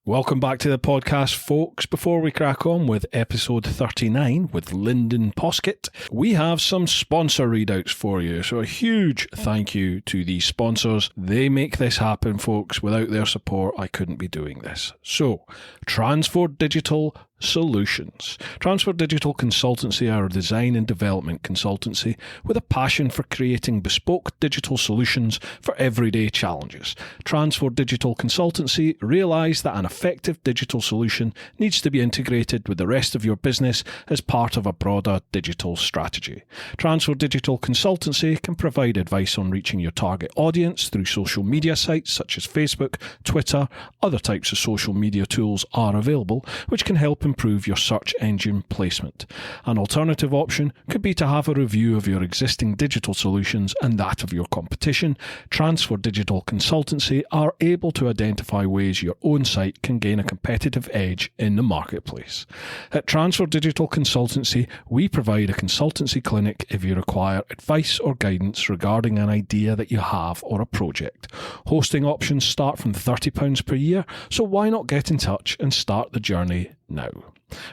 Welcome back to the podcast, folks. Before we crack on with episode 39 with LyndON PoskITt, we have some sponsor readouts for you. So a huge thank you to these sponsors. They make this happen, folks. Without their support, I couldn't be doing this. So, Transford Digital Solutions. Transford Digital Consultancy are a design and development consultancy with a passion for creating bespoke digital solutions for everyday challenges. Transford Digital Consultancy realise that an effective digital solution needs to be integrated with the rest of your business as part of a broader digital strategy. Transford Digital Consultancy can provide advice on reaching your target audience through social media sites such as Facebook, Twitter. Other types of social media tools are available, which can help improve your search engine placement. An alternative option could be to have a review of your existing digital solutions and that of your competition. Transford Digital Consultancy are able to identify ways your own site can gain a competitive edge in the marketplace. At Transford Digital Consultancy, we provide a consultancy clinic if you require advice or guidance regarding an idea that you have or a project. Hosting options start from £30 per year, so why not get in touch and start the journey now?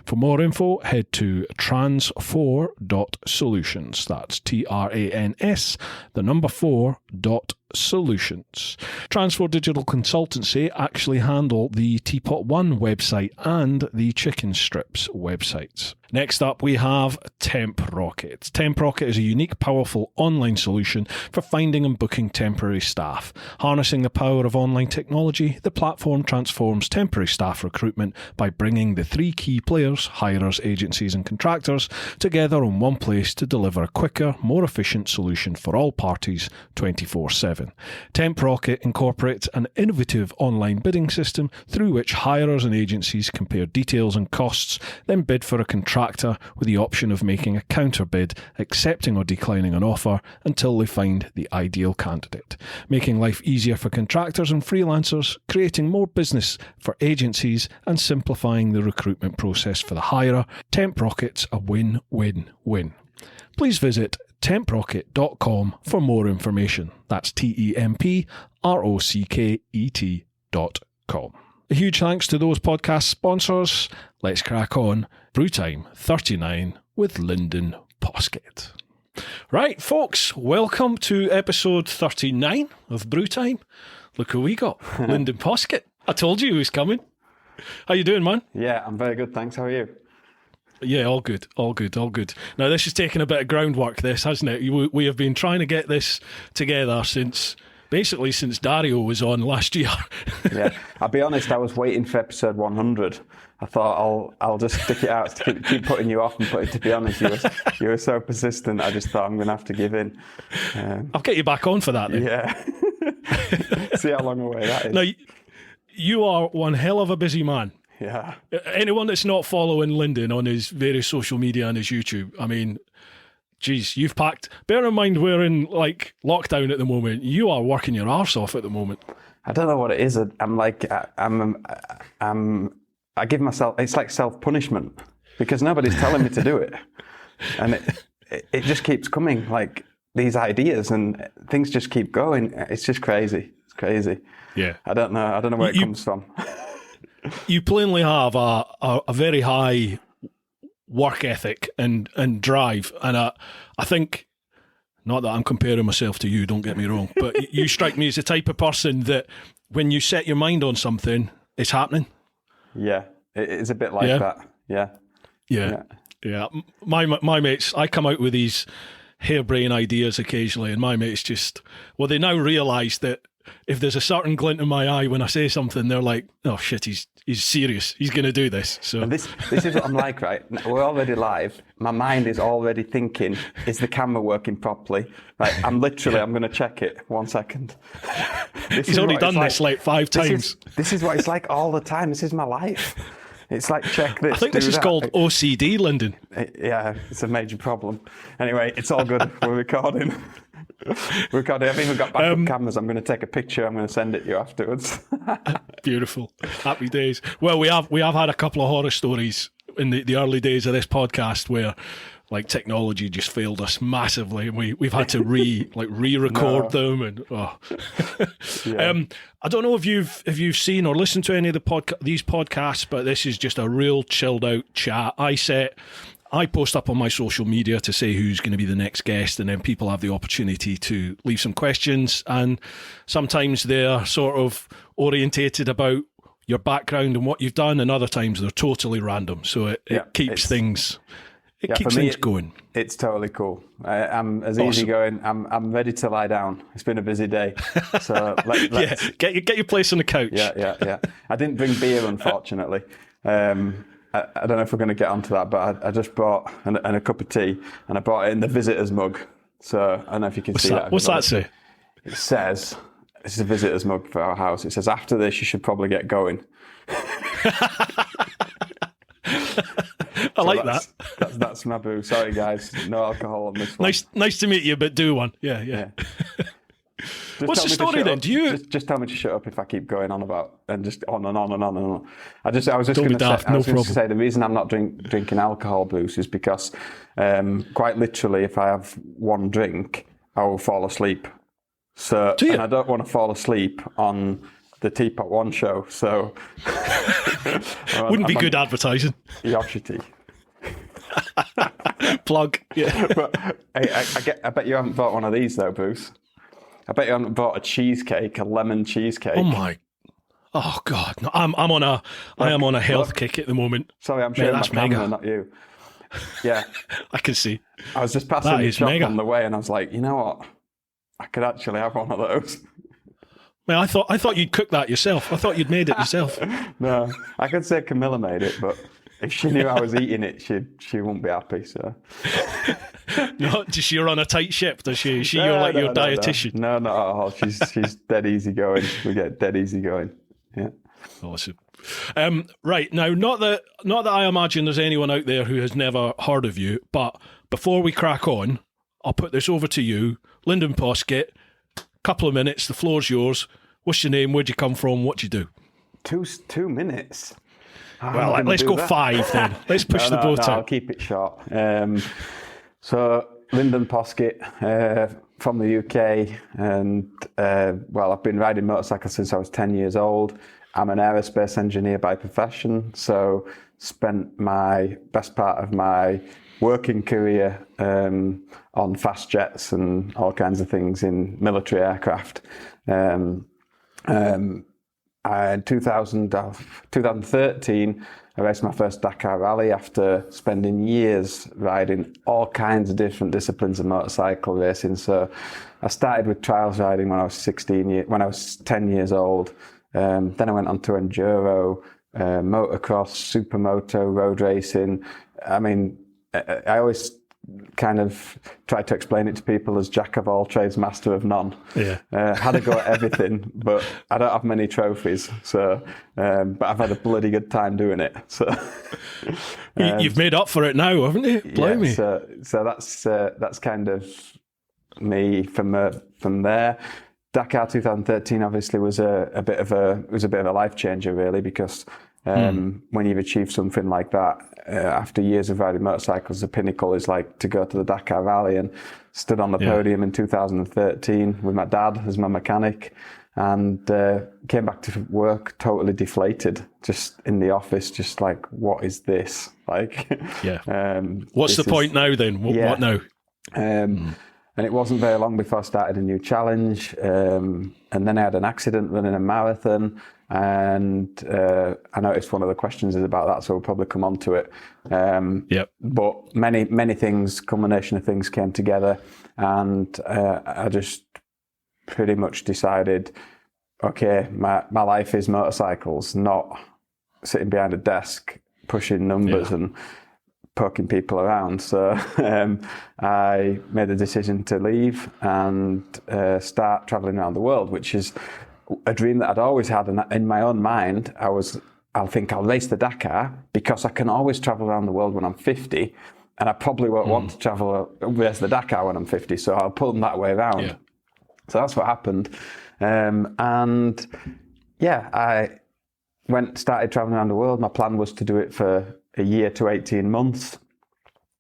For more info, head to trans4.solutions. That's TRANS, the number 4.solutions. Transford Digital Consultancy actually handle the TeapotOne website and the Chicken Strips websites. Next up, we have TempRocket. TempRocket is a unique, powerful online solution for finding and booking temporary staff. Harnessing the power of online technology, the platform transforms temporary staff recruitment by bringing the three key players, hirers, agencies and contractors, together in one place to deliver a quicker, more efficient solution for all parties 24/7. TempRocket incorporates an innovative online bidding system through which hirers and agencies compare details and costs, then bid for a contractor with the option of making a counter bid, accepting or declining an offer until they find the ideal candidate, making life easier for contractors and freelancers, creating more business for agencies and simplifying the recruitment process for the hirer. TempRocket's a win-win-win. Please visit temprocket.com for more information. That's TEMPROCKET.com. A huge thanks to those podcast sponsors. Let's crack on. Brewtime 39 with LyndON PoskITt. Right, folks, welcome to episode 39 of Brewtime. Look who we got, LyndON PoskITt. I told you he was coming. How you doing, man? Yeah, I'm very good, thanks. How are you? Yeah, all good. Now, this has taken a bit of groundwork, this, hasn't it? We have been trying to get this together since Dario was on last year. Yeah, I'll be honest, I was waiting for episode 100. I thought I'll just stick it out, keep putting you off, but to be honest, you were so persistent, I just thought I'm going to have to give in. I'll get you back on for that then. Yeah. See how long away that is. Now, you are one hell of a busy man. Yeah. Anyone that's not following LyndON on his various social media and his YouTube, I mean, geez, you've packed. Bear in mind we're in like lockdown at the moment. You are working your arse off at the moment. I don't know what it is. I give myself. It's like self-punishment because nobody's telling me to do it, and it just keeps coming. Like these ideas and things just keep going. It's just crazy. It's crazy. Yeah. I don't know where it comes from. You plainly have a very high work ethic and drive, and I think, not that I'm comparing myself to you, don't get me wrong, but you strike me as the type of person that when you set your mind on something, it's happening. Yeah, it's a bit like that. Yeah. My mates, I come out with these harebrained ideas occasionally, and my mates they now realise that if there's a certain glint in my eye when I say something, they're like, "Oh shit, he's serious. He's going to do this." So and this is what I'm like, right? We're already live. My mind is already thinking, "Is the camera working properly?" Like I'm going to check it. 1 second. He's already done this like 5 times. This is what it's like all the time. This is my life. It's like check this. I think this is called OCD, LyndON. Yeah, it's a major problem. Anyway, it's all good. We're recording. I've even got backup cameras. I'm going to take a picture. I'm going to send it to you afterwards. Beautiful. Happy days. Well, we have had a couple of horror stories in the early days of this podcast where like technology just failed us massively, and we've had to re-record them, and Yeah. I don't know if you've seen or listened to any of these podcasts, but this is just a real chilled out chat. I post up on my social media to say who's going to be the next guest, and then people have the opportunity to leave some questions, and sometimes they're sort of orientated about your background and what you've done, and other times they're totally random. So it keeps things going. It's totally cool. I'm as Awesome. easygoing. I'm ready to lie down. It's been a busy day, so let's get your place on the couch. Yeah. I didn't bring beer, unfortunately. I don't know if we're going to get onto that, but I just bought a cup of tea, and I bought it in the visitor's mug. So I don't know if you can see that. What's that say? It says, this is a visitor's mug for our house. It says, after this, you should probably get going. I like that. That's my boo. Sorry, guys. No alcohol on this one. Nice to meet you, but do one. Yeah. What's the story then? Do you just tell me to shut up if I keep going on about and just on and on and on and on? I was just going to say the reason I'm not drinking alcohol, Bruce, is because quite literally, if I have one drink, I will fall asleep. So and I don't want to fall asleep on the TeapotOne show. So wouldn't be good advertising. Yorkshire tea. Plug. Yeah. But I bet you haven't bought one of these though, Bruce. I bet you haven't bought a lemon cheesecake. Oh God! No, I am on a health kick at the moment. Sorry, I'm showing my camera, not you. Yeah, I can see. I was just passing the shop on the way, and I was like, you know what? I could actually have one of those. Man, I thought you'd cook that yourself. I thought you'd made it yourself. No, I could say Camilla made it, but if she knew I was eating it, she wouldn't be happy. So. No, you're on a tight ship, does she? Is she your dietitian? No, not at all. She's dead easy going. We get dead easy going. Yeah. Awesome. Right now, not that I imagine there's anyone out there who has never heard of you, but before we crack on, I'll put this over to you, LyndON PoskITt. Couple of minutes, the floor's yours. What's your name? Where'd you come from? What do you do? 2 minutes. Well, let's go 5 then. Let's push the boat out. I'll keep it short. So, LyndON PoskITt from the UK, and I've been riding motorcycles since I was 10 years old. I'm an aerospace engineer by profession, so spent my best part of my working career on fast jets and all kinds of things in military aircraft. In 2013, I raced my first Dakar rally after spending years riding all kinds of different disciplines of motorcycle racing. So I started with trials riding when I was 10 years old. Then I went on to enduro, motocross, supermoto, road racing. I mean, I always kind of try to explain it to people as jack of all trades, master of none. Yeah. Had a go at everything, but I don't have many trophies. So, but I've had a bloody good time doing it. So you've made up for it now, haven't you? Blimey. Yeah, so that's kind of me from there. Dakar 2013 obviously was a bit of a life changer really, because when you've achieved something like that, after years of riding motorcycles, the pinnacle is like to go to the Dakar Rally, and stood on the podium in 2013 with my dad as my mechanic, and came back to work totally deflated, just in the office, just like, what is this? Like, what's the point now then? What now? And it wasn't very long before I started a new challenge, and then I had an accident running a marathon, and I noticed one of the questions is about that, so we'll probably come on to it. But many things, combination of things came together, and I just pretty much decided, okay, my life is motorcycles, not sitting behind a desk pushing numbers and poking people around. So I made the decision to leave and start traveling around the world, which is a dream that I'd always had. And in my own mind, I'll race the Dakar because I can always travel around the world when I'm 50, and I probably won't want to race the Dakar when I'm 50. So I'll pull them that way around. Yeah. So that's what happened. I started traveling around the world. My plan was to do it for a year to 18 months.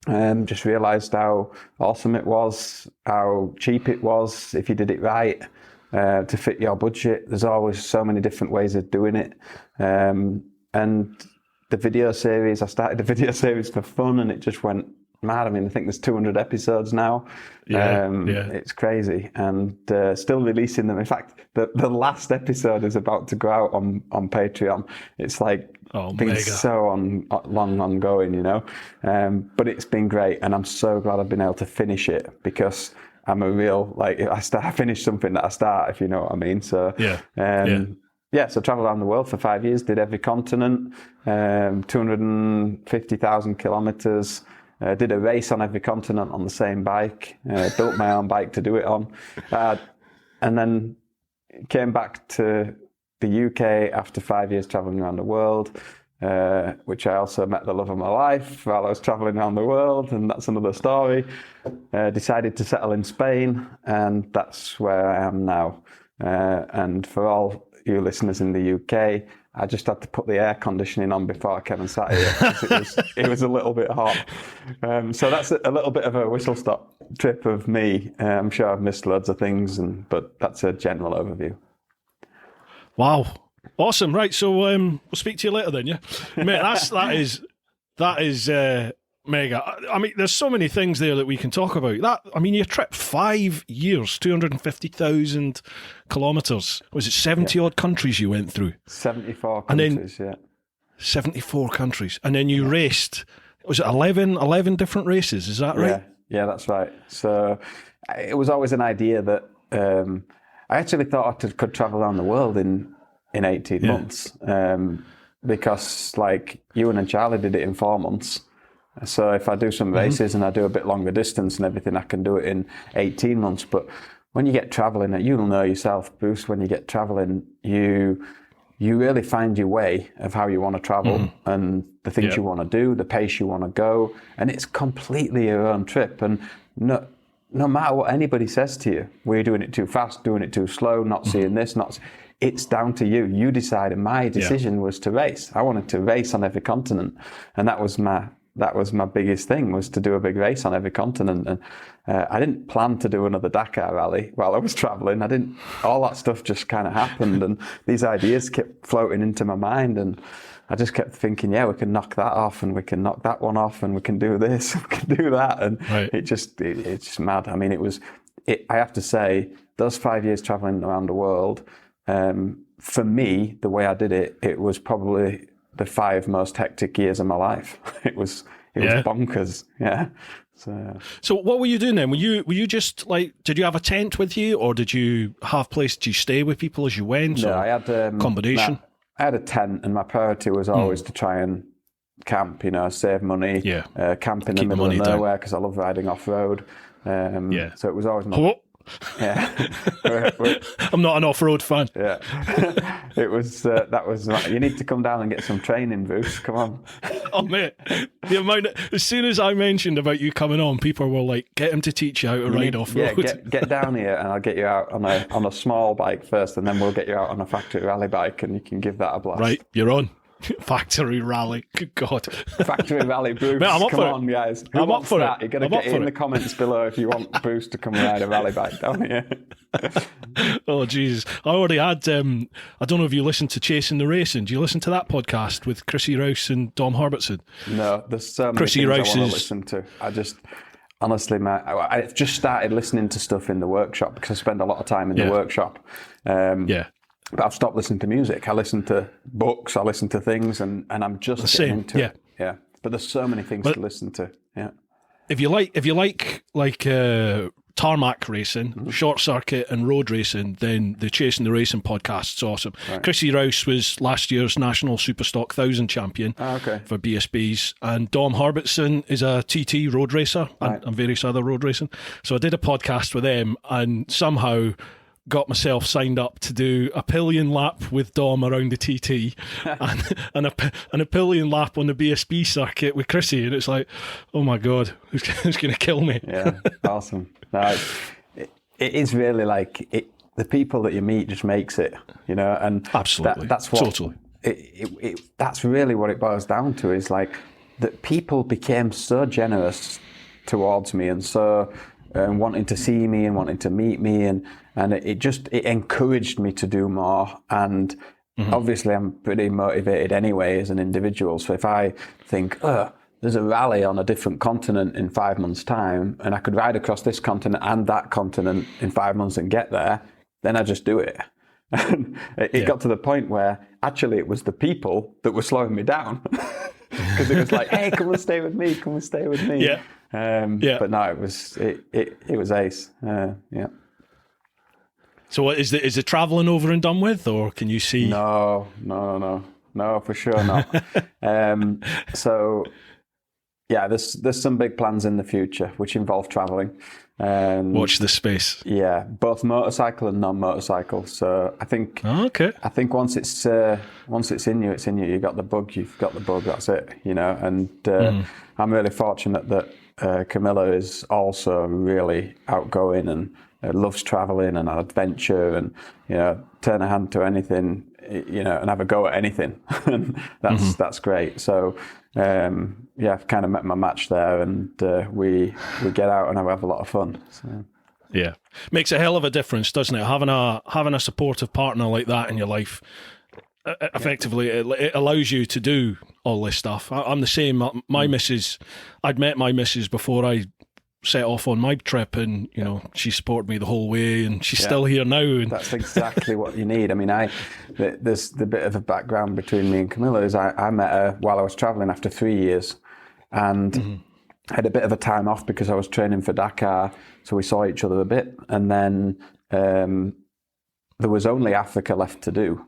Just realised how awesome it was, how cheap it was if you did it right, to fit your budget. There's always so many different ways of doing it. And the video series, I started the video series for fun, and it just went mad. I mean, I think there's 200 episodes now. It's crazy, and still releasing them. In fact, the last episode is about to go out on Patreon. It's like been so long ongoing, you know. But it's been great, and I'm so glad I've been able to finish it, because I'm a real, like, I finish something that I start, if you know what I mean. So so traveled around the world for 5 years, did every continent, 250,000 kilometers. Did a race on every continent on the same bike, built my own bike to do it on, and then came back to the UK after 5 years traveling around the world, which I also met the love of my life while I was traveling around the world, and that's another story. Decided to settle in Spain, and that's where I am now. And for all you listeners in the UK, I just had to put the air conditioning on before I came and sat here, because it was a little bit hot. So that's a little bit of a whistle-stop trip of me. I'm sure I've missed loads of things, but that's a general overview. Wow. Awesome. Right, so we'll speak to you later then, yeah? Mate, that is mega. I mean, there's so many things there that we can talk about. Your trip, 5 years, 250,000 kilometres. Was it 70 odd countries you went through? 74 countries, yeah. 74 countries. And then you raced, was it 11 different races? Is that right? Yeah, that's right. So it was always an idea that I actually thought I could travel around the world in 18 months, because like you and Charlie did it in 4 months. So if I do some races and I do a bit longer distance and everything, I can do it in 18 months. But when you get traveling, you'll know yourself, Bruce, when you get traveling, you really find your way of how you want to travel and the things you want to do, the pace you want to go. And it's completely your own trip. And no matter what anybody says to you, we're doing it too fast, doing it too slow, not seeing this, it's down to you. You decided. My decision was to race. I wanted to race on every continent. And that was my biggest thing, was to do a big race on every continent. And I didn't plan to do another Dakar rally while I was traveling. All that stuff just kind of happened, and these ideas kept floating into my mind, and I just kept thinking, we can knock that off, and we can knock that one off, and we can do this, we can do that. And it's just mad. I mean, I have to say, those 5 years traveling around the world, for me, the way I did it, it was probably the 5 most hectic years of my life. It was bonkers. Yeah. So what were you doing then? Were you just like, did you have a tent with you, or did you have place? Did you stay with people as you went? No, I had combination. I had a tent, and my priority was always to try and camp. Save money. Camp in the middle of nowhere, because I love riding off road. So it was always my. I'm not an off-road fan. It was you need to come down and get some training, Bruce. Come on. Oh mate, the amount as soon as I mentioned about you coming on, people were like, get him to teach you how to ride off-road. Get down here, and I'll get you out on a small bike first, and then we'll get you out on a factory rally bike, and you can give that a blast. Right, you're on. Factory rally, good God. Factory rally, Bruce. Mate, come on, guys. I'm up for that? it. You're going to get in the comments below if you want Bruce to come ride a rally bike down here. Oh, Jesus. I already had, I don't know if you listened to Chasing the Racing. Do you listen to that podcast with Chrissy Rouse and Dom Herbertson? No, there's so many things I want to listen to. Honestly, I've just started listening to stuff in the workshop, because I spend a lot of time in the workshop. But I've stopped listening to music. I listen to books, I listen to things, and I'm just getting into it. Yeah. But there's so many things to listen to. Yeah. If you like tarmac racing, short circuit and road racing, then the Chasing the Racing podcast's awesome. Right. Chrissy Rouse was last year's National Superstock 1000 champion for BSBs, and Dom Herbertson is a TT road racer and various other road racing. So I did a podcast with them, and somehow got myself signed up to do a pillion lap with Dom around the TT and a pillion lap on the BSB circuit with Chrissy, and it's like, oh my God, who's going to kill me? Yeah, awesome. No, it is really like the people that you meet just makes it, and absolutely, that's what totally. That's really what it boils down to, is like that people became so generous towards me and so wanting to see me and wanting to meet me, and it encouraged me to do more. And obviously I'm pretty motivated anyway as an individual, so if I think, there's a rally on a different continent in 5 months' time, and I could ride across this continent and that continent in 5 months and get there, then I just do it. And it got to the point where actually it was the people that were slowing me down. Because it was like, hey, come and stay with me, come and stay with me. But no, it was ace. So what is the travelling over and done with, or can you see? No, for sure not. So yeah, there's some big plans in the future which involve travelling. Watch this space. Yeah, both motorcycle and non-motorcycle. So I think once it's in you, it's in you. You got the bug, you've got the bug. That's it, you know. And I'm really fortunate that Camilla is also really outgoing and loves traveling and adventure, and you know, turn a hand to anything, you know, and have a go at anything. And that's great. So I've kind of met my match there, and we get out and have a lot of fun. So. Yeah, makes a hell of a difference, doesn't it? Having a supportive partner like that in your life, effectively, it allows you to do all this stuff. I'm the same. My missus, I'd met my missus before I set off on my trip, and you know, she supported me the whole way, and she's still here now. And that's exactly what you need. I mean, there's the bit of a background between me and Camilla is I met her while I was traveling after 3 years, and I had a bit of a time off because I was training for Dakar, so we saw each other a bit, and then there was only Africa left to do,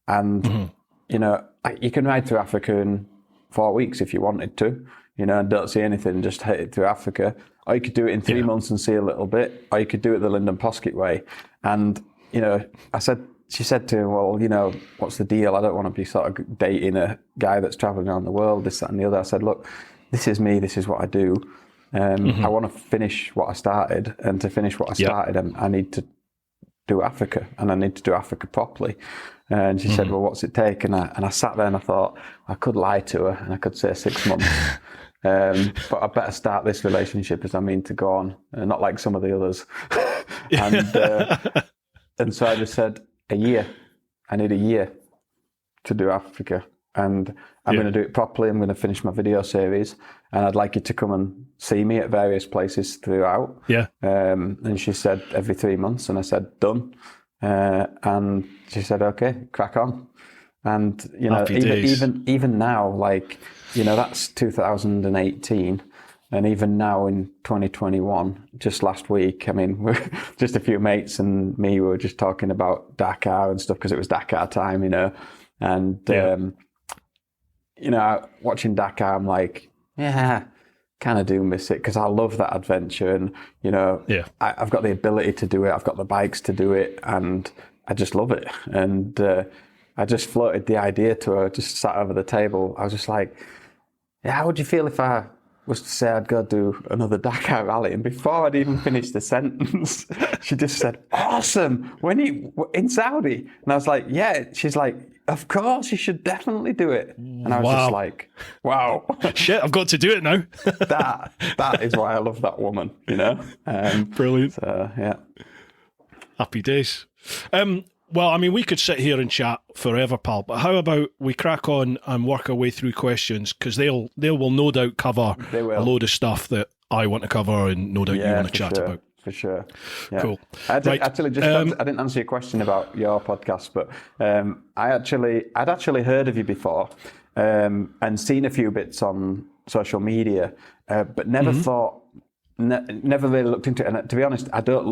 and you know, you can ride through Africa in 4 weeks if you wanted to, you know, and don't see anything, just hit it through Africa. Or you could do it in 3 months and see a little bit, or you could do it the LyndON PoskITt way. And, you know, she said to him, well, you know, what's the deal? I don't want to be sort of dating a guy that's traveling around the world, this, that, and the other. I said, look, this is me, this is what I do. I want to finish what I started, and to finish what I started, I need to do Africa, and I need to do Africa properly. And she said, well, what's it take? And I sat there and I thought, I could lie to her and I could say 6 months. But I better start this relationship as I mean to go on, not like some of the others. And so I just said, a year. I need a year to do Africa, and I'm going to do it properly. I'm going to finish my video series, and I'd like you to come and see me at various places throughout. And she said every 3 months, and I said done. And she said, okay, crack on. And you know, even now, like, you know, that's 2018, and even now in 2021, just last week, I mean, we're just a few mates and me were just talking about Dakar and stuff because it was Dakar time, you know, and you know, watching Dakar, I'm like, kind of do miss it because I love that adventure, and you know, I've got the ability to do it, I've got the bikes to do it, and I just love it. And I just floated the idea to her, just sat over the table. I was just like, how would you feel if I was to say I'd go do another Dakar rally? And before I'd even finished the sentence, she just said, awesome, in Saudi? And I was like, yeah. She's like, of course, you should definitely do it. And I was just like, wow. Shit, I've got to do it now. that is why I love that woman, you know? Brilliant. So, yeah. Happy days. Well, I mean, we could sit here and chat forever, pal, but how about we crack on and work our way through questions, because they will no doubt cover a load of stuff that I want to cover and no doubt you want to chat about. For sure. Yeah. Cool. I didn't answer your question about your podcast, but I'd actually heard of you before and seen a few bits on social media, but never thought, never really looked into it. And to be honest, I don't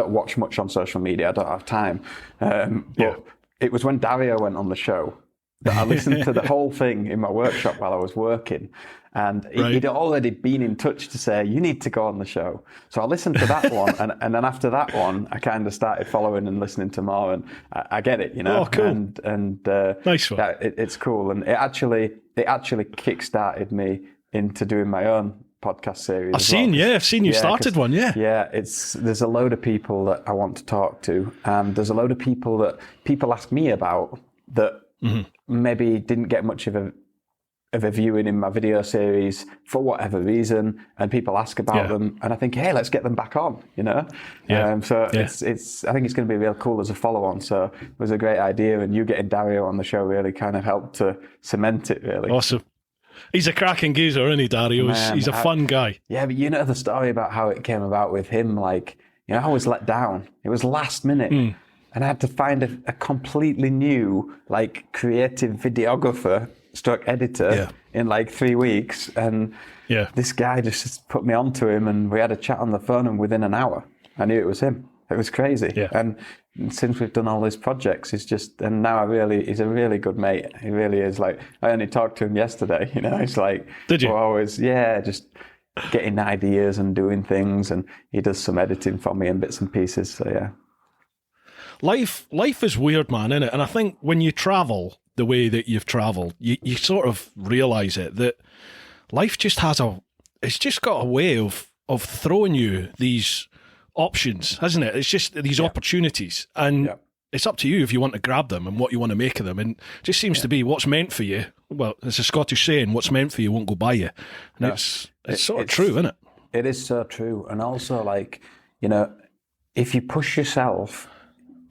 watch much on social media. I don't have time. But it was when Dario went on the show that I listened to the whole thing in my workshop while I was working. And he'd already been in touch to say, you need to go on the show. So I listened to that one. And then after that one, I kind of started following and listening to more. And I get it, you know. Oh, cool. And nice one. Yeah, it's cool. And it actually kick-started me into doing my own podcast series. I've seen you started one. Yeah, there's a load of people that I want to talk to, and there's a load of people that people ask me about that maybe didn't get much of a viewing in my video series for whatever reason, and people ask about them, and I think, hey, let's get them back on, you know? It's I think it's going to be real cool as a follow-on. So it was a great idea, and you getting Dario on the show really kind of helped to cement it, really. Awesome. He's a cracking geezer, isn't he, Dario? Man, he's a fun guy. Yeah, but you know the story about how it came about with him, like, you know, I was let down. It was last minute. And I had to find a completely new, like, creative videographer / editor in like 3 weeks. And this guy just put me onto him, and we had a chat on the phone, and within an hour, I knew it was him. It was crazy. Yeah. And since we've done all these projects, and now he's a really good mate. He really is. Like, I only talked to him yesterday, you know, it's like, did you? We're always, just getting ideas and doing things, and he does some editing for me and bits and pieces. So yeah. Life is weird, man, isn't it? And I think when you travel the way that you've travelled, you sort of realise it, that life just it's just got a way of throwing you these options, hasn't it? It's just these opportunities, and it's up to you if you want to grab them and what you want to make of them. And it just seems to be what's meant for you. Well, it's a Scottish saying, what's meant for you won't go by you. And it's sort of true, isn't it? It is so true. And also, like, you know, if you push yourself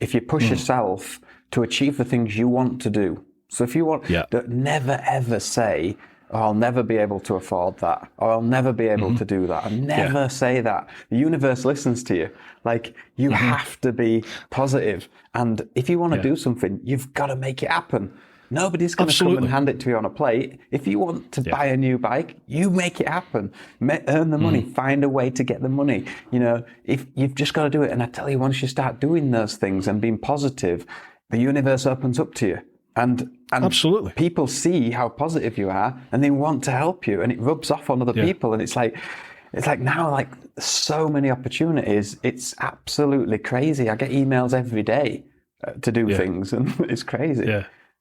to achieve the things you want to do. So if you want, never ever say, oh, I'll never be able to afford that, or I'll never be able to do that. And never say that. The universe listens to you. Like, you have to be positive. And if you want to do something, you've got to make it happen. Nobody's going to come and hand it to you on a plate. If you want to buy a new bike, you make it happen. Earn the money. Find a way to get the money. You know, if you've just got to do it. And I tell you, once you start doing those things and being positive, the universe opens up to you. And absolutely, people see how positive you are, and they want to help you, and it rubs off on other people. And it's like now, like, so many opportunities. It's absolutely crazy. I get emails every day to do things, and it's crazy.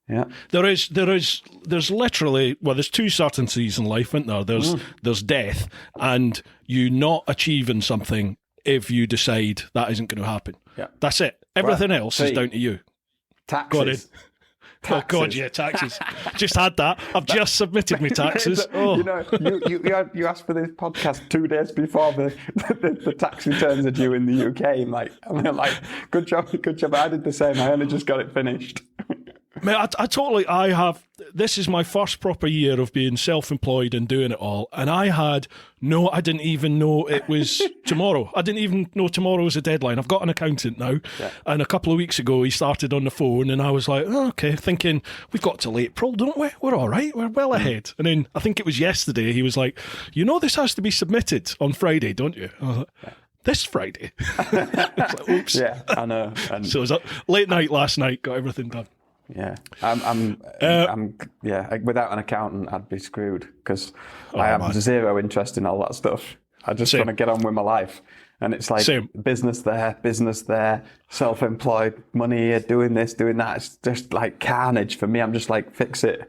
Yeah. There's literally, well, there's two certainties in life, isn't there? There's death, and you not achieving something if you decide that isn't going to happen. Yeah. That's it. Everything else is down to you. Taxes. Got it. Oh God, yeah, taxes. Just had that. I've just submitted my taxes. You know, you asked for this podcast 2 days before the tax returns are due in the UK. I'm like, good job. I did the same. I only just got it finished. Mate, I have, this is my first proper year of being self-employed and doing it all, and I didn't even know it was tomorrow. I didn't even know tomorrow was a deadline. I've got an accountant now, and a couple of weeks ago he started on the phone, and I was like, oh, okay, thinking, we've got till April, don't we? We're all right, we're well ahead. And then I think it was yesterday, he was like, you know this has to be submitted on Friday, don't you? I was like, this Friday? Like, oops. Yeah, I know. So it was late night last night, got everything done. Yeah, I'm without an accountant, I'd be screwed, because I have zero interest in all that stuff. I just want to get on with my life. And it's like business there, self-employed, money here, doing this, doing that. It's just like carnage for me. I'm just like, fix it.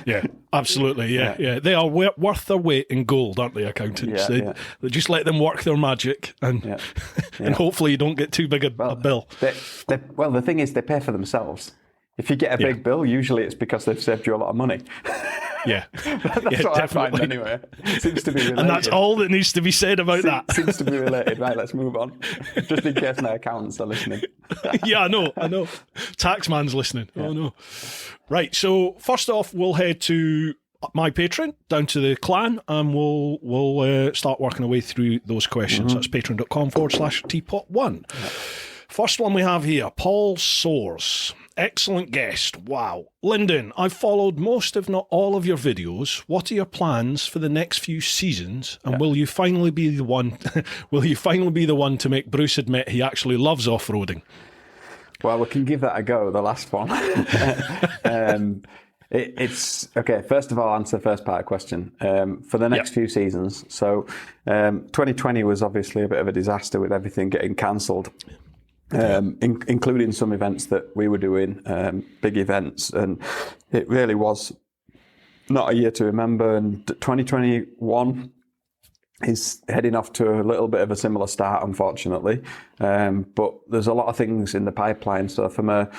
Yeah, absolutely. Yeah. They are worth their weight in gold, aren't they, accountants? They just let them work their magic, and and hopefully you don't get too big a bill. Well, the thing is, they pay for themselves. If you get a big bill, usually it's because they've saved you a lot of money. Yeah. That's what I find anyway. Seems to be related. And that's all that needs to be said about that. Seems to be related. Right, let's move on. Just in case my accountants are listening. Yeah, I know. Taxman's listening. Yeah. Oh, no. Right, so first off, we'll head to my Patreon, down to the clan, and we'll start working our way through those questions. That's patreon.com/TeapotOne. First one we have here, Paul Soares. Excellent guest. Wow. LyndON, I've followed most, if not all, of your videos. What are your plans for the next few seasons? And will you finally be the one? Will you finally be the one to make Bruce admit he actually loves off-roading? Well, we can give that a go. The last one. It's okay. First of all, answer the first part of the question. For the next few seasons. So, 2020 was obviously a bit of a disaster with everything getting cancelled. Including some events that we were doing, big events, and it really was not a year to remember. And 2021 is heading off to a little bit of a similar start, unfortunately. But there's a lot of things in the pipeline. So from a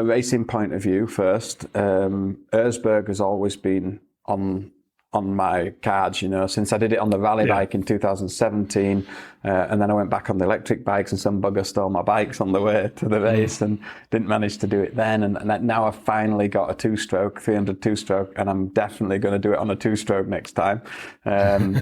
racing point of view, first, Erzberg has always been on my cards, since I did it on the rally bike in 2017, and then I went back on the electric bikes, and some bugger stole my bikes on the way to the race and didn't manage to do it then. And now I've finally got a 2-stroke, 300 2-stroke, and I'm definitely going to do it on a 2-stroke next time.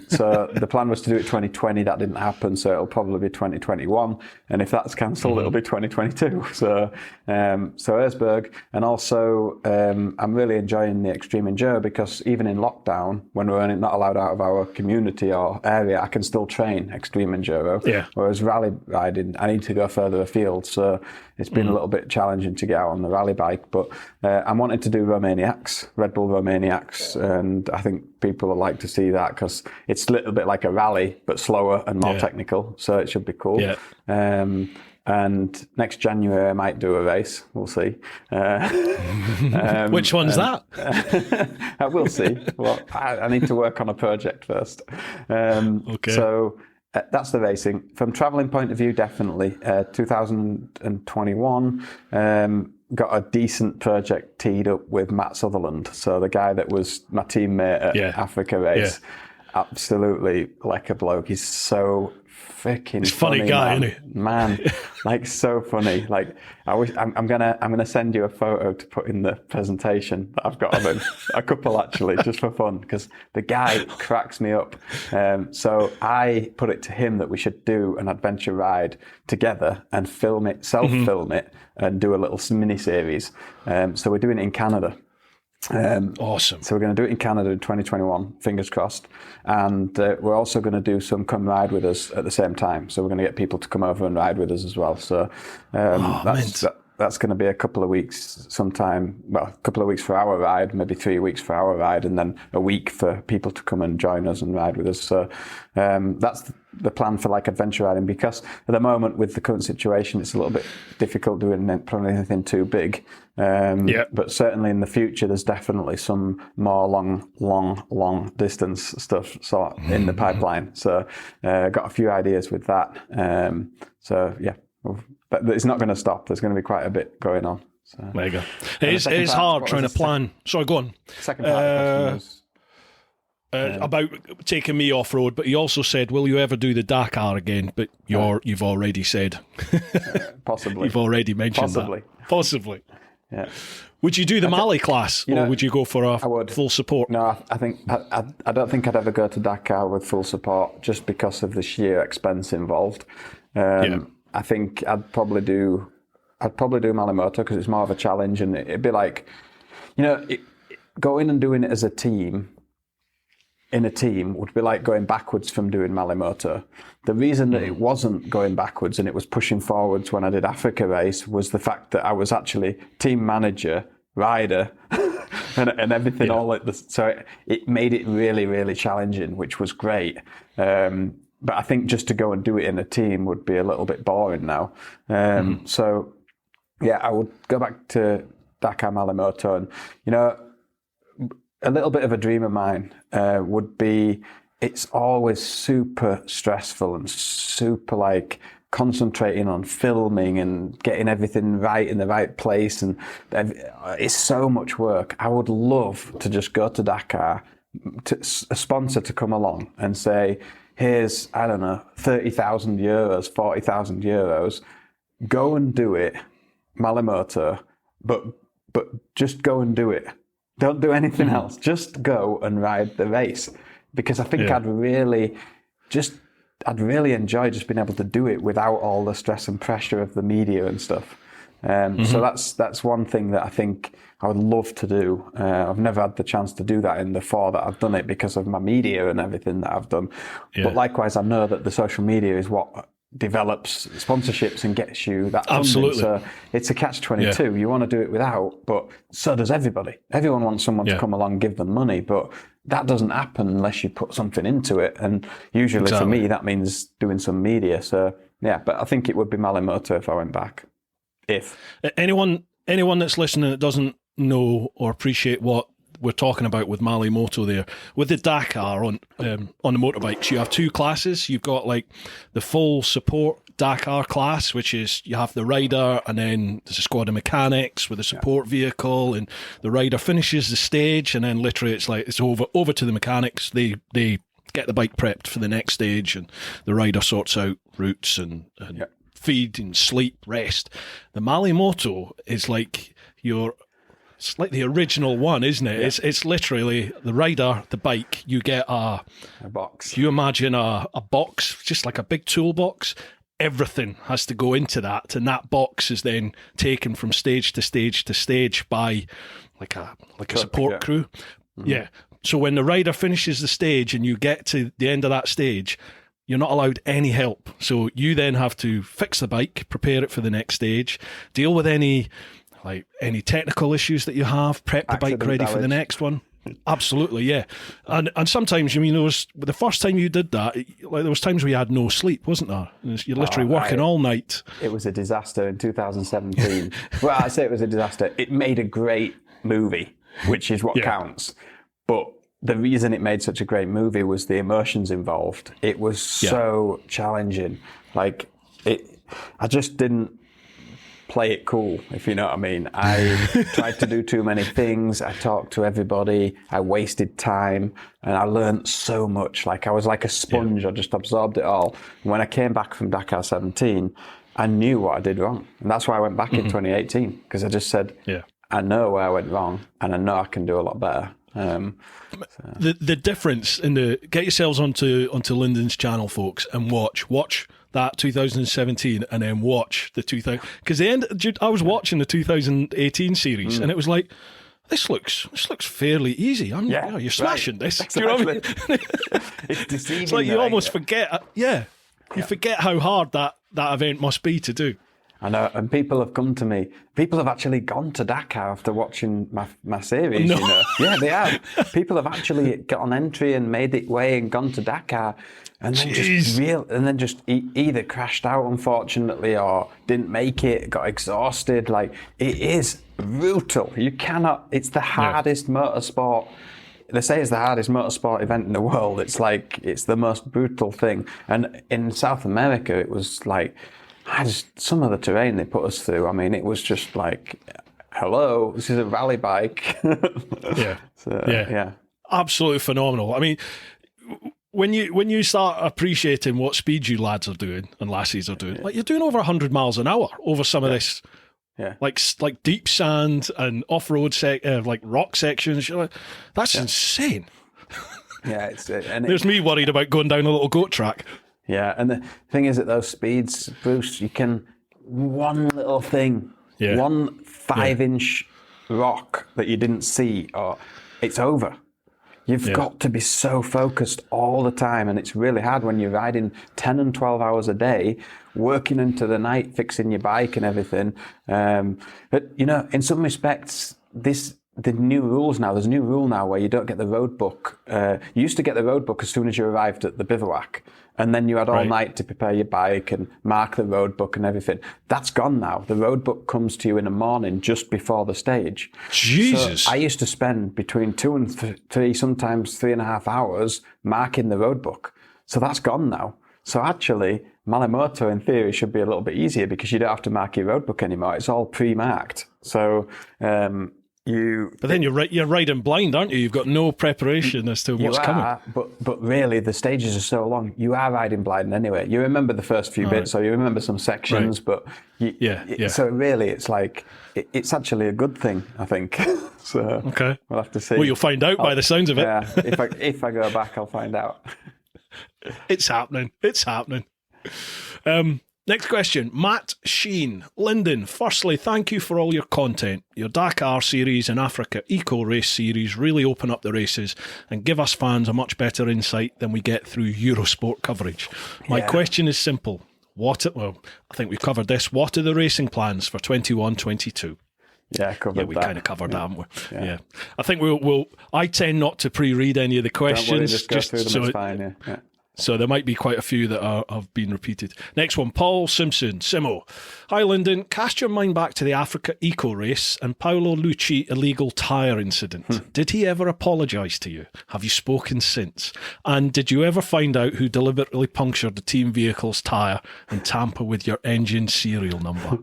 So the plan was to do it 2020. That didn't happen, so it'll probably be 2021. And if that's cancelled, it'll be 2022. So Erzberg, and also I'm really enjoying the extreme enduro, because even in lockdown, when we're not allowed out of our community or area, I can still train extreme enduro. Yeah. Whereas rally riding, I need to go further afield. So it's been a little bit challenging to get out on the rally bike. But I'm wanting to do Romaniacs, Red Bull Romaniacs, and I think people will like to see that, because it's a little bit like a rally, but slower and more technical. So it should be cool. Yeah. And next January I might do a race. We'll see. Which one's that? We'll see. Well, I need to work on a project first. Okay. So that's the racing. From travelling point of view, definitely. 2021, got a decent project teed up with Matt Sutherland. So the guy that was my teammate at Africa race. Yeah. Absolutely like a bloke. He's so freaking funny guy, isn't he? Man, like so funny. Like I'm gonna send you a photo to put in the presentation that I've got of him. A couple actually, just for fun, because the guy cracks me up. So I put it to him that we should do an adventure ride together and film it, self-film it, and do a little mini series. So we're doing it in Canada. Awesome. So we're going to do it in Canada in 2021, fingers crossed. And we're also going to do some come ride with us at the same time. So we're going to get people to come over and ride with us as well. So that's going to be a couple of weeks sometime, well, a couple of weeks for our ride, maybe 3 weeks for our ride, and then a week for people to come and join us and ride with us. So that's the plan for like adventure riding, because at the moment with the current situation, it's a little bit difficult doing probably anything too big. But certainly in the future, there's definitely some more long distance stuff in the pipeline. So got a few ideas with that. But it's not going to stop. There's going to be quite a bit going on. So. There you go. It's hard trying to plan. Sorry, go on. Second part of the question was... about taking me off road, but he also said, "Will you ever do the Dakar again?" But you've already said, possibly. You've already mentioned that. Possibly. Yeah. Would you do the Mali class, or would you go for full support? No, I think I don't think I'd ever go to Dakar with full support, just because of the sheer expense involved. I think I'd probably do Malimoto, because it's more of a challenge, and it'd be like, going and doing it as a team. In a team would be like going backwards from doing Malimoto. The reason that it wasn't going backwards and it was pushing forwards when I did Africa race was the fact that I was actually team manager, rider, and everything all at this. So it made it really, really challenging, which was great. But I think just to go and do it in a team would be a little bit boring now. So yeah, I would go back to Dakar Malimoto, and a little bit of a dream of mine would be, it's always super stressful and super like concentrating on filming and getting everything right in the right place, and it's so much work. I would love to just go to Dakar, to a sponsor to come along and say, here's, I don't know, 30,000 euros, 40,000 euros, go and do it, Malimoto, but just go and do it. Don't do anything else. Just go and ride the race, because I think I'd really enjoy just being able to do it without all the stress and pressure of the media and stuff. So that's one thing that I think I would love to do. I've never had the chance to do that in the 4 that I've done it, because of my media and everything that I've done. But likewise, I know that the social media is what develops sponsorships and gets you that funding. Absolutely. So it's a catch-22. Yeah. You want to do it without, but so does everybody. Everyone wants someone to come along and give them money, but that doesn't happen unless you put something into it. And usually for me, that means doing some media. So yeah, but I think it would be Malimoto if I went back. If anyone that's listening that doesn't know or appreciate what we're talking about with Malimoto there. With the Dakar on the motorbikes, you have two classes. You've got like the full support Dakar class, which is you have the rider and then there's a squad of mechanics with a support vehicle, and the rider finishes the stage and then literally it's over to the mechanics. They get the bike prepped for the next stage, and the rider sorts out routes and feed and sleep, rest. The Malimoto is like it's like the original one, isn't it? Yeah. It's literally the rider, the bike. You get a box. You imagine a box, just like a big toolbox. Everything has to go into that, and that box is then taken from stage to stage to stage by like a support crew. Mm-hmm. Yeah. So when the rider finishes the stage and you get to the end of that stage, you're not allowed any help. So you then have to fix the bike, prepare it for the next stage, deal with any technical issues that you have, prep the bike ready for the next one. Absolutely, yeah. And sometimes, I mean, there was the first time you did that, like there was times where you had no sleep, wasn't there? You're literally working all night. It was a disaster in 2017. Well, I say it was a disaster. It made a great movie, which is what counts. But the reason it made such a great movie was the emotions involved. It was so challenging. Like I just didn't play it cool, if you know what I mean. I tried to do too many things. I talked to everybody. I wasted time, and I learned so much. Like I was like a sponge. I just absorbed it all. And when I came back from Dakar 17, I knew what I did wrong, and that's why I went back in 2018, because I just said, I know where I went wrong, and I know I can do a lot better. The difference in get yourselves onto LyndOn's channel, folks, and watch that 2017 and then watch the 2000, because I was watching the 2018 series and it was like, this looks fairly easy. You're smashing this. Exactly. Do you know what I mean? It's deceiving. It's like you almost forget. You forget how hard that event must be to do. I know, and people have come to me. People have actually gone to Dakar after watching my series. No. You know, yeah, they have. People have actually got an entry and made it way and gone to Dakar, and then just either crashed out, unfortunately, or didn't make it, got exhausted. Like, it is brutal. You cannot. It's the hardest motorsport. They say it's the hardest motorsport event in the world. It's like it's the most brutal thing. And in South America, it was like. Some of the terrain they put us through, I mean, it was just like, hello, this is a rally bike. Yeah. Absolutely phenomenal. I mean, when you start appreciating what speed you lads are doing and lassies are doing, like you're doing over 100 miles an hour over some of this, like deep sand and off-road, like rock sections. You're like, that's insane. Yeah, there's me worried about going down a little goat track. Yeah, and the thing is at those speeds, Bruce, you can, one little thing, 1 5-inch rock that you didn't see, or it's over. You've got to be so focused all the time, and it's really hard when you're riding 10 and 12 hours a day, working into the night, fixing your bike and everything. But, you know, in some respects, the new rules now, there's a new rule now where you don't get the road book. You used to get the road book as soon as you arrived at the bivouac, and then you had all night to prepare your bike and mark the road book and everything. That's gone now. The road book comes to you in the morning just before the stage. Jesus. So I used to spend between 2 and 3, sometimes 3.5 hours marking the road book. So that's gone now. So actually, Malimoto in theory should be a little bit easier because you don't have to mark your road book anymore. It's all pre-marked. So, But then you're riding blind, aren't you? You've got no preparation as to what's coming. But really, the stages are so long. You are riding blind anyway. You remember the first few bits, so you remember some sections, but so really, it's like it's actually a good thing, I think. So okay, we'll have to see. Well, you'll find out by the sounds of it. Yeah, if I go back, I'll find out. It's happening. It's happening. Next question, Matt Sheen. LyndOn, firstly, thank you for all your content. Your Dakar series and Africa Eco Race series really open up the races and give us fans a much better insight than we get through Eurosport coverage. My question is simple. I think we've covered this. What are the racing plans for 21-22? Yeah, we kind of covered that, haven't we? Yeah. I think I tend not to pre-read any of the questions. Don't worry, just go through them, it's fine, So there might be quite a few that have been repeated. Next one, Paul Simpson, Simo. Hi, Lyndon. Cast your mind back to the Africa Eco Race and Paolo Lucci illegal tyre incident. Did he ever apologise to you? Have you spoken since? And did you ever find out who deliberately punctured the team vehicle's tyre and tamper with your engine serial number?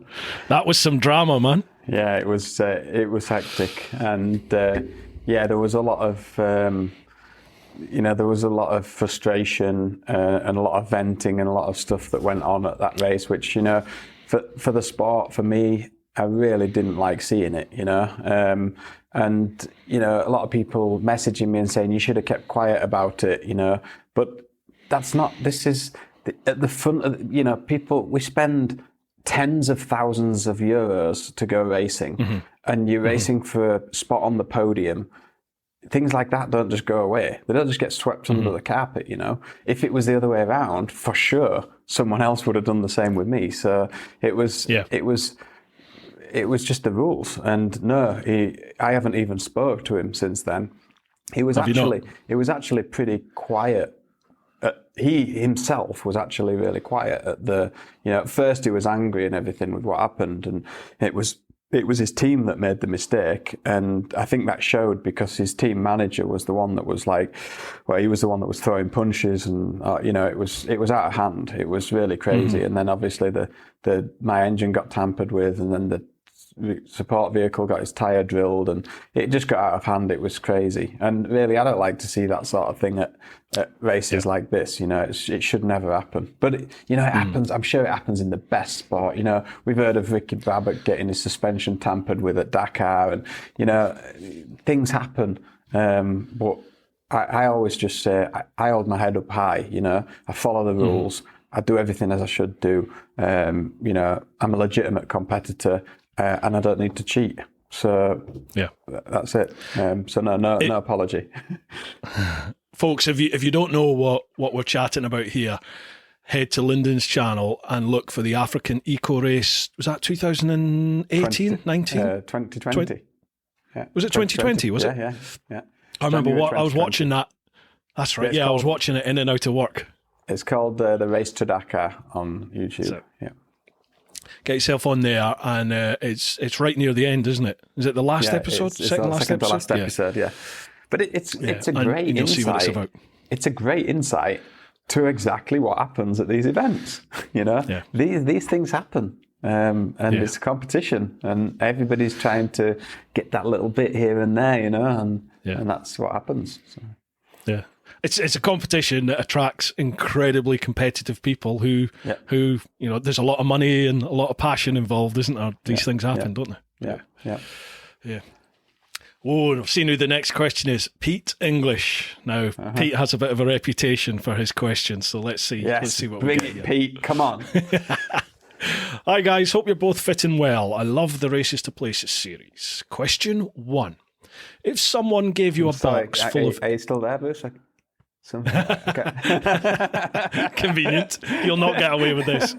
That was some drama, man. Yeah, it was hectic, and there was a lot of there was a lot of frustration and a lot of venting and a lot of stuff that went on at that race, which for the sport, for me, I really didn't like seeing it, and a lot of people messaging me and saying you should have kept quiet about it, but that's not. This is at the front of people. We spend tens of thousands of euros to go racing, and you're racing for a spot on the podium. Things like that don't just go away. They don't just get swept under the carpet, If it was the other way around, for sure, someone else would have done the same with me. So it was just the rules. And no, I haven't even spoke to him since then. It was actually pretty quiet. He himself was actually really quiet at first he was angry and everything with what happened, and it was his team that made the mistake, and I think that showed because his team manager was the one that was he was the one that was throwing punches, and it was out of hand. It was really crazy, and then obviously my engine got tampered with, and then the support vehicle got his tyre drilled, and it just got out of hand. It was crazy, and really I don't like to see that sort of thing at races like this. It should never happen, but it happens. I'm sure it happens in the best sport. We've heard of Ricky Babbitt getting his suspension tampered with at Dakar, and things happen, but I always just say I hold my head up high. I follow the rules. I do everything as I should do. I'm a legitimate competitor. And I don't need to cheat. So yeah, that's it. So no apology. Folks, if you don't know what we're chatting about here, head to LyndOn's channel and look for the African Eco Race. Was that 2018, 19? 2020. Yeah. Was it 2020? Was it? Yeah. I remember I was watching that. That's right. I was watching it in and out of work. It's called the Race to Dakar on YouTube. So, yeah. Get yourself on there, and it's right near the end, isn't it? Is it the last episode? It's second last episode, yeah. But it's a great insight. You'll see what it's about. It's a great insight to exactly what happens at these events. These things happen, and it's a competition, and everybody's trying to get that little bit here and there, and that's what happens. So. Yeah. It's a competition that attracts incredibly competitive people who there's a lot of money and a lot of passion involved, isn't there? These things happen, don't they? Yeah. Oh, I've seen who the next question is. Pete English. Now, Pete has a bit of a reputation for his questions, so let's see. Yes, let's see what bring we get it, Pete. Come on. Hi, guys. Hope you're both fitting well. I love the Races to Places series. Question 1. If someone gave you a box full of... Are you still there, Bruce? Convenient. You'll not get away with this.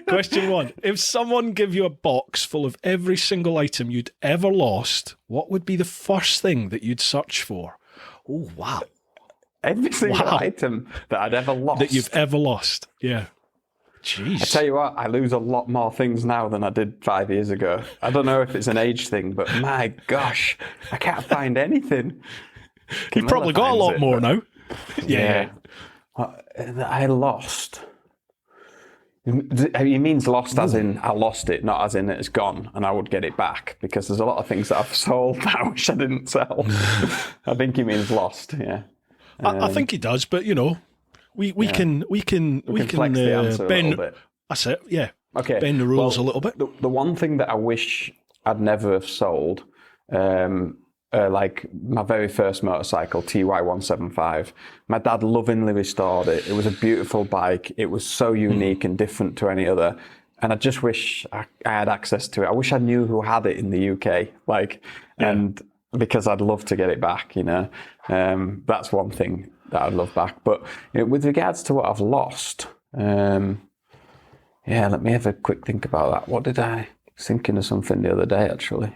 Question 1. If someone gave you a box full of every single item you'd ever lost, what would be the first thing that you'd search for? Oh, wow. Every single item that I'd ever lost? That you've ever lost. Yeah. Jeez. I tell you what, I lose a lot more things now than I did 5 years ago. I don't know if it's an age thing, but my gosh, I can't find anything. You've probably got a lot more now. Yeah. I lost. He means lost as in I lost it, not as in it's gone and I would get it back, because there's a lot of things that I've sold that I wish I didn't sell. I think he means lost, yeah. I think he does, but we can flex the answer bend, a little bit. That's it, yeah. Okay. Bend the rules a little bit. The one thing that I wish I'd never have sold, like my very first motorcycle, TY175. My dad lovingly restored it. It was a beautiful bike. It was so unique and different to any other. And I just wish I had access to it. I wish I knew who had it in the UK. And because I'd love to get it back, That's one thing that I'd love back. But with regards to what I've lost, let me have a quick think about that. What did I was thinking of something the other day, actually.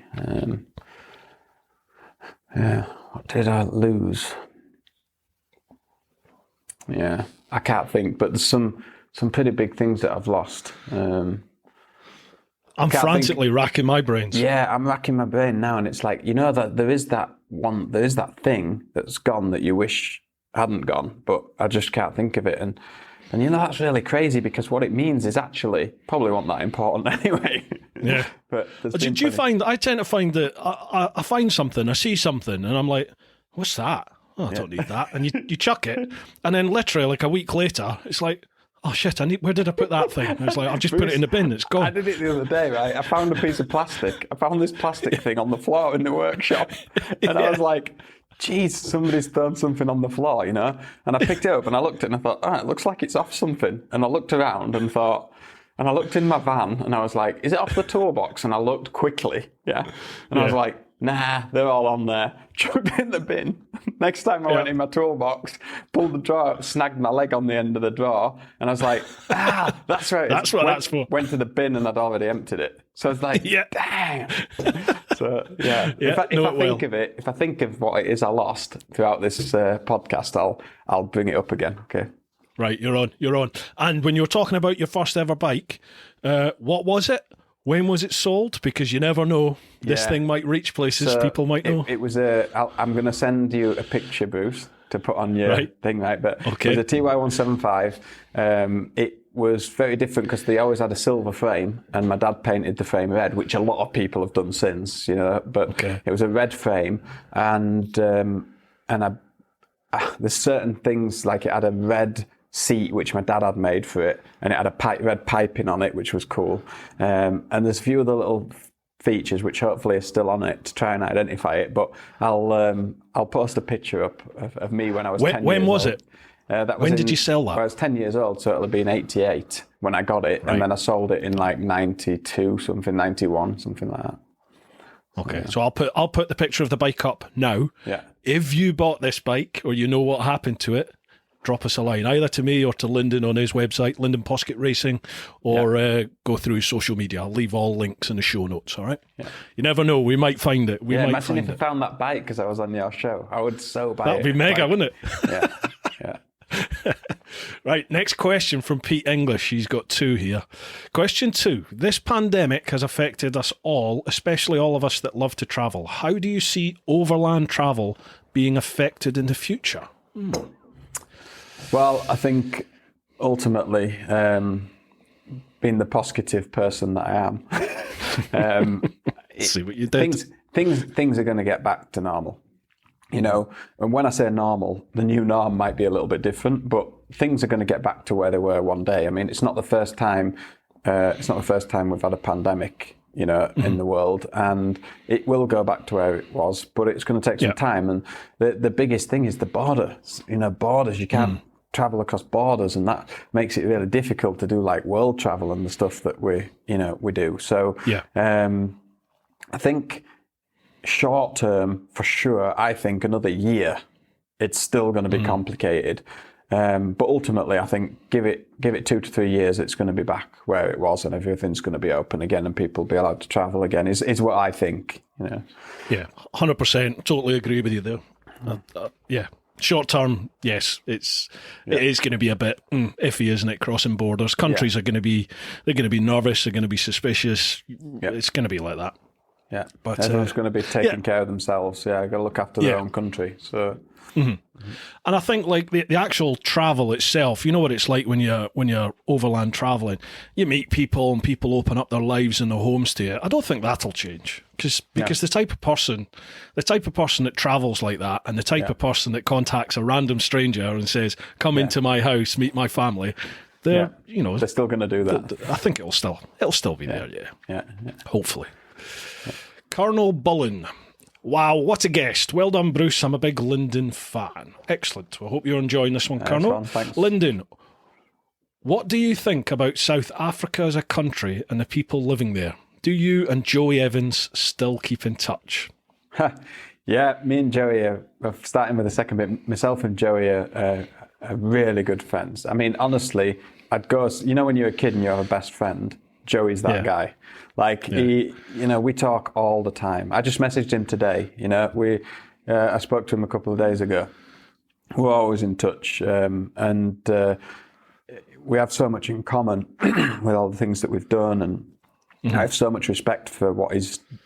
What did I lose? Yeah, I can't think, but there's some pretty big things that I've lost. I'm frantically racking my brains. Yeah, I'm racking my brain now, and it's like, that there is that thing that's gone that you wish hadn't gone, but I just can't think of it. And that's really crazy, because what it means is actually probably wasn't that important anyway. Yeah. But do you find, I tend to find that I find something, I see something, and I'm like, what's that? Oh, I don't need that. And you chuck it, and then literally like a week later, it's like, oh shit, where did I put that thing? And it's like, I've just put it in the bin, it's gone. I did it the other day, right? I found a piece of plastic. I found this plastic thing on the floor in the workshop. And I was like, geez, somebody's thrown something on the floor, And I picked it up and I looked at it and I thought, it looks like it's off something. And I looked around and thought, and I looked in my van and I was like, is it off the toolbox? And I looked quickly, I was like, nah, they're all on there. Chucked it in the bin. Next time I went in my toolbox, pulled the drawer up, snagged my leg on the end of the drawer, and I was like, that's right. That's what that's for. Went to the bin and I'd already emptied it. So I was like, dang. So, if I think of what it is I lost throughout this podcast, I'll bring it up again, okay? Right, you're on. And when you were talking about your first ever bike, what was it? When was it sold? Because you never know. This thing might reach places people might know. It was I'm going to send you a picture, Bruce, to put on your thing, right? But it was a TY175. It was very different because they always had a silver frame, and my dad painted the frame red, which a lot of people have done since, But it was a red frame, and there's certain things, like it had a red seat which my dad had made for it, and it had a red piping on it, which was cool, and there's a few other little features which hopefully are still on it to try and identify it, but I'll post a picture up of me when I was 10 years old. When was it? When did you sell that? I was 10 years old, so it'll have been 88 when I got it, and then I sold it in like 92 something, 91, something like that. Okay, so I'll put the picture of the bike up now. Yeah. If you bought this bike or you know what happened to it, drop us a line, either to me or to LyndOn on his website, LyndOn PoskITt Racing, or go through social media. I'll leave all links in the show notes, all right? Yeah. You never know, we might find it. Imagine if I found that bike because I was on your show. I would so buy it. That'd be mega, wouldn't it? Yeah. Right, next question from Pete English. He's got two here. Question 2. This pandemic has affected us all, especially all of us that love to travel. How do you see overland travel being affected in the future? Well, I think ultimately, being the PoskIttive person that I am, see what you did. Things are going to get back to normal. And when I say normal, the new norm might be a little bit different, but things are going to get back to where they were one day. I mean, it's not the first time. It's not the first time we've had a pandemic, in the world, and it will go back to where it was, but it's going to take some time. And the biggest thing is the borders. Borders. You can't travel across borders, and that makes it really difficult to do like world travel and the stuff that we do. So I think short term, for sure, I think another year, it's still going to be complicated. But ultimately, I think give it 2 to 3 years, it's going to be back where it was, and everything's going to be open again, and people will be allowed to travel again. Is what I think. Yeah, 100%. Totally agree with you there. Short term, yes, it is going to be a bit iffy, isn't it? Crossing borders, countries are going to be nervous, they're going to be suspicious. It's going to be like that. Yeah, but everyone's going to be taking care of themselves. Yeah, got to look after their own country. So, and I think like the actual travel itself, you know what it's like when you're overland traveling. You meet people and people open up their lives and their homes to you. I don't think that'll change because the type of person that travels like that, and the type of person that contacts a random stranger and says, "Come into my house, meet my family." They're still going to do that. I think it'll still be there. Yeah. Hopefully. Colonel Bullen. Wow, what a guest. Well done, Bruce. I'm a big LyndOn fan. Excellent. I hope you're enjoying this one, Colonel. Thanks. LyndOn, what do you think about South Africa as a country and the people living there? Do you and Joey Evans still keep in touch? Yeah, me and Joey are starting with the second bit. Myself and Joey are really good friends. I mean, honestly, I'd go, when you're a kid and you have a best friend, Joey's that guy. We talk all the time. I just messaged him today. I spoke to him a couple of days ago, we're always in touch, and we have so much in common with all the things that we've done, and I have so much respect for what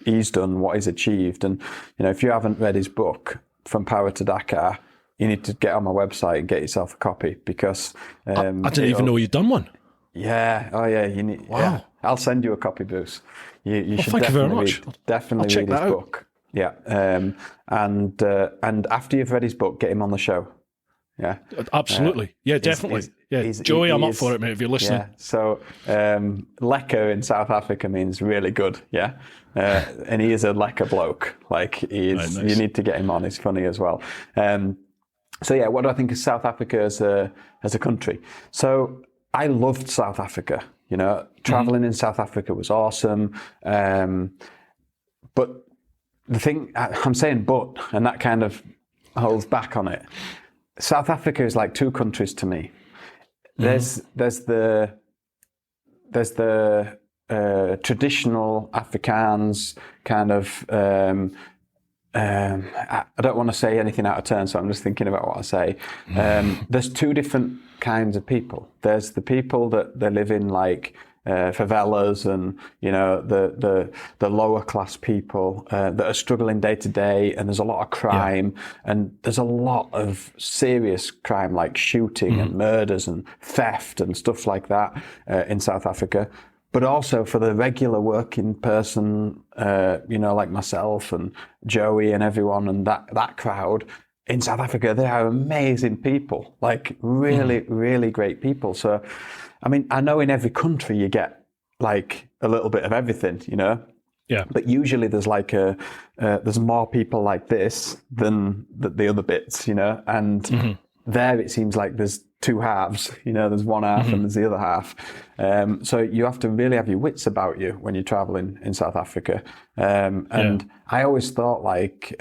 he's done, what he's achieved. And if you haven't read his book, From Power to Dakar, you need to get on my website and get yourself a copy, because I didn't even know you'd done one. Yeah. Oh, yeah. You need. Wow. Yeah. I'll send you a copy, Bruce. You should thank you very much. Definitely read his book. Yeah. And after you've read his book, get him on the show. Yeah. Absolutely. Yeah, definitely. Joey, I'm up for it, mate, if you're listening. Yeah. So, lekker in South Africa means really good. Yeah. And he is a lekker bloke. Like, he is, nice. You need to get him on. He's funny as well. So yeah, what do I think of South Africa as a country? So I loved South Africa. Traveling in South Africa was awesome. But the thing, I'm saying but, and that kind of holds back on it. South Africa is like two countries to me. There's the traditional Afrikaans kind of. I don't want to say anything out of turn, so I'm just thinking about what I say. There's two different kinds of people. There's the people that they live in like favelas and the lower class people that are struggling day to day, and there's a lot of crime, and there's a lot of serious crime like shooting and murders and theft and stuff like that in South Africa. But also for the regular working person, like myself and Joey and everyone and that crowd in South Africa, they are amazing people, like really, really great people. So, I mean, I know in every country you get like a little bit of everything, Yeah. But usually there's like there's more people like this than the other bits, and there it seems like there's two halves, there's one half and there's the other half. So you have to really have your wits about you when you're traveling in South Africa. And I always thought like,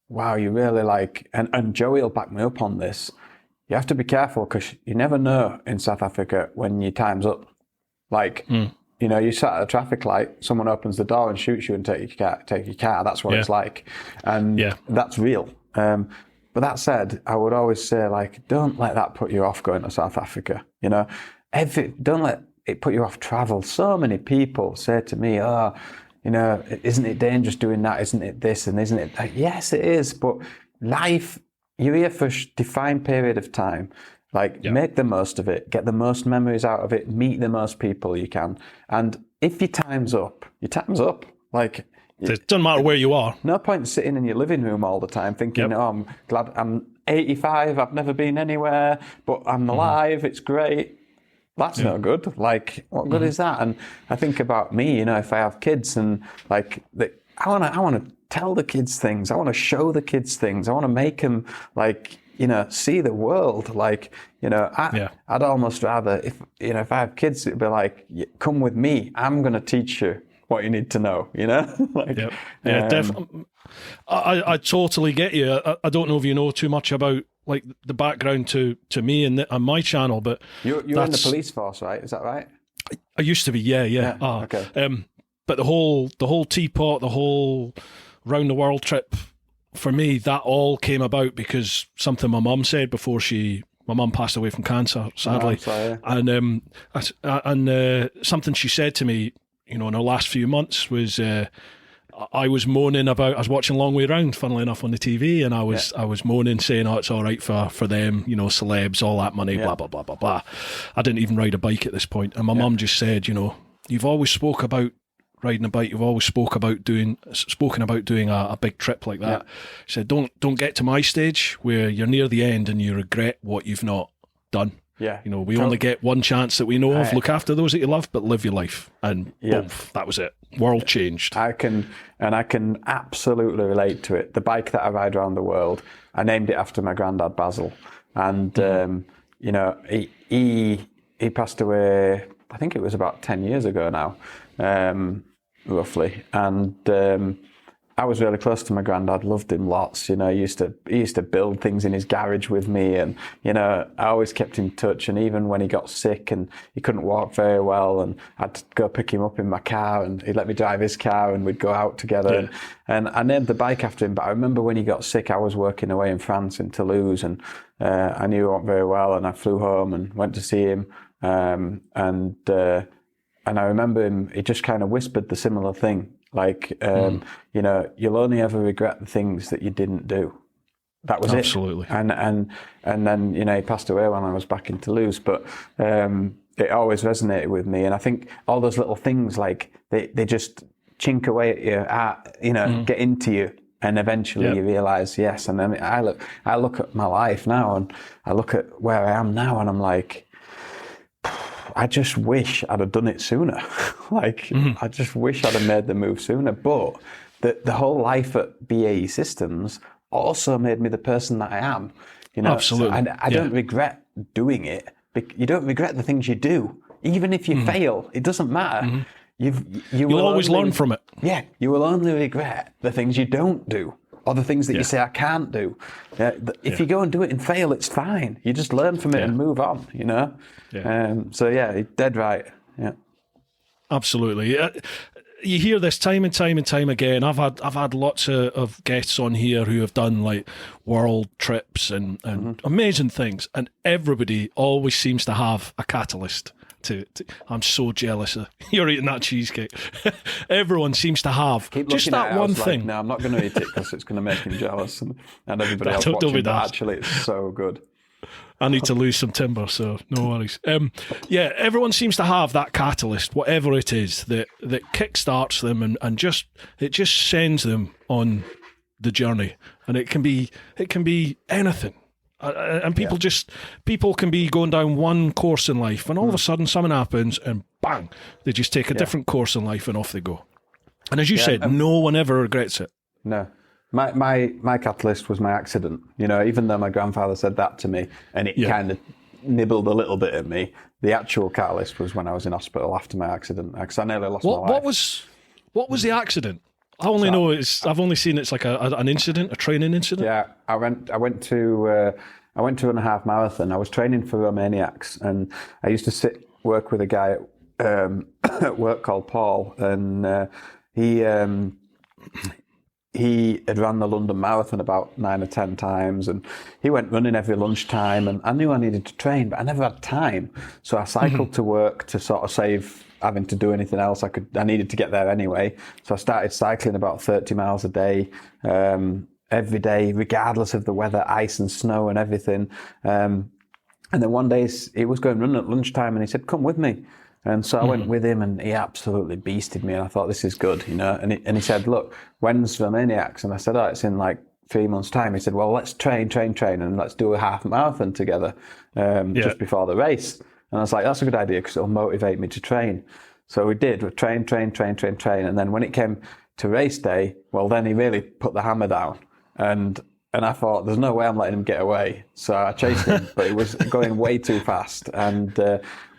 wow, you really like, and Joey will back me up on this. You have to be careful because you never know in South Africa when your time's up. Like, you sat at a traffic light, someone opens the door and shoots you and take your car. That's what it's like. And that's real. But that said, I would always say, like, don't let that put you off going to South Africa. Don't let it put you off travel. So many people say to me, isn't it dangerous doing that? Isn't it this? And isn't it that? Yes, it is. But life, you're here for a defined period of time. Like, make the most of it. Get the most memories out of it. Meet the most people you can. And if your time's up, your time's up. Like, it doesn't matter where you are. No point sitting in your living room all the time thinking, I'm glad I'm 85, I've never been anywhere, but I'm alive, it's great. That's no good. Like, what good is that? And I think about me, if I have kids and like, I want to tell the kids things. I want to show the kids things. I want to make them like, see the world. Like, I'd almost rather, if I have kids, it'd be like, come with me. I'm going to teach you what you need to know, like, definitely. I totally get you. I don't know if you know too much about like the background to me and my channel, but you're in the police force, right? Is that right? I used to be, yeah. Okay. But the whole teapot, the whole round the world trip, for me, that all came about because something my mum said before my mum passed away from cancer, sadly. Oh, and something she said to me, in the last few months was I was moaning about, I was watching Long Way Round, funnily enough, on the TV, and I was moaning, saying, it's all right for them, celebs, all that money, blah, blah, blah, blah, blah. I didn't even ride a bike at this point. And my mum just said, you've always spoke about riding a bike, you've always spoken about doing a big trip like that. She said, don't get to my stage where you're near the end and you regret what you've not done. Yeah. We only get one chance that we know of. Look after those that you love, but live your life. And boom, that was it. World changed. I can absolutely relate to it. The bike that I ride around the world, I named it after my granddad Basil. And, he passed away, I think it was about 10 years ago now, roughly. And I was really close to my granddad, loved him lots. He used to build things in his garage with me, and I always kept in touch. And even when he got sick and he couldn't walk very well, and I'd go pick him up in my car, and he'd let me drive his car, and we'd go out together. Yeah. And I named the bike after him. But I remember when he got sick, I was working away in France in Toulouse, and I knew he wasn't very well, and I flew home and went to see him. And I remember him. He just kind of whispered the similar thing. Like, you'll only ever regret the things that you didn't do. That was Absolutely. it. And then, he passed away when I was back in Toulouse, but it always resonated with me. And I think all those little things, like, they just chink away at you, get into you. And eventually you realise, yes. And then I look at my life now, and I look at where I am now, and I'm like, I just wish I'd have done it sooner. I just wish I'd have made the move sooner. But the whole life at BAE Systems also made me the person that I am. Absolutely. And I don't regret doing it. You don't regret the things you do. Even if you fail, it doesn't matter. You'll always learn from it. Yeah, you will only regret the things you don't do, or the things that you say I can't do. If you go and do it and fail, it's fine. You just learn from it and move on. Dead right. Yeah, absolutely. You hear this time and time and time again. I've had lots of guests on here who have done like world trips and amazing things, and everybody always seems to have a catalyst. I'm so jealous of you're eating that cheesecake. Everyone seems to have just that one thing. Like, no, I'm not going to eat it because it's going to make him jealous, and everybody else watching. But actually, it's so good. I need to lose some timber, so no worries. Everyone seems to have that catalyst, whatever it is, that kickstarts them and just sends them on the journey. And it can be anything. And people can be going down one course in life, and all of a sudden something happens, and bang, they just take a different course in life, and off they go. And as you said, no one ever regrets it. No. My catalyst was my accident. Even though my grandfather said that to me, and it kind of nibbled a little bit at me, the actual catalyst was when I was in hospital after my accident, because I nearly lost my life. What was the accident? I only know I've only seen it's like an incident, a training incident. Yeah, I went to run a half marathon. I was training for Romaniacs, and I used to work with a guy at work called Paul, and he had run the London Marathon about 9 or 10 times, and he went running every lunchtime, and I knew I needed to train, but I never had time. So I cycled to work to sort of save having to do anything else. I needed to get there anyway. So I started cycling about 30 miles a day, every day, regardless of the weather, ice and snow and everything. And then one day he was going running at lunchtime, and he said, "Come with me." And so I went with him, and he absolutely beasted me. And I thought, this is good, And he said, "Look, when's Romaniacs?" And I said, "Oh, it's in like 3 months' time." He said, "Well, let's train, and let's do a half marathon together just before the race." And I was like, "That's a good idea, because it'll motivate me to train." So we did. We train. And then when it came to race day, well, then he really put the hammer down. And I thought, there's no way I'm letting him get away. So I chased him, but he was going way too fast. And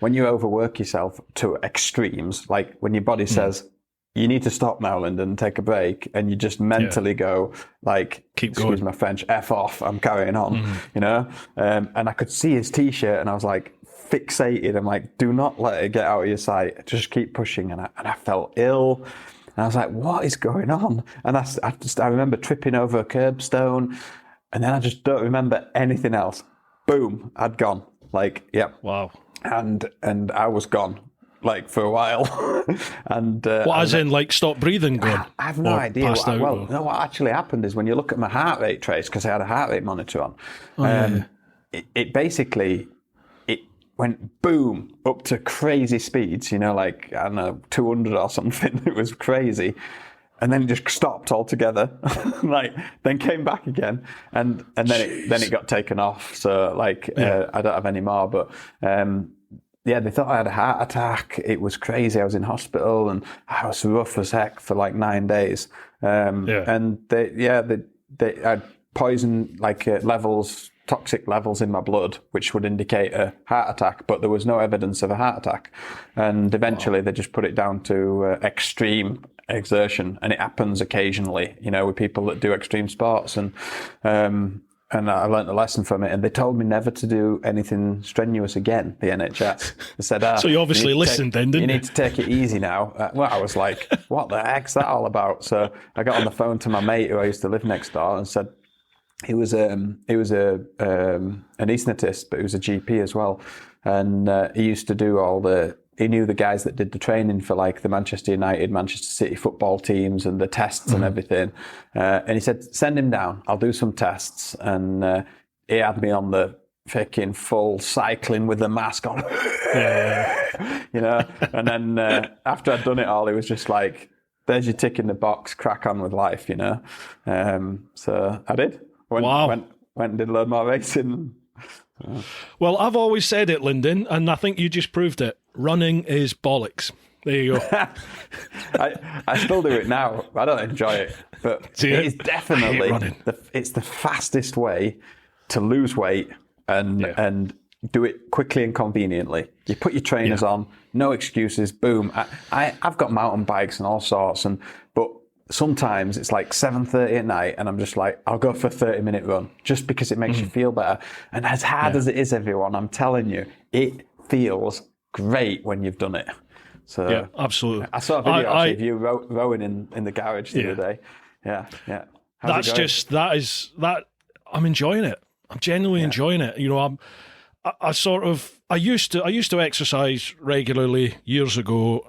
when you overwork yourself to extremes, like when your body says, you need to stop now, LyndOn, and take a break, and you just mentally go, like, excuse my French, F off, I'm carrying on, And I could see his T-shirt, and I was like, fixated. I'm like, do not let it get out of your sight. Just keep pushing. And I felt ill. And I was like, what is going on? And I remember tripping over a curbstone, and then I just don't remember anything else. Boom, I'd gone. Like, yep. Wow. And I was gone, like, for a while. And as in, like, stop breathing gone? I have no idea. What actually happened is when you look at my heart rate trace, because I had a heart rate monitor on, it basically went boom up to crazy speeds, like, I don't know, 200 or something. It was crazy. And then it just stopped altogether, then came back again. And then it got taken off. So I don't have any more, but, they thought I had a heart attack. It was crazy. I was in hospital, and I was rough as heck for like 9 days. And they had poison, levels, toxic levels in my blood, which would indicate a heart attack, but there was no evidence of a heart attack. And eventually they just put it down to extreme exertion, and it happens occasionally, with people that do extreme sports, and I learned a lesson from it, and they told me never to do anything strenuous again, the NHS. They said, so you obviously listened then, didn't you? You need to take it easy now. Well, I was like, what the heck's that all about? So I got on the phone to my mate who I used to live next door and said, he was an anaesthetist, but he was a GP as well. And he used to do he knew the guys that did the training for like the Manchester United, Manchester City football teams and the tests and everything. And he said, send him down. I'll do some tests. And he had me on the freaking full cycling with the mask on. And then after I'd done it all, he was just like, there's your tick in the box, crack on with life, So I did. Went and did a load more racing. Well, I've always said it, LyndON, and I think you just proved it. Running is bollocks. There you go. I still do it now. I don't enjoy it, but it is definitely it's the fastest way to lose weight and do it quickly and conveniently. You put your trainers on, no excuses. Boom. I've got mountain bikes and all sorts, but sometimes it's like 7:30 at night and I'm just like, I'll go for a 30-minute run just because it makes you feel better. And as hard as it is, everyone, I'm telling you, it feels great when you've done it. So yeah, absolutely. I saw a video of you rowing in the garage the other day. Yeah. I'm enjoying it. I'm genuinely enjoying it. I used to exercise regularly years ago.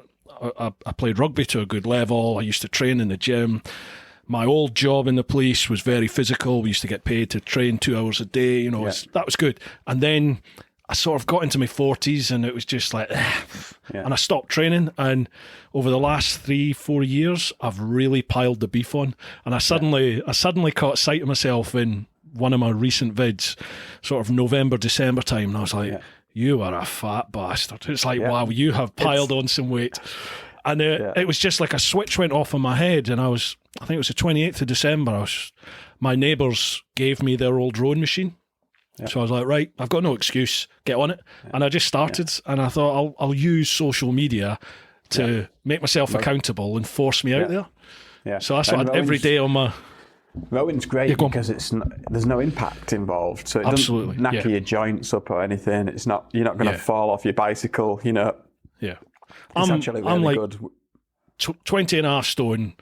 I played rugby to a good level. I used to train in the gym. My old job in the police was very physical. We used to get paid to train 2 hours a day. That was good. And then I sort of got into my 40s and it was just like, and I stopped training. And over the last 3-4 years, I've really piled the beef on. And I suddenly caught sight of myself in one of my recent vids, sort of November, December time. And I was like, you are a fat bastard. It's like, wow, you have piled on some weight. And it was just like a switch went off in my head. And I think it was the 28th of December. My neighbours gave me their old rowing machine. Yeah. So I was like, right, I've got no excuse, get on it. Yeah. And I just started and I thought I'll use social media to make myself accountable and force me out there. Yeah. So that's what every day on my... Rowing's great because there's no impact involved, so it doesn't knacker your joints up or anything. It's not, you're not going to fall off your bicycle, Yeah, it's actually really I'm like good. 20 and a half stone.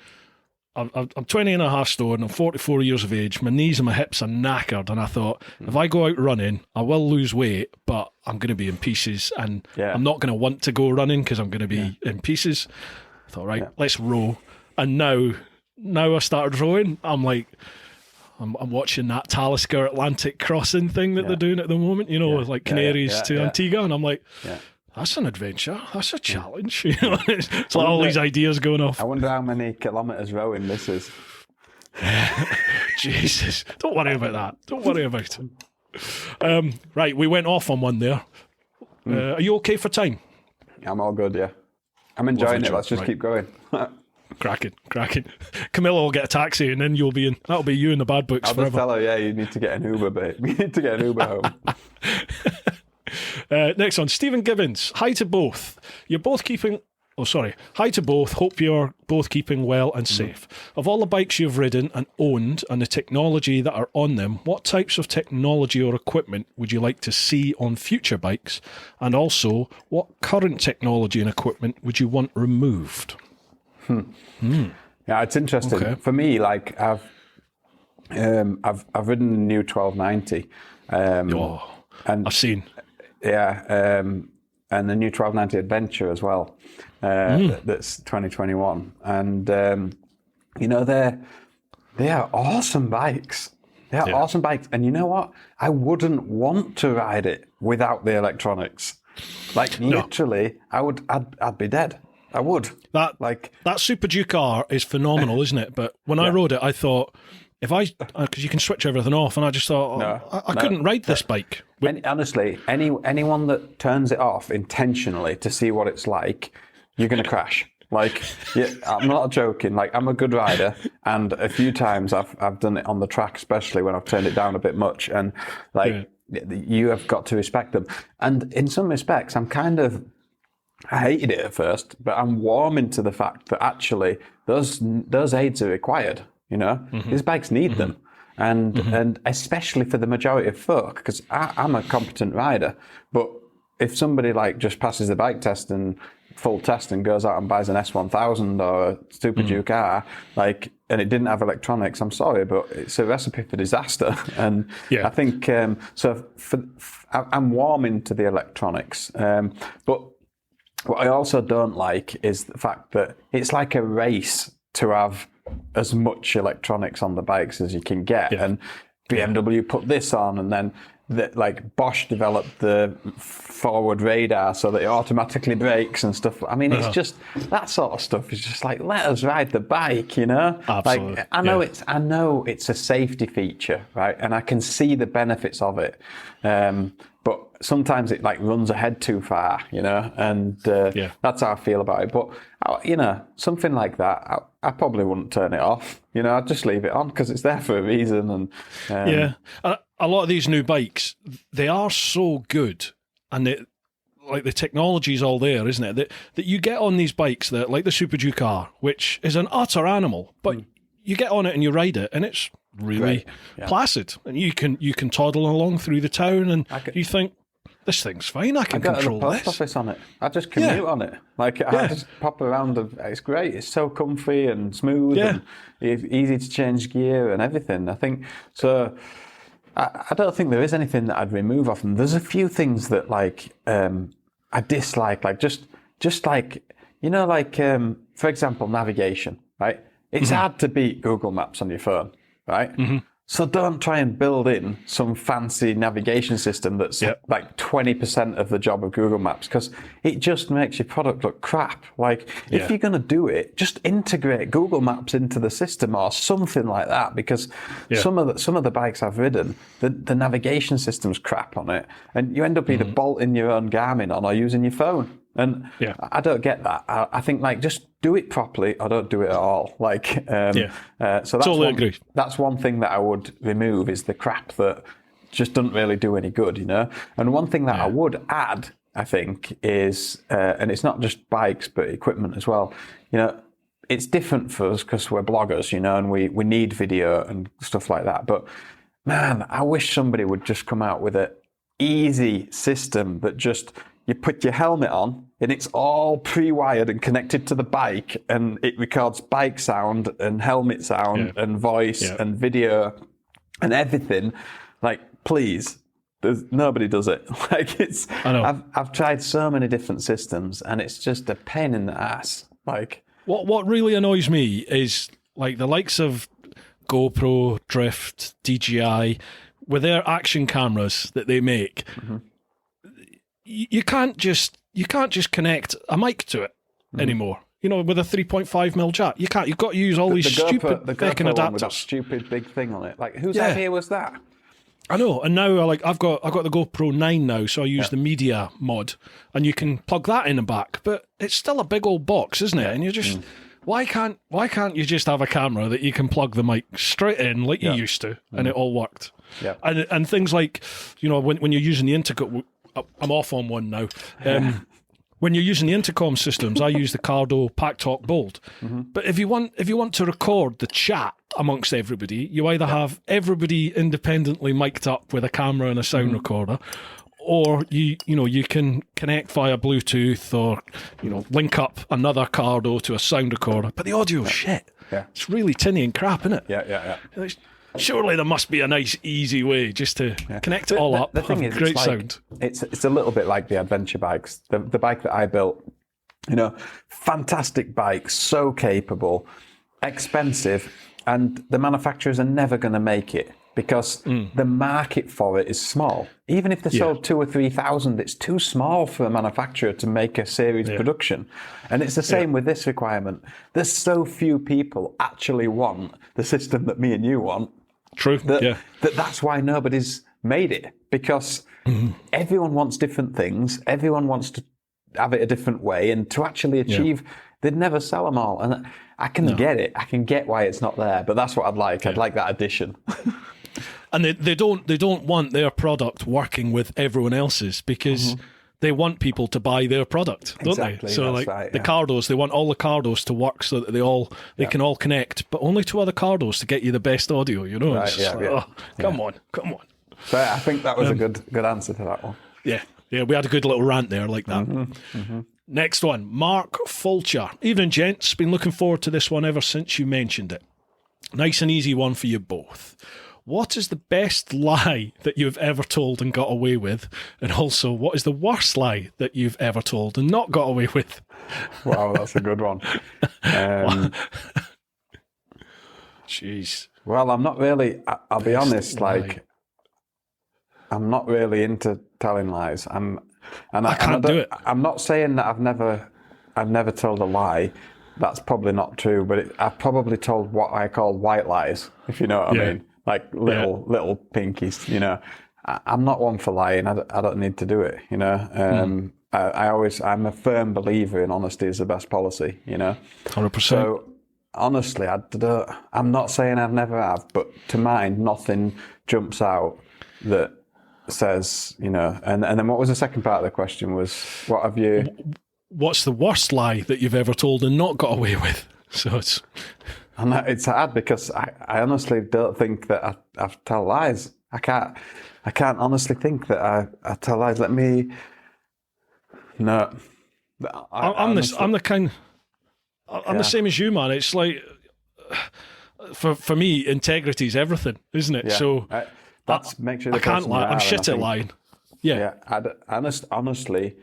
I'm 20 and a half stone. I'm 44 years of age. My knees and my hips are knackered, and I thought if I go out running, I will lose weight, but I'm going to be in pieces, and I'm not going to want to go running because I'm going to be in pieces. I thought, let's row, and now I started rowing. I'm like, I'm watching that Talisker Atlantic crossing thing that they're doing at the moment, like Canaries to Antigua, and I'm like, that's an adventure. That's a challenge. It's like all these ideas going off. I wonder how many kilometres rowing this is. Jesus, don't worry about that. Don't worry about it. Right, we went off on one there. Are you okay for time? I'm all good, yeah. I'm enjoying it. Let's just keep going. Cracking. Camilla will get a taxi and then that'll be you in the bad books I'll forever. just tell her, you need to get an Uber, babe. You need to get an Uber home. Next one, Stephen Gibbons. Hi to both. Hi to both. Hope you're both keeping well and safe. Of all the bikes you've ridden and owned and the technology that are on them, what types of technology or equipment would you like to see on future bikes? And also, what current technology and equipment would you want removed? Yeah, it's interesting. Okay. For me, like I've ridden the new 1290. And I've seen. Yeah, and the new 1290 Adventure as well. That's 2021, and they are awesome bikes. They are awesome bikes, and you know what? I wouldn't want to ride it without the electronics. Like literally, I'd be dead. I would. That Super Duke R is phenomenal, isn't it? But when I rode it, I thought, because you can switch everything off, and I just thought, I couldn't ride this bike. Honestly, anyone that turns it off intentionally to see what it's like, you're going to crash. Like, I'm not joking. Like, I'm a good rider, and a few times I've done it on the track, especially when I've turned it down a bit much, and you have got to respect them. And in some respects, I'm kind of I hated it at first, but I'm warming to the fact that actually those aids are required. You know, these bikes need them, and especially for the majority of folk, because I'm a competent rider. But if somebody like just passes the bike test and full test and goes out and buys an S1000 or a Super Duke R, like, and it didn't have electronics, I'm sorry, but it's a recipe for disaster. And I think so. I'm warming to the electronics, but what I also don't like is the fact that it's like a race to have as much electronics on the bikes as you can get. And BMW put this on, and then like Bosch developed the forward radar so that it automatically brakes and stuff. I mean, it's just that sort of stuff is just like, let us ride the bike, you know? Absolutely. Like, I know it's a safety feature, right? And I can see the benefits of it. But sometimes it like runs ahead too far, you know, and that's how I feel about it. But, you know, something like that, I probably wouldn't turn it off. You know, I'd just leave it on because it's there for a reason. And a lot of these new bikes, they are so good, and the technology's all there, isn't it? That you get on these bikes that, like the Super Duke R, which is an utter animal, but you get on it and you ride it, and it's really placid, and you can toddle along through the town, and you think, this thing's fine. I can control this. I got the post office on it. I just commute on it. Like I just pop around. It's great. It's so comfy and smooth, and easy to change gear and everything. I think so. I don't think there is anything that I'd remove off them. There's a few things that like I dislike. Like just like, you know, like for example, navigation. Right? It's hard to beat Google Maps on your phone. Right? So don't try and build in some fancy navigation system that's like 20% of the job of Google Maps, because it just makes your product look crap. Like if you're going to do it, just integrate Google Maps into the system or something like that, because some of the bikes I've ridden, the navigation system's crap on it, and you end up either bolting your own Garmin on or using your phone. And I don't get that. I think like just do it properly or don't do it at all. Like so that's one thing that I would remove, is the crap that just doesn't really do any good, you know. And one thing that I would add, I think, is and it's not just bikes but equipment as well. You know, it's different for us because we're bloggers, you know, and we need video and stuff like that. But man, I wish somebody would just come out with an easy system that just, you put your helmet on and it's all pre-wired and connected to the bike, and it records bike sound and helmet sound and voice and video and everything. Like, please, nobody does it. Like, it's, I've tried so many different systems and it's just a pain in the ass. Like, what really annoys me is like the likes of GoPro, Drift, DJI, with their action cameras that they make. You can't just connect a mic to it anymore. You know, with a 3.5mm jack, you can't. You've got to use all these stupid fucking adapters. With that stupid big thing on it. Like, whose idea was that? I know. And now, like, I've got the GoPro 9 now, so I use the media mod, and you can plug that in and back. But it's still a big old box, isn't it? And you just why can't you just have a camera that you can plug the mic straight in like you used to, and it all worked? Yeah. And things like, you know, when you're using the intercom. I'm off on one now. When you're using the intercom systems, I use the Cardo PackTalk Bold. But if you want to record the chat amongst everybody, you either have everybody independently mic'd up with a camera and a sound recorder, or you can connect via Bluetooth, or link up another Cardo to a sound recorder. But the audio's shit. Yeah. It's really tinny and crap, isn't it? Yeah. Surely there must be a nice, easy way just to connect it all up. The thing is, great sound. It's a little bit like the adventure bikes. The bike that I built, fantastic bike, so capable, expensive, and the manufacturers are never going to make it because the market for it is small. Even if they sold 2,000 or 3,000, it's too small for a manufacturer to make a series production. And it's the same with this requirement. There's so few people actually want the system that me and you want. True. That's why nobody's made it, because everyone wants different things. Everyone wants to have it a different way, and to actually achieve, they'd never sell them all. And I can get it. I can get why it's not there, but that's what I'd like. I'd like that addition. And they don't want their product working with everyone else's, because they want people to buy their product, don't Exactly, they? So that's like right, the yeah. cardos, they want all the cardos to work so that they can all connect, but only two other cardos to get you the best audio, you know? Right, It's just yeah, like, yeah. come on. So I think that was a good answer to that one. Yeah, we had a good little rant there like that. Next one, Mark Fulcher. Evening, gents. Been looking forward to this one ever since you mentioned it. Nice and easy one for you both. What is the best lie that you've ever told and got away with? And also, what is the worst lie that you've ever told and not got away with? Wow, that's a good one. Jeez. Well, I'm not really, I'll be honest, like, I'm not really into telling lies. I can't do it. I'm not saying that I've never told a lie. That's probably not true, but I've probably told what I call white lies, if you know what I mean. Like little pinkies, you know. I'm not one for lying. I don't need to do it, you know. I'm a firm believer in honesty is the best policy, you know. 100%. So honestly, I'm not saying I've never have, but to mind, nothing jumps out that says, you know. And then what was the second part of the question? Was what have you? What's the worst lie that you've ever told and not got away with? So it's hard because I honestly don't think that I tell lies. I can't honestly think that I tell lies. No. I'm the same as you, man. It's like for me, integrity is everything, isn't it? Yeah. So that makes you. I can't lie. I'm shit at lying. Yeah. Honestly,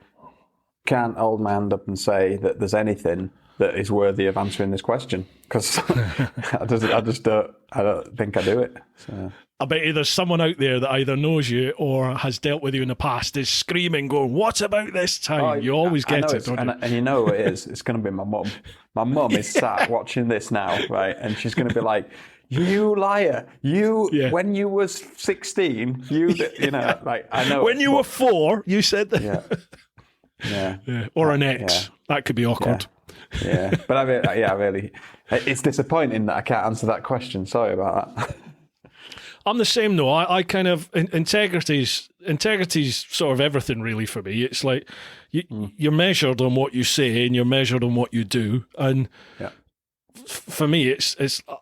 can't hold my hand up and say that there's anything that is worthy of answering this question because I don't think I do it. So. I bet you there's someone out there that either knows you or has dealt with you in the past is screaming, going, "What about this time?" Oh, you always get it, don't you? And you know who it is. It's going to be my mum. My mum is sat watching this now, right? And she's going to be like, "You liar! When you was 16, you know, like I know." When you were 4, you said that. Yeah. Or an ex. That could be awkward. Yeah. But I really, it's disappointing that I can't answer that question. Sorry about that. I'm the same though. I kind of integrity's sort of everything really for me. It's like you're measured on what you say and you're measured on what you do. And for me,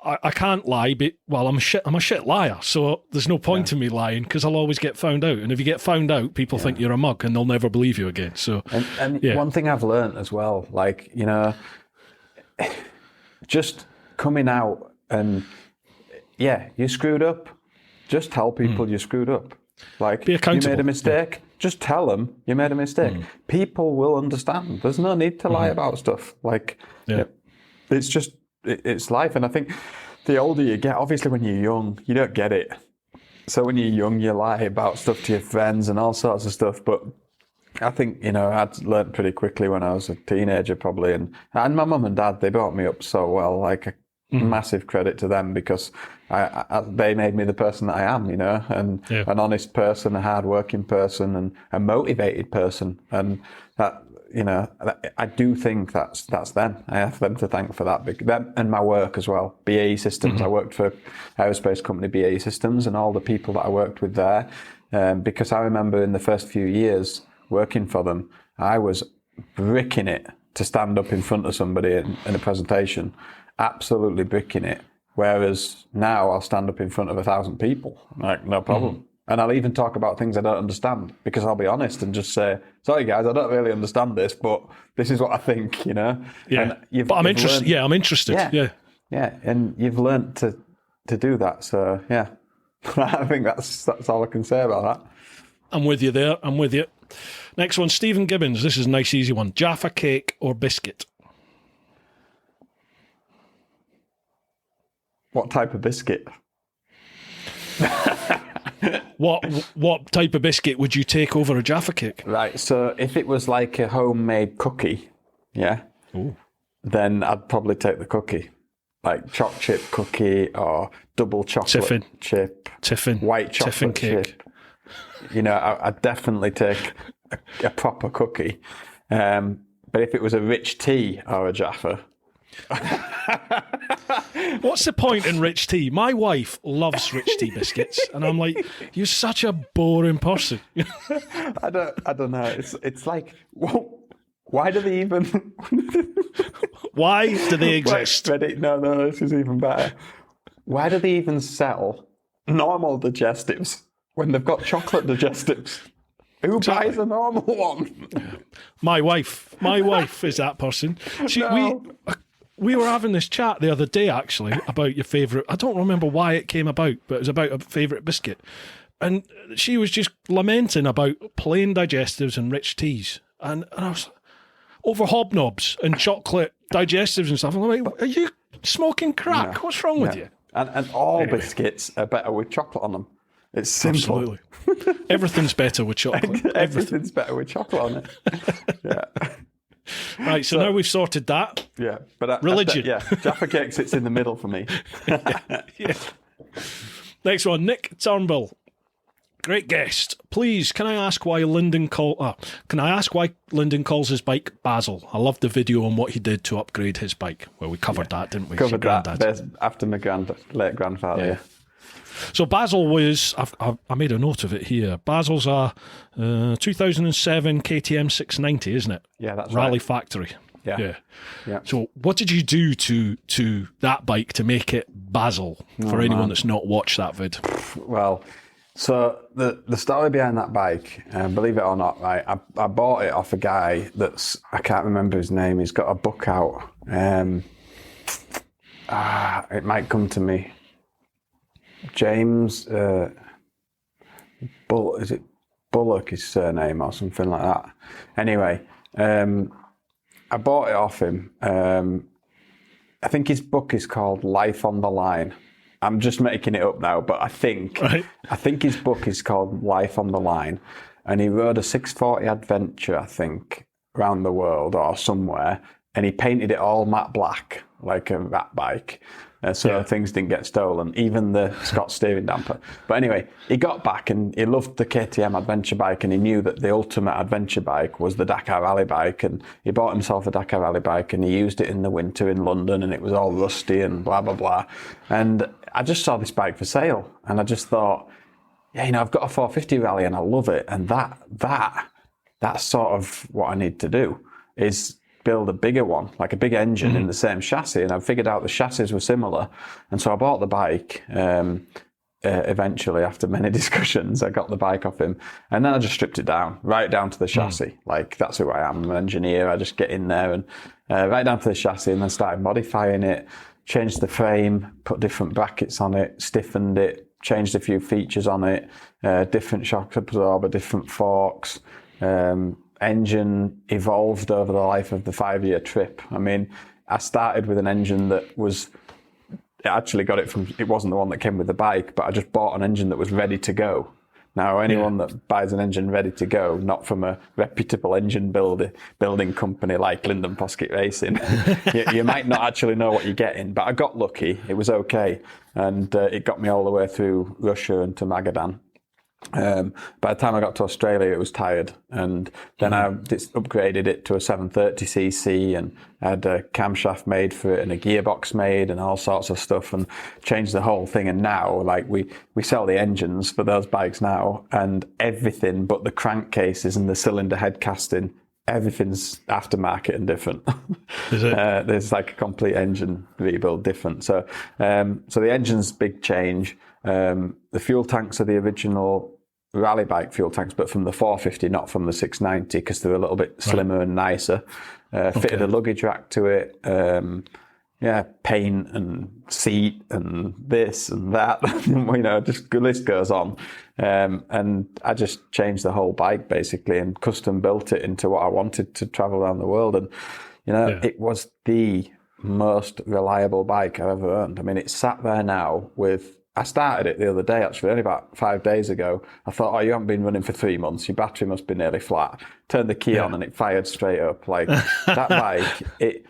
I can't lie. But I'm a shit liar. So there's no point in me lying because I'll always get found out. And if you get found out, people think you're a mug and they'll never believe you again. So and one thing I've learned as well, like, you know, just coming out and you screwed up. Just tell people you screwed up. Like, be accountable. You made a mistake. Just tell them you made a mistake. People will understand. There's no need to lie about stuff. Like, it's just, it's life. And I think the older you get, obviously when you're young, you don't get it. So when you're young, you lie about stuff to your friends and all sorts of stuff. But I think, you know, I'd learned pretty quickly when I was a teenager probably. And my mum and dad, they brought me up so well. Like, massive credit to them because they made me the person that I am, you know, and an honest person, a hard-working person, and a motivated person, and that, you know, I do think that's them. I have them to thank for that. Them and my work as well. BAE Systems. I worked for aerospace company BAE Systems, and all the people that I worked with there, because I remember in the first few years working for them, I was bricking it to stand up in front of somebody in a presentation. Absolutely bricking it. Whereas now I'll stand up in front of 1,000 people, like no problem. And I'll even talk about things I don't understand because I'll be honest and just say, sorry guys, I don't really understand this, but this is what I think, you know? Yeah. But I'm interested. I'm interested. Yeah. And you've learnt to do that. So yeah, I think that's all I can say about that. I'm with you there. I'm with you. Next one, Stephen Gibbons. This is a nice, easy one. Jaffa cake or biscuit? What type of biscuit? What type of biscuit would you take over a Jaffa cake? Right, so if it was like a homemade cookie, then I'd probably take the cookie. Like choc chip cookie or double chocolate chip. Tiffin. White chocolate Tiffin cake. chip. You know, I'd definitely take a proper cookie. But if it was a rich tea or a Jaffa, What's the point in rich tea? My wife loves rich tea biscuits, and I'm like, you're such a boring person. I don't know. It's like, why do they even? Why do they exist? No, this is even better. Why do they even sell normal digestives when they've got chocolate digestives? Who buys a normal one? My wife is that person. No. We were having this chat the other day, actually, about your favourite. I don't remember why it came about, but it was about a favourite biscuit. And she was just lamenting about plain digestives and rich teas. And I was over hobnobs and chocolate digestives and stuff. I'm like, are you smoking crack? No. What's wrong with you? And all biscuits are better with chocolate on them. It's simple. Absolutely. Everything's better with chocolate. Everything's better with chocolate on it. Yeah. Right, so now we've sorted that. Yeah, but religion. Jaffa Cake sits in the middle for me. Yeah. Next one, Nick Turnbull. Great guest. Please, can I ask why LyndOn calls his bike Basil? I loved the video on what he did to upgrade his bike. Well, we covered that, didn't we? Covered that. There's after my late grandfather. Yeah. So Basil was, I made a note of it here. Basil's a 2007 KTM 690, isn't it? Yeah, that's Rally right. Factory. Yeah. So what did you do to that bike to make it Basil for anyone that's not watched that vid? Well, so the story behind that bike, believe it or not, right, I bought it off a guy I can't remember his name. He's got a book out. It might come to me. James, is it Bullock, his surname, or something like that? Anyway, I bought it off him. I think his book is called Life on the Line. I'm just making it up now, but I think his book is called Life on the Line, and he rode a 640 Adventure, I think, around the world or somewhere, and he painted it all matte black, like a rat bike. So things didn't get stolen, even the Scott steering damper. But anyway, he got back and he loved the KTM adventure bike, and he knew that the ultimate adventure bike was the Dakar rally bike, and he bought himself a Dakar rally bike and he used it in the winter in London, and it was all rusty and blah, blah, blah. And I just saw this bike for sale and I just thought, yeah, I've got a 450 rally and I love it. And that's sort of what I need to do, is build a bigger one, like a big engine in the same chassis. And I figured out the chassis were similar. And so I bought the bike. Eventually, after many discussions, I got the bike off him. And then I just stripped it down, right down to the chassis. Like, that's who I am. I'm an engineer. I just get in there and right down to the chassis, and then started modifying it, changed the frame, put different brackets on it, stiffened it, changed a few features on it, different shock absorber, different forks. Engine evolved over the life of the 5-year trip. I mean, I started with an engine that I actually got it from, it wasn't the one that came with the bike, but I just bought an engine that was ready to go. Now, anyone that buys an engine ready to go, not from a reputable engine building company like LyndON PoskITt Racing, you might not actually know what you're getting. But I got lucky. It was okay. And it got me all the way through Russia and to Magadan. By the time I got to Australia, it was tired, and then I upgraded it to a 730cc and had a camshaft made for it and a gearbox made and all sorts of stuff, and changed the whole thing. And now, like, we sell the engines for those bikes now, and everything but the crankcases and the cylinder head casting, everything's aftermarket and different. Is it? There's like a complete engine rebuild different. So the engine's big change. The fuel tanks are the original rally bike fuel tanks, but from the 450, not from the 690, because they're a little bit slimmer and nicer. Fitted a luggage rack to it. Paint and seat and this and that. Just the list goes on. And I just changed the whole bike basically and custom built it into what I wanted to travel around the world. And it was the most reliable bike I've ever owned. I mean, it's sat there now I started it the other day, actually, only about 5 days ago. I thought, you haven't been running for 3 months. Your battery must be nearly flat. Turned the key on and it fired straight up. Like, that bike, it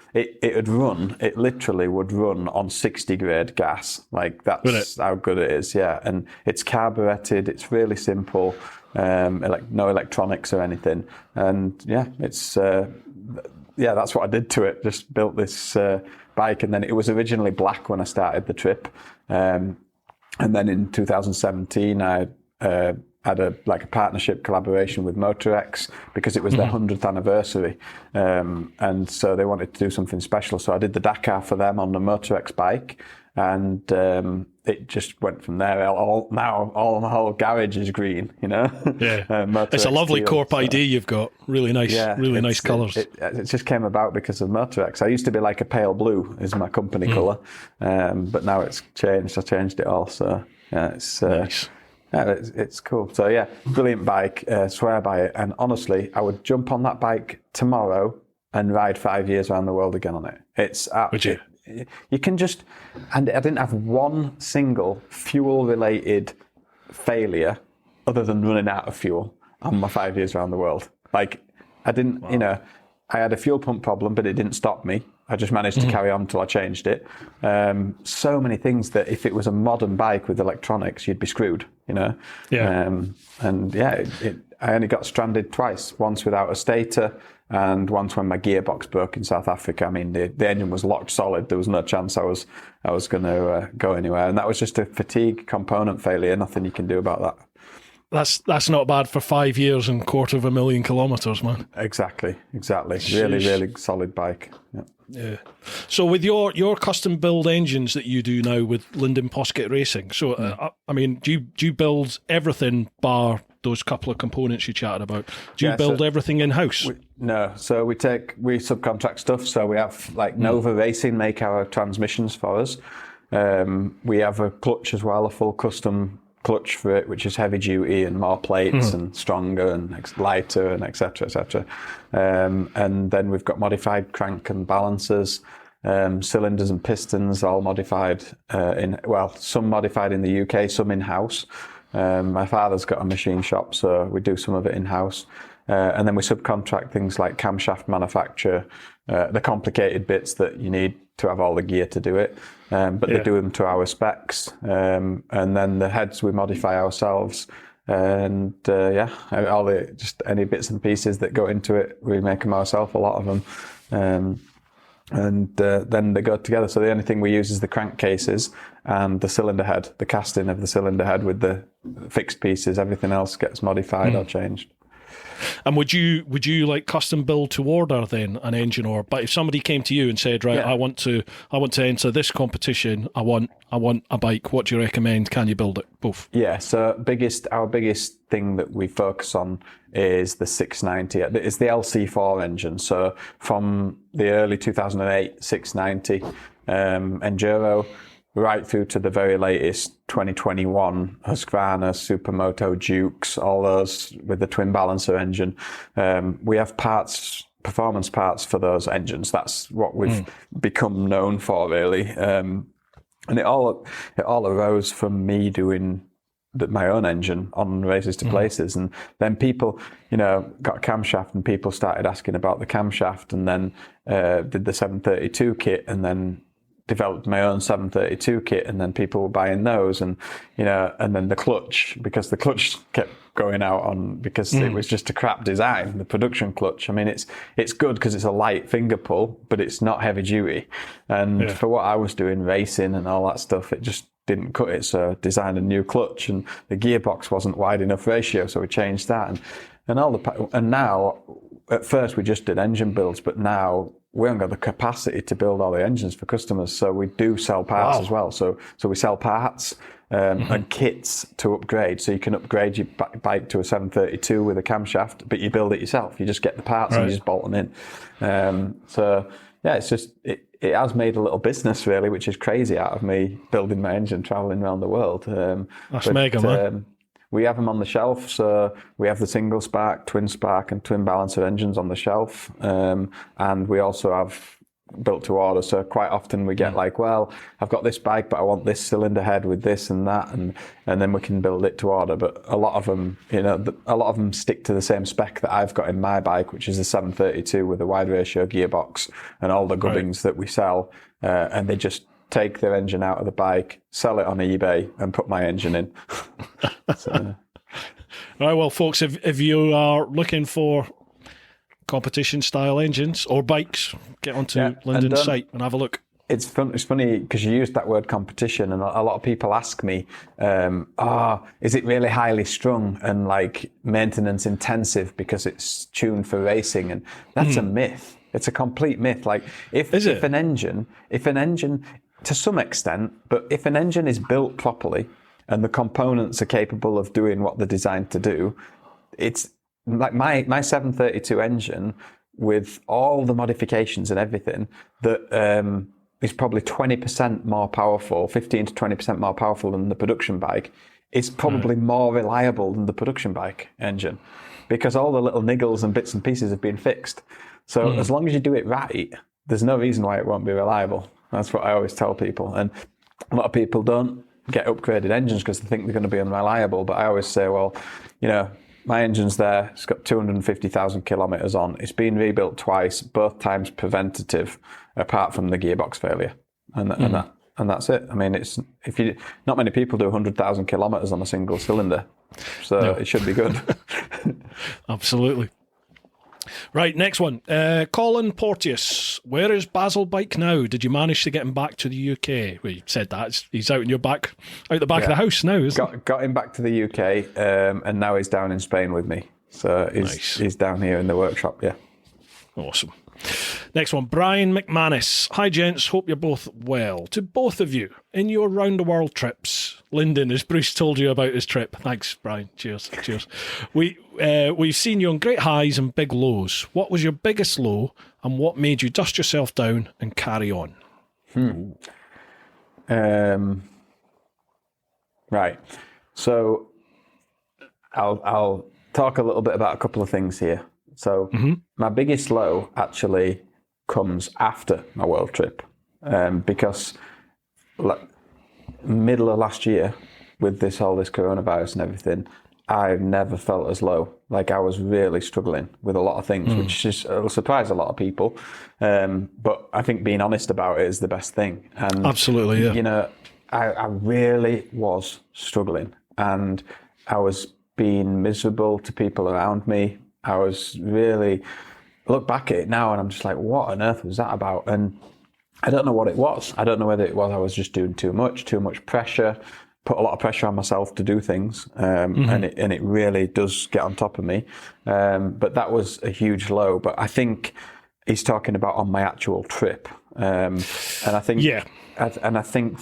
literally would run on 60 grade gas. Like, that's how good it is, yeah. And it's carburetted. It's really simple. No electronics or anything. And yeah, it's yeah, that's what I did to it. Just built this bike, and then it was originally black when I started the trip, and then in 2017 I had a partnership collaboration with MotorX because it was their 100th anniversary, and so they wanted to do something special. So I did the Dakar for them on the MotorX bike, and it just went from there. Now the whole garage is green, you know. Yeah, it's a lovely corp ID you've got. Really nice, really nice colours. It just came about because of MotorX. I used to be like a pale blue is my company colour, but now it's changed. I changed it all. So yeah, it's nice. Yeah, it's cool. So yeah, brilliant bike. Swear by it. And honestly, I would jump on that bike tomorrow and ride 5 years around the world again on it. It's would you? You can just, and I didn't have one single fuel-related failure other than running out of fuel on my 5 years around the world. Like, I didn't, you know, I had a fuel pump problem, but it didn't stop me. I just managed to carry on until I changed it. So many things that if it was a modern bike with electronics, you'd be screwed, you know? Yeah. And yeah, I only got stranded twice, once without a stator and once when my gearbox broke in South Africa. I mean, the engine was locked solid. There was no chance I was going to go anywhere. And that was just a fatigue component failure. Nothing you can do about that. That's not bad for 5 years and 250,000 kilometres, man. Exactly. Jeez. Really solid bike. Yeah. So with your custom build engines that you do now with LyndON PoskITt Racing, so I mean, do you build everything bar those couple of components you chatted about? Do you build everything in house? No. So we subcontract stuff. So we have like Nova Racing make our transmissions for us. We have a clutch as well, a full custom clutch for it, which is heavy duty and more plates and stronger and lighter and etc. And then we've got modified crank and balancers, cylinders and pistons, all modified some modified in the UK, some in house. My father's got a machine shop, so we do some of it in house. And then we subcontract things like camshaft manufacture, the complicated bits that you need to have all the gear to do it. But they do them to our specs. And then the heads we modify ourselves. And just any bits and pieces that go into it, we make them ourselves, a lot of them. And then they go together. So the only thing we use is the crankcases and the cylinder head, the casting of the cylinder head with the fixed pieces. Everything else gets modified or changed. And would you like custom build to order then an engine, or but if somebody came to you and said, right, I want to enter this competition, I want a bike, what do you recommend? Can you build it? Both. Yeah. So our biggest thing that we focus on is the 690. It's the LC4 engine. So from the early 2008 690 Enduro right through to the very latest 2021 Husqvarna, Supermoto, Dukes, all those with the twin balancer engine. We have performance parts for those engines. That's what we've become known for, really. And it all arose from me doing my own engine on Races to Places, and then people, got a camshaft, and people started asking about the camshaft, and then did the 732 kit, and then developed my own 732 kit, and then people were buying those, and and then the clutch, because the clutch kept going out because it was just a crap design, the production clutch. I mean, it's good because it's a light finger pull, but it's not heavy duty, and for what I was doing, racing and all that stuff, it just didn't cut it. So designed a new clutch, and the gearbox wasn't wide enough ratio, so we changed that, and now at first we just did engine builds, but now we haven't got the capacity to build all the engines for customers, so we do sell parts as well. So we sell parts and kits to upgrade. So you can upgrade your bike to a 732 with a camshaft, but you build it yourself. You just get the parts and you just bolt them in. It's just it has made a little business, really, which is crazy, out of me building my engine, traveling around the world. That's mega, man. We have them on the shelf, so we have the single spark, twin spark and twin balancer engines on the shelf, and we also have built to order. So quite often we get like, well, I've got this bike, but I want this cylinder head with this and that, and then we can build it to order. But a lot of them, stick to the same spec that I've got in my bike, which is the 732 with a wide ratio gearbox and all the gubbins that we sell, and they just take their engine out of the bike, sell it on eBay, and put my engine in. Right, well, folks, if you are looking for competition style engines or bikes, get onto LyndOn's site and have a look. It's funny because you used that word competition, and a lot of people ask me, is it really highly strung and like maintenance intensive because it's tuned for racing? And that's a myth. It's a complete myth. Like if an engine, to some extent, but if an engine is built properly and the components are capable of doing what they're designed to do, it's like my 732 engine with all the modifications and everything that is probably 20% more powerful, 15 to 20% more powerful than the production bike. It's probably more reliable than the production bike engine because all the little niggles and bits and pieces have been fixed. So as long as you do it right, there's no reason why it won't be reliable. That's what I always tell people. And a lot of people don't get upgraded engines because they think they're going to be unreliable. But I always say, well, my engine's there. It's got 250,000 kilometers on. It's been rebuilt twice, both times preventative, apart from the gearbox failure, and that's it. I mean, not many people do 100,000 kilometers on a single cylinder, so it should be good. Absolutely. Right, next one. Colin Porteous. Where is Basil Bike now? Did you manage to get him back to the UK? Well, you said that. He's out the back of the house now, isn't he? Got him back to the UK, and now he's down in Spain with me. So he's down here in the workshop, yeah. Awesome. Next one, Brian McManus. Hi, gents. Hope you're both well. To both of you, in your round-the-world trips, LyndOn, as Bruce told you about his trip. Thanks, Brian. Cheers. We've seen you on great highs and big lows. What was your biggest low, and what made you dust yourself down and carry on? Right. So I'll talk a little bit about a couple of things here. So my biggest low actually comes after my world trip, because middle of last year with this coronavirus and everything, I've never felt as low. Like I was really struggling with a lot of things, which will surprise a lot of people. But I think being honest about it is the best thing. And absolutely, yeah. I really was struggling, and I was being miserable to people around me. I was really, look back at it now and I'm just like, what on earth was that about? And I don't know what it was. I don't know whether it was I was just doing too much pressure, put a lot of pressure on myself to do things, and it really does get on top of me. But that was a huge low. But I think he's talking about on my actual trip, and I think and I think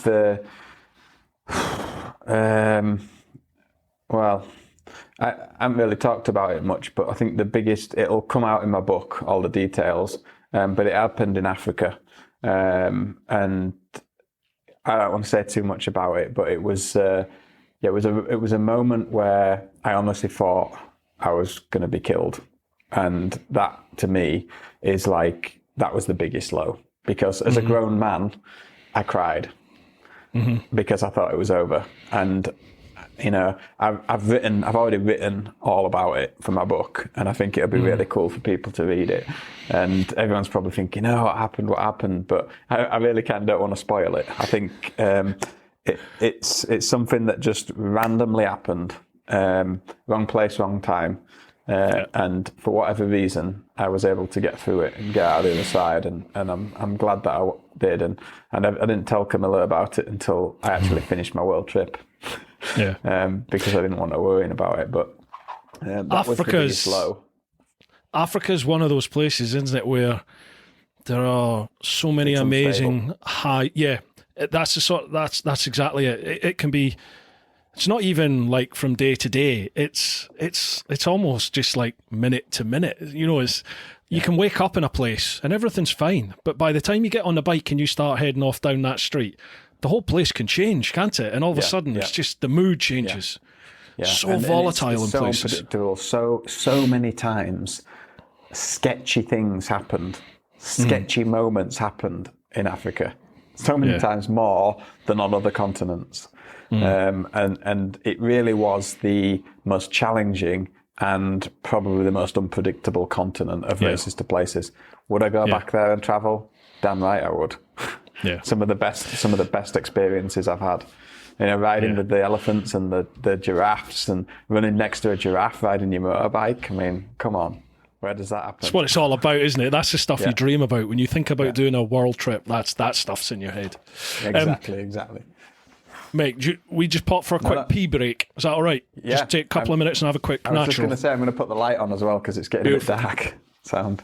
I haven't really talked about it much, but I think the biggest, it'll come out in my book, all the details, but it happened in Africa, and I don't want to say too much about it, but it was it was a moment where I honestly thought I was going to be killed, and that to me is like, that was the biggest low, because as a grown man, I cried because I thought it was over. And I've already written all about it for my book, and I think it'll be really cool for people to read it. And everyone's probably thinking, "Oh, what happened?" But I really kind of don't want to spoil it. I think it's something that just randomly happened, wrong place, wrong time, and for whatever reason, I was able to get through it and get out of the other side. And I'm glad that I did. And I didn't tell Camilla about it until I actually finished my world trip. Because I didn't want to worry about it, but that was the biggest low. Africa's one of those places, isn't it, where there are so many amazing high. Yeah, that's exactly it. It can be. It's not even like from day to day. It's almost just like minute to minute. You can wake up in a place and everything's fine, but by the time you get on the bike and you start heading off down that street, the whole place can change, can't it? And all of a sudden, it's just the mood changes. Yeah. So volatile it's in so places. Unpredictable. So many times, sketchy things happened. Sketchy moments happened in Africa. So many times more than on other continents. And it really was the most challenging and probably the most unpredictable continent of races to places. Would I go back there and travel? Damn right I would. Yeah. Some of the best experiences I've had. Riding with the elephants and the giraffes and running next to a giraffe riding your motorbike. I mean, come on. Where does that happen? That's what it's all about, isn't it? That's the stuff Yeah. you dream about. When you think about doing a world trip, that stuff's in your head. Exactly. Mate, we just pop for a quick pee break. Is that all right? Yeah. Just take a couple of minutes and have a quick I was just natural. going to say, I'm going to put the light on as well because it's getting a bit dark. Sound.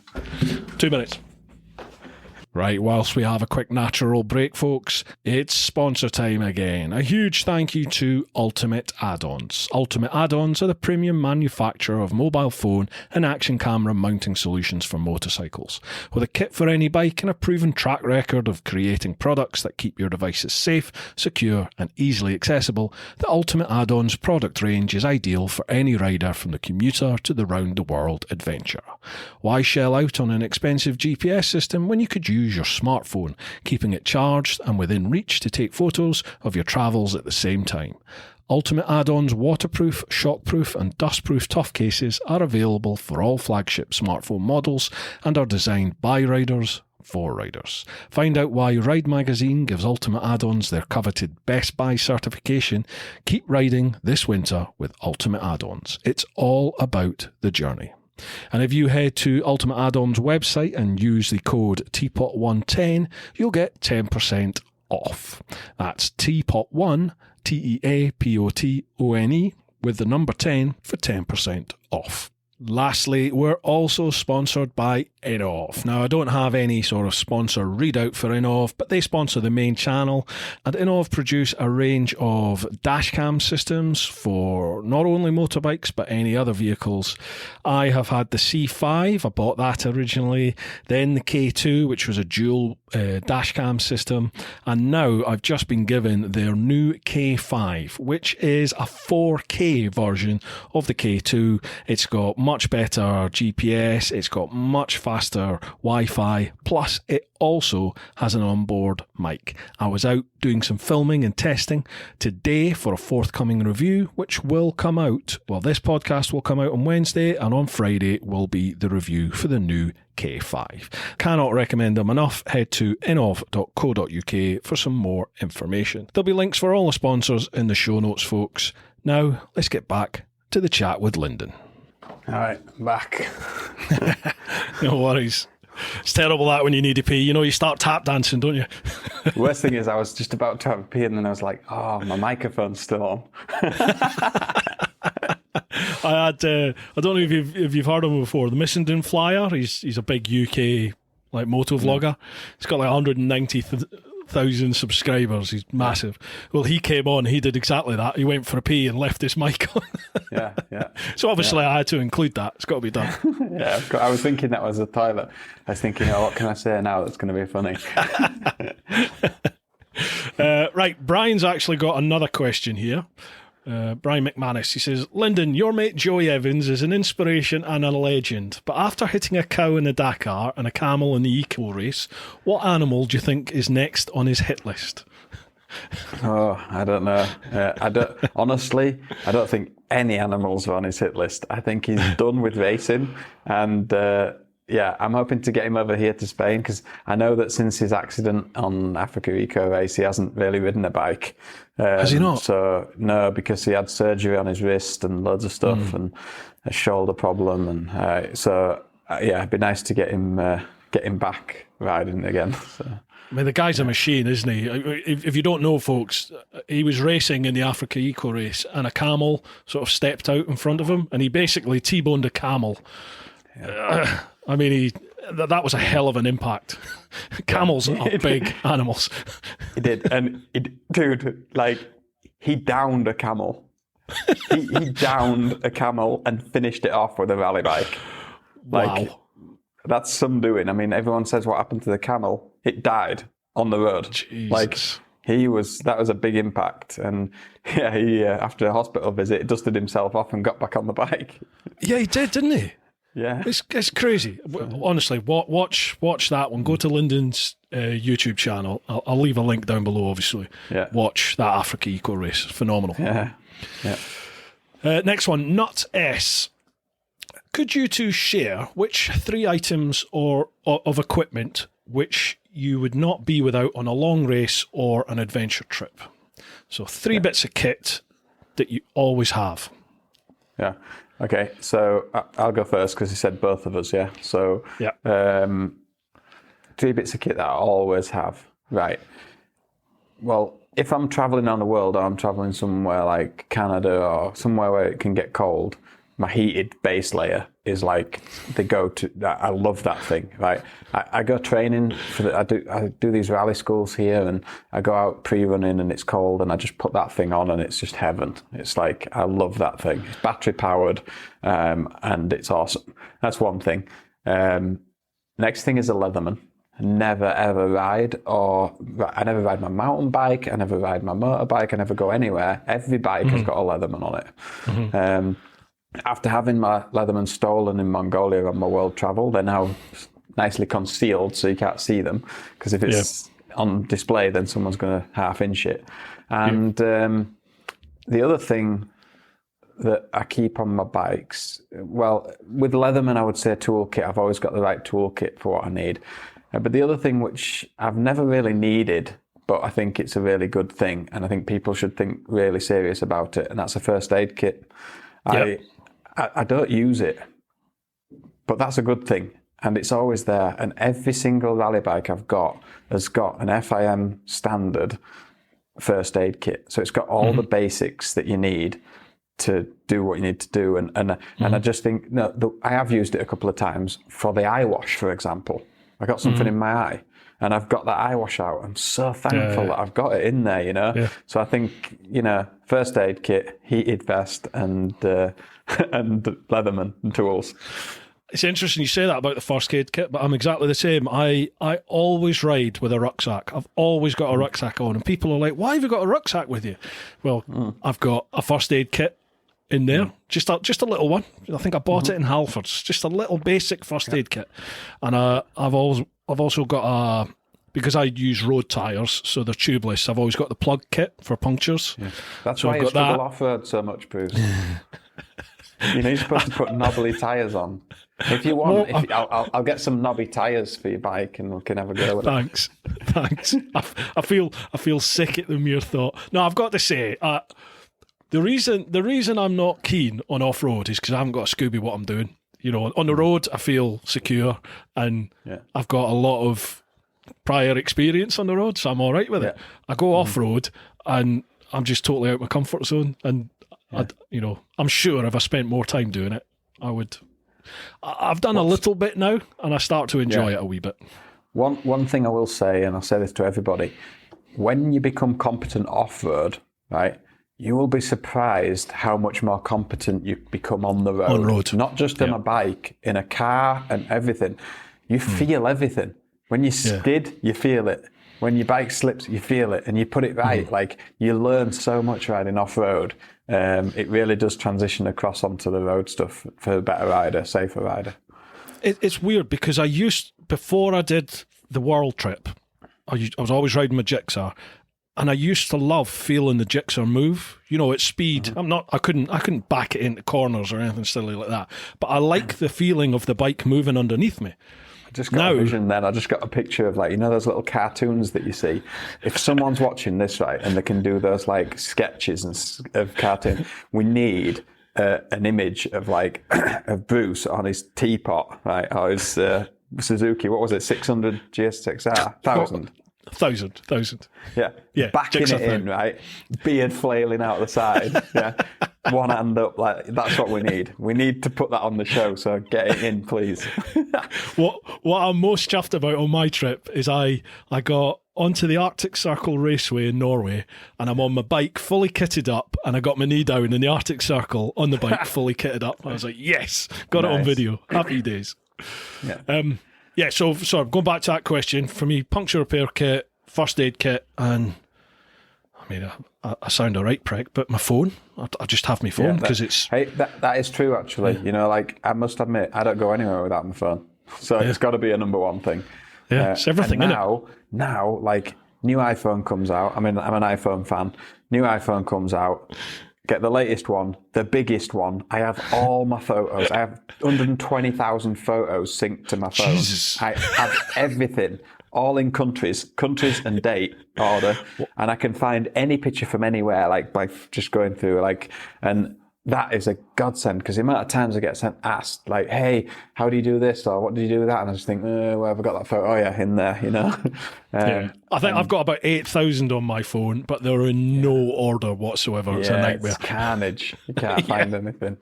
2 minutes. Right, whilst we have a quick natural break, folks, it's sponsor time again. A huge thank you to Ultimate Add-ons. Ultimate Add-ons are the premium manufacturer of mobile phone and action camera mounting solutions for motorcycles. With a kit for any bike and a proven track record of creating products that keep your devices safe, secure and easily accessible, the Ultimate Add-ons product range is ideal for any rider from the commuter to the round-the-world adventurer. Why shell out on an expensive GPS system when you could use your smartphone, keeping it charged and within reach to take photos of your travels at the same time? Ultimate Add-ons waterproof, shockproof and dustproof tough cases are available for all flagship smartphone models and are designed by riders for riders. Find out why Ride Magazine gives Ultimate Add-ons their coveted Best Buy certification. Keep riding this winter with Ultimate Add-ons. It's all about the journey. And if you head to Ultimate Add-ons website and use the code TeapotOne10, you'll get 10% off. That's TeapotOne, TeapotOne, with the number 10 for 10% off. Lastly, we're also sponsored by Innov. Now, I don't have any sort of sponsor readout for Innov, but they sponsor the main channel, and Innov produce a range of dashcam systems for not only motorbikes, but any other vehicles. I have had the C5, I bought that originally, then the K2, which was a dual dashcam system, and now I've just been given their new K5, which is a 4K version of the K2. It's got much better GPS, it's got much faster Wi-Fi, plus it also has an onboard mic. I was out doing some filming and testing today for a forthcoming review, which will come out, well, this podcast will come out on Wednesday, and on Friday will be the review for the new K5. Cannot recommend them enough. Head to innov.co.uk for some more information. There'll be links for all the sponsors in the show notes, folks. Now, let's get back to the chat with LyndON. All right, I'm back. No worries. It's terrible that when you need to pee. You know, you start tap dancing, don't you? The worst thing is I was just about to have a pee and then I was like, oh, my microphone's still on. I had, I don't know if you've heard of him before, the Missenden Flyer. He's a big UK like moto vlogger. He's got like 190,000 subscribers. He's massive. Well, he came on, he did exactly that. He went for a pee and left his mic on. Yeah. So obviously I had to include that. It's got to be done. Yeah, I was thinking that was a toilet. I was thinking, oh, what can I say now that's going to be funny? Right, Brian's actually got another question here. Brian McManus, he says, LyndON, your mate Joey Evans is an inspiration and a legend, but after hitting a cow in the Dakar and a camel in the eco race, what animal do you think is next on his hit list? Oh, I don't know. Honestly, I don't think any animals are on his hit list. I think he's done with racing, and I'm hoping to get him over here to Spain, because I know that since his accident on Africa Eco Race, he hasn't really ridden a bike. Has he not? So no, because he had surgery on his wrist and loads of stuff and a shoulder problem, and it'd be nice to get him back riding again. So. I mean, the guy's a machine, isn't he? If you don't know, folks, he was racing in the Africa Eco Race and a camel sort of stepped out in front of him and he basically T-boned a camel. Yeah. I mean, that was a hell of an impact. Camels are big animals. He did. And, he downed a camel. He downed a camel and finished it off with a rally bike. Wow. That's some doing. I mean, everyone says what happened to the camel. It died on the road. Jesus. That was a big impact. And he after a hospital visit, dusted himself off and got back on the bike. Yeah, he did, didn't he? Yeah. It's crazy. Honestly, watch that one. Go to LyndON's YouTube channel. I'll leave a link down below, obviously. Yeah. Watch that Africa Eco Race. Phenomenal. Yeah. Next one, Nut S. Could you two share which 3 items of equipment which you would not be without on a long race or an adventure trip? So 3 bits of kit that you always have. Yeah. Okay, so I'll go first because you said both of us, yeah? So, Yeah. 3 bits of kit that I always have. Right. Well, if I'm traveling around the world or I'm traveling somewhere like Canada or somewhere where it can get cold, my heated base layer is like the go-to. I love that thing, right? I go training I do these rally schools here, and I go out pre-running and it's cold, and I just put that thing on and it's just heaven. It's like, I love that thing. It's battery powered, and it's awesome. That's one thing. Next thing is a Leatherman. Never ever ride, I never ride my mountain bike, I never ride my motorbike, I never go anywhere. Every bike has got a Leatherman on it. After having my Leatherman stolen in Mongolia on my world travel, they're now nicely concealed so you can't see them, because if it's on display then someone's going to half-inch it. And the other thing that I keep on my bikes, well, with Leatherman I would say toolkit. I've always got the right toolkit for what I need. But the other thing which I've never really needed, but I think it's a really good thing, and I think people should think really serious about it, and that's a first aid kit. Yep. I don't use it, but that's a good thing, and it's always there. And every single rally bike I've got has got an FIM standard first aid kit, so it's got all the basics that you need to do what you need to do. And I just think, I have used it a couple of times for the eye wash, for example. I got something in my eye and I've got that eye wash out. I'm so thankful that I've got it in there, you know? Yeah. So I think, first aid kit, heated vest, and Leatherman and tools. It's interesting you say that about the first aid kit, but I'm exactly the same. I always ride with a rucksack. I've always got a rucksack on, and people are like, why have you got a rucksack with you? Well, I've got a first aid kit in there, just a little one. I think I bought it in Halfords, just a little basic first aid kit. And I've also got because I use road tyres, so they're tubeless, I've always got the plug kit for punctures. Yeah. That's why you struggle off-road so much, Bruce. You're supposed to put knobbly tyres on. If you want, I'll get some knobby tyres for your bike and we can have a go with it. Thanks. I feel sick at the mere thought. No, I've got to say, the reason I'm not keen on off-road is because I haven't got a Scooby what I'm doing. On the road I feel secure, and I've got a lot of prior experience on the road, so I'm all right with it. I go off-road and I'm just totally out of my comfort zone, and I'm sure if I spent more time doing it, I would. I've done a little bit now, and I start to enjoy it a wee bit. One thing I will say, and I'll say this to everybody, when you become competent off-road, right, you will be surprised how much more competent you become on the road. On road. Not just on a bike, in a car and everything. You feel everything. When you skid, you feel it. When your bike slips, you feel it, and you put it right. Like, you learn so much riding off-road. It really does transition across onto the road stuff for a better rider, safer rider. It's weird because before I did the world trip, I was always riding my Gixxer, and I used to love feeling the Gixxer move. At speed. I couldn't back it into corners or anything silly like that. But I like the feeling of the bike moving underneath me. I just got a vision then. I just got a picture of those little cartoons that you see. If someone's watching this, right, and they can do those sketches of cartoon, we need an image of of Bruce on his teapot, right, or his Suzuki, what was it, 600 GSXR, 1000? 1000. Yeah. Backing it in, right? Beard flailing out the side. Yeah. One hand up, that's what we need. We need to put that on the show, so get it in, please. What I'm most chuffed about on my trip is I got onto the Arctic Circle Raceway in Norway, and I'm on my bike fully kitted up, and I got my knee down in the Arctic Circle on the bike fully kitted up. I was like, yes, got it on video. Happy days. Yeah. So going back to that question, for me, puncture repair kit, first aid kit, and I mean, I sound a right prick, but my phone, I just have my phone because it's... Hey, that is true, actually. I must admit, I don't go anywhere without my phone. So it's got to be a number one thing. Yeah, it's everything, now, new iPhone comes out. I'm an iPhone fan. New iPhone comes out. Get the latest one, the biggest one. I have all my photos. I have 120,000 photos synced to my phone. Jesus. I have everything, all in countries and date order, and I can find any picture from anywhere, by just going through, and that is a godsend, because the amount of times I get asked, like, hey, how do you do this? Or what did you do with that? And I just think, where have I got that photo? Oh, yeah, in there, you know? Yeah. I think I've got about 8,000 on my phone, but they're in no order whatsoever. It's a nightmare. It's carnage. You can't find anything.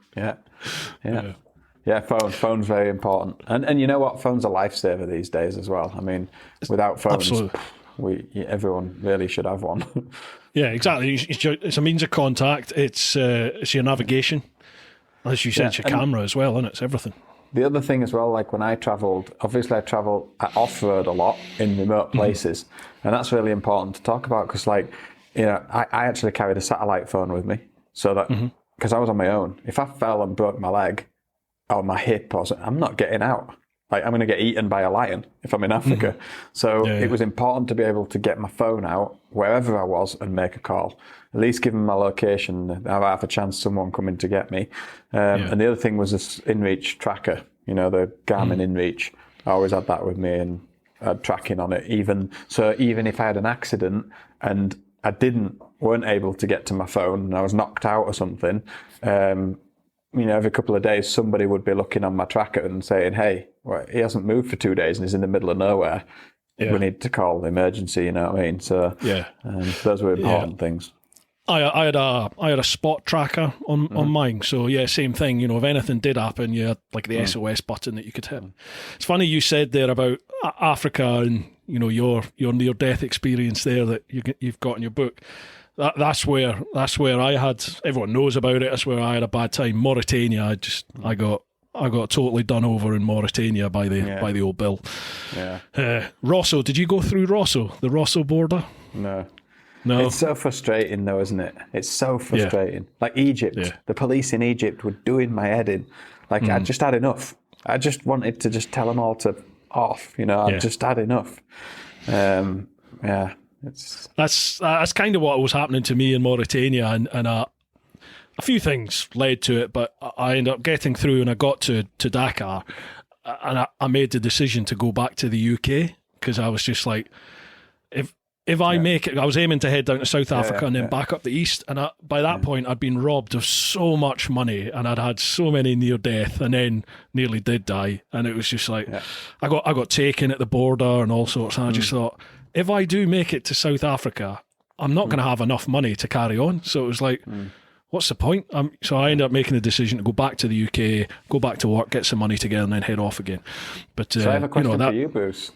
Yeah, phone's very important. And you know what? Phone's a lifesaver these days as well. I mean, without phones, everyone really should have one. Yeah, exactly. It's a means of contact. It's your navigation. As you said, it's your camera as well, and it's everything. The other thing as well, like when I travelled, obviously I travel off-road a lot in remote places, and that's really important to talk about, because, like, you know, I actually carried a satellite phone with me, so that, because I was on my own, if I fell and broke my leg or my hip or something, I'm not getting out. Like, I'm going to get eaten by a lion if I'm in Africa. So it was important to be able to get my phone out wherever I was and make a call. At least give them my location, have a chance someone coming to get me. And the other thing was this InReach tracker, you know, the Garmin InReach. I always had that with me and I had tracking on it. Even if I had an accident and I weren't able to get to my phone and I was knocked out or something, you know, every couple of days somebody would be looking on my tracker and saying, hey, well, he hasn't moved for 2 days and he's in the middle of nowhere. We need to call the emergency, you know what I mean? So those were important things. I had a spot tracker on mine, so same thing. You know, if anything did happen, you had like the SOS button that you could hit. It's funny you said there about Africa and, you know, your near death experience there that you've got in your book. That's where I had. Everyone knows about it. That's where I had a bad time. Mauritania, I got totally done over in Mauritania by the old Bill. Yeah. Rosso, did you go through the Rosso border? No. It's so frustrating though, isn't it? It's so frustrating. Like Egypt, the police in Egypt were doing my head in. Like I just had enough. I just wanted to just tell them all to off. You know, I just had enough. That's kind of what was happening to me in Mauritania, and a few things led to it, but I ended up getting through and I got to Dakar, and I made the decision to go back to the UK, because I was just like, if I make it, I was aiming to head down to South Africa and then back up the east, and by that point I'd been robbed of so much money and I'd had so many near death and then nearly did die, and it was just like I got taken at the border and all sorts, and I just thought, if I do make it to South Africa, I'm not going to have enough money to carry on. So it was like, what's the point? So I ended up making the decision to go back to the UK, go back to work, get some money together, and then head off again. But so I have a question for you, Bruce.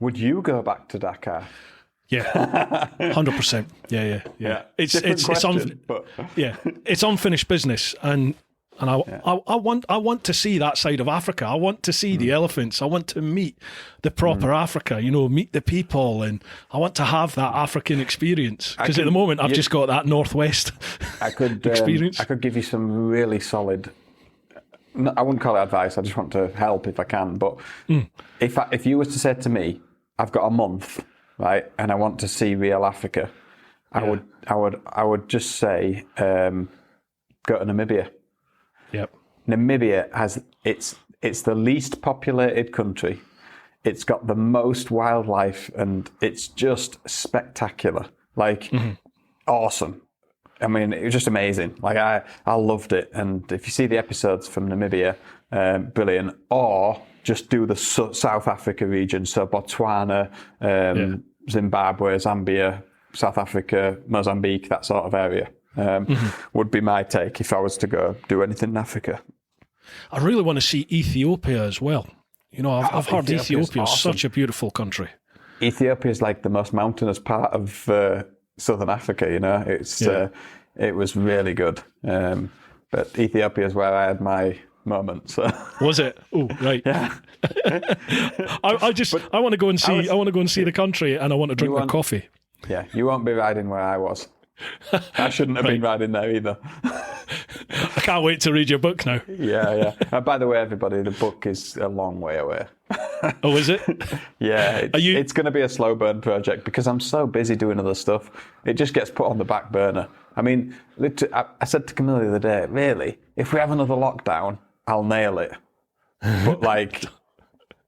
Would you go back to Dakar? Yeah, 100%. Yeah. It's unfinished business, and I want to see that side of Africa. I want to see the elephants. I want to meet the proper Africa. You know, meet the people, and I want to have that African experience. Because at the moment, I've just got that Northwest experience. I could give you some really solid. I wouldn't call it advice. I just want to help if I can. But if you was to say to me, I've got a month, right, and I want to see real Africa, I would just say go to Namibia. Yep. Namibia it's the least populated country. It's got the most wildlife, and it's just spectacular. Like awesome. I mean, it was just amazing. Like I loved it. And if you see the episodes from Namibia, brilliant. Or just do the South Africa region, so Botswana, Zimbabwe, Zambia, South Africa, Mozambique, that sort of area. Would be my take if I was to go do anything in Africa. I really want to see Ethiopia as well. You know, I've heard Ethiopia is such a beautiful country. Ethiopia is like the most mountainous part of Southern Africa. You know, it was really good. But Ethiopia is where I had my moment. So. Was it? Oh, right. Yeah. I want to go and see. I want to go and see the country, and I want to drink their coffee. Yeah, you won't be riding where I was. I shouldn't have been riding there either. I can't wait to read your book now. Yeah. By the way, everybody, the book is a long way away. Oh, is it? Yeah, it's going to be a slow burn project because I'm so busy doing other stuff. It just gets put on the back burner. I mean, I said to Camilla the other day, really, if we have another lockdown, I'll nail it. But like,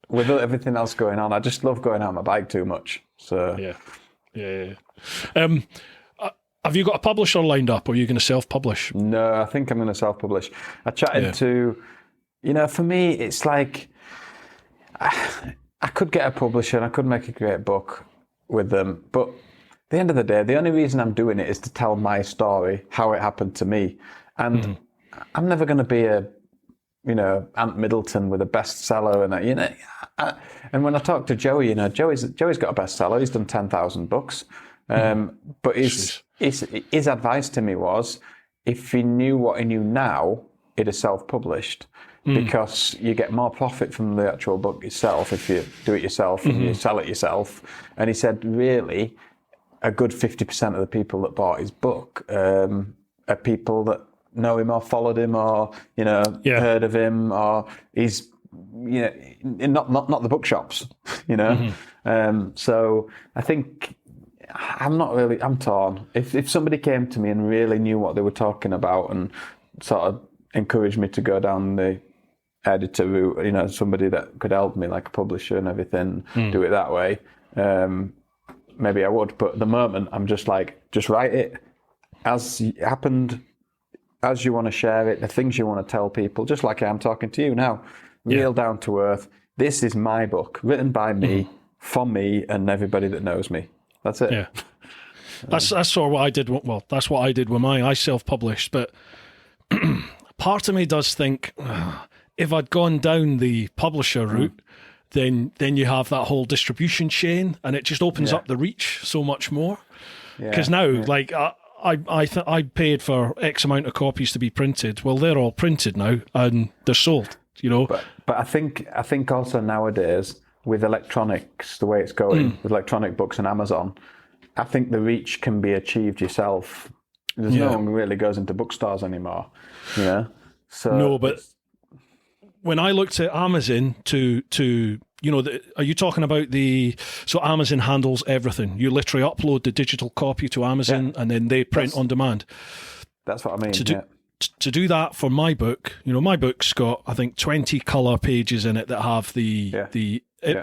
with everything else going on, I just love going out on my bike too much. So yeah. Have you got a publisher lined up, or are you going to self-publish? No, I think I'm going to self-publish. I chatted to, for me, it's like I could get a publisher and I could make a great book with them, but at the end of the day, the only reason I'm doing it is to tell my story, how it happened to me. And I'm never going to be a, Ant Middleton with a bestseller and and when I talk to Joey, Joey's got a bestseller. He's done 10,000 books. But his advice to me was, if he knew what he knew now, he'd have self-published, because you get more profit from the actual book itself if you do it yourself and you sell it yourself. And he said, really, a good 50% of the people that bought his book are people that know him or followed him or heard of him, or he's not the bookshops, So I think I'm torn. If somebody came to me and really knew what they were talking about and sort of encouraged me to go down the editor route, somebody that could help me, like a publisher and everything, do it that way, maybe I would. But at the moment, I'm just like, just write it as it happened, as you want to share it, the things you want to tell people, just like I'm talking to you now, real down to earth. This is my book, written by me, for me, and everybody that knows me. That's it. Yeah, that's sort of what I did. Well, that's what I did with mine. I self-published, but part of me does think, if I'd gone down the publisher route, then you have that whole distribution chain, and it just opens up the reach so much more. Because now, like I paid for X amount of copies to be printed. Well, they're all printed now, and they're sold. But I think also nowadays, with electronics, the way it's going, with electronic books and Amazon, I think the reach can be achieved yourself. There's no one really goes into bookstores anymore, So no, but when I looked at Amazon are you talking about so Amazon handles everything? You literally upload the digital copy to Amazon and then they print on demand. That's what I mean. To do that for my book, my book's got, I think, 20 colour pages in it that have the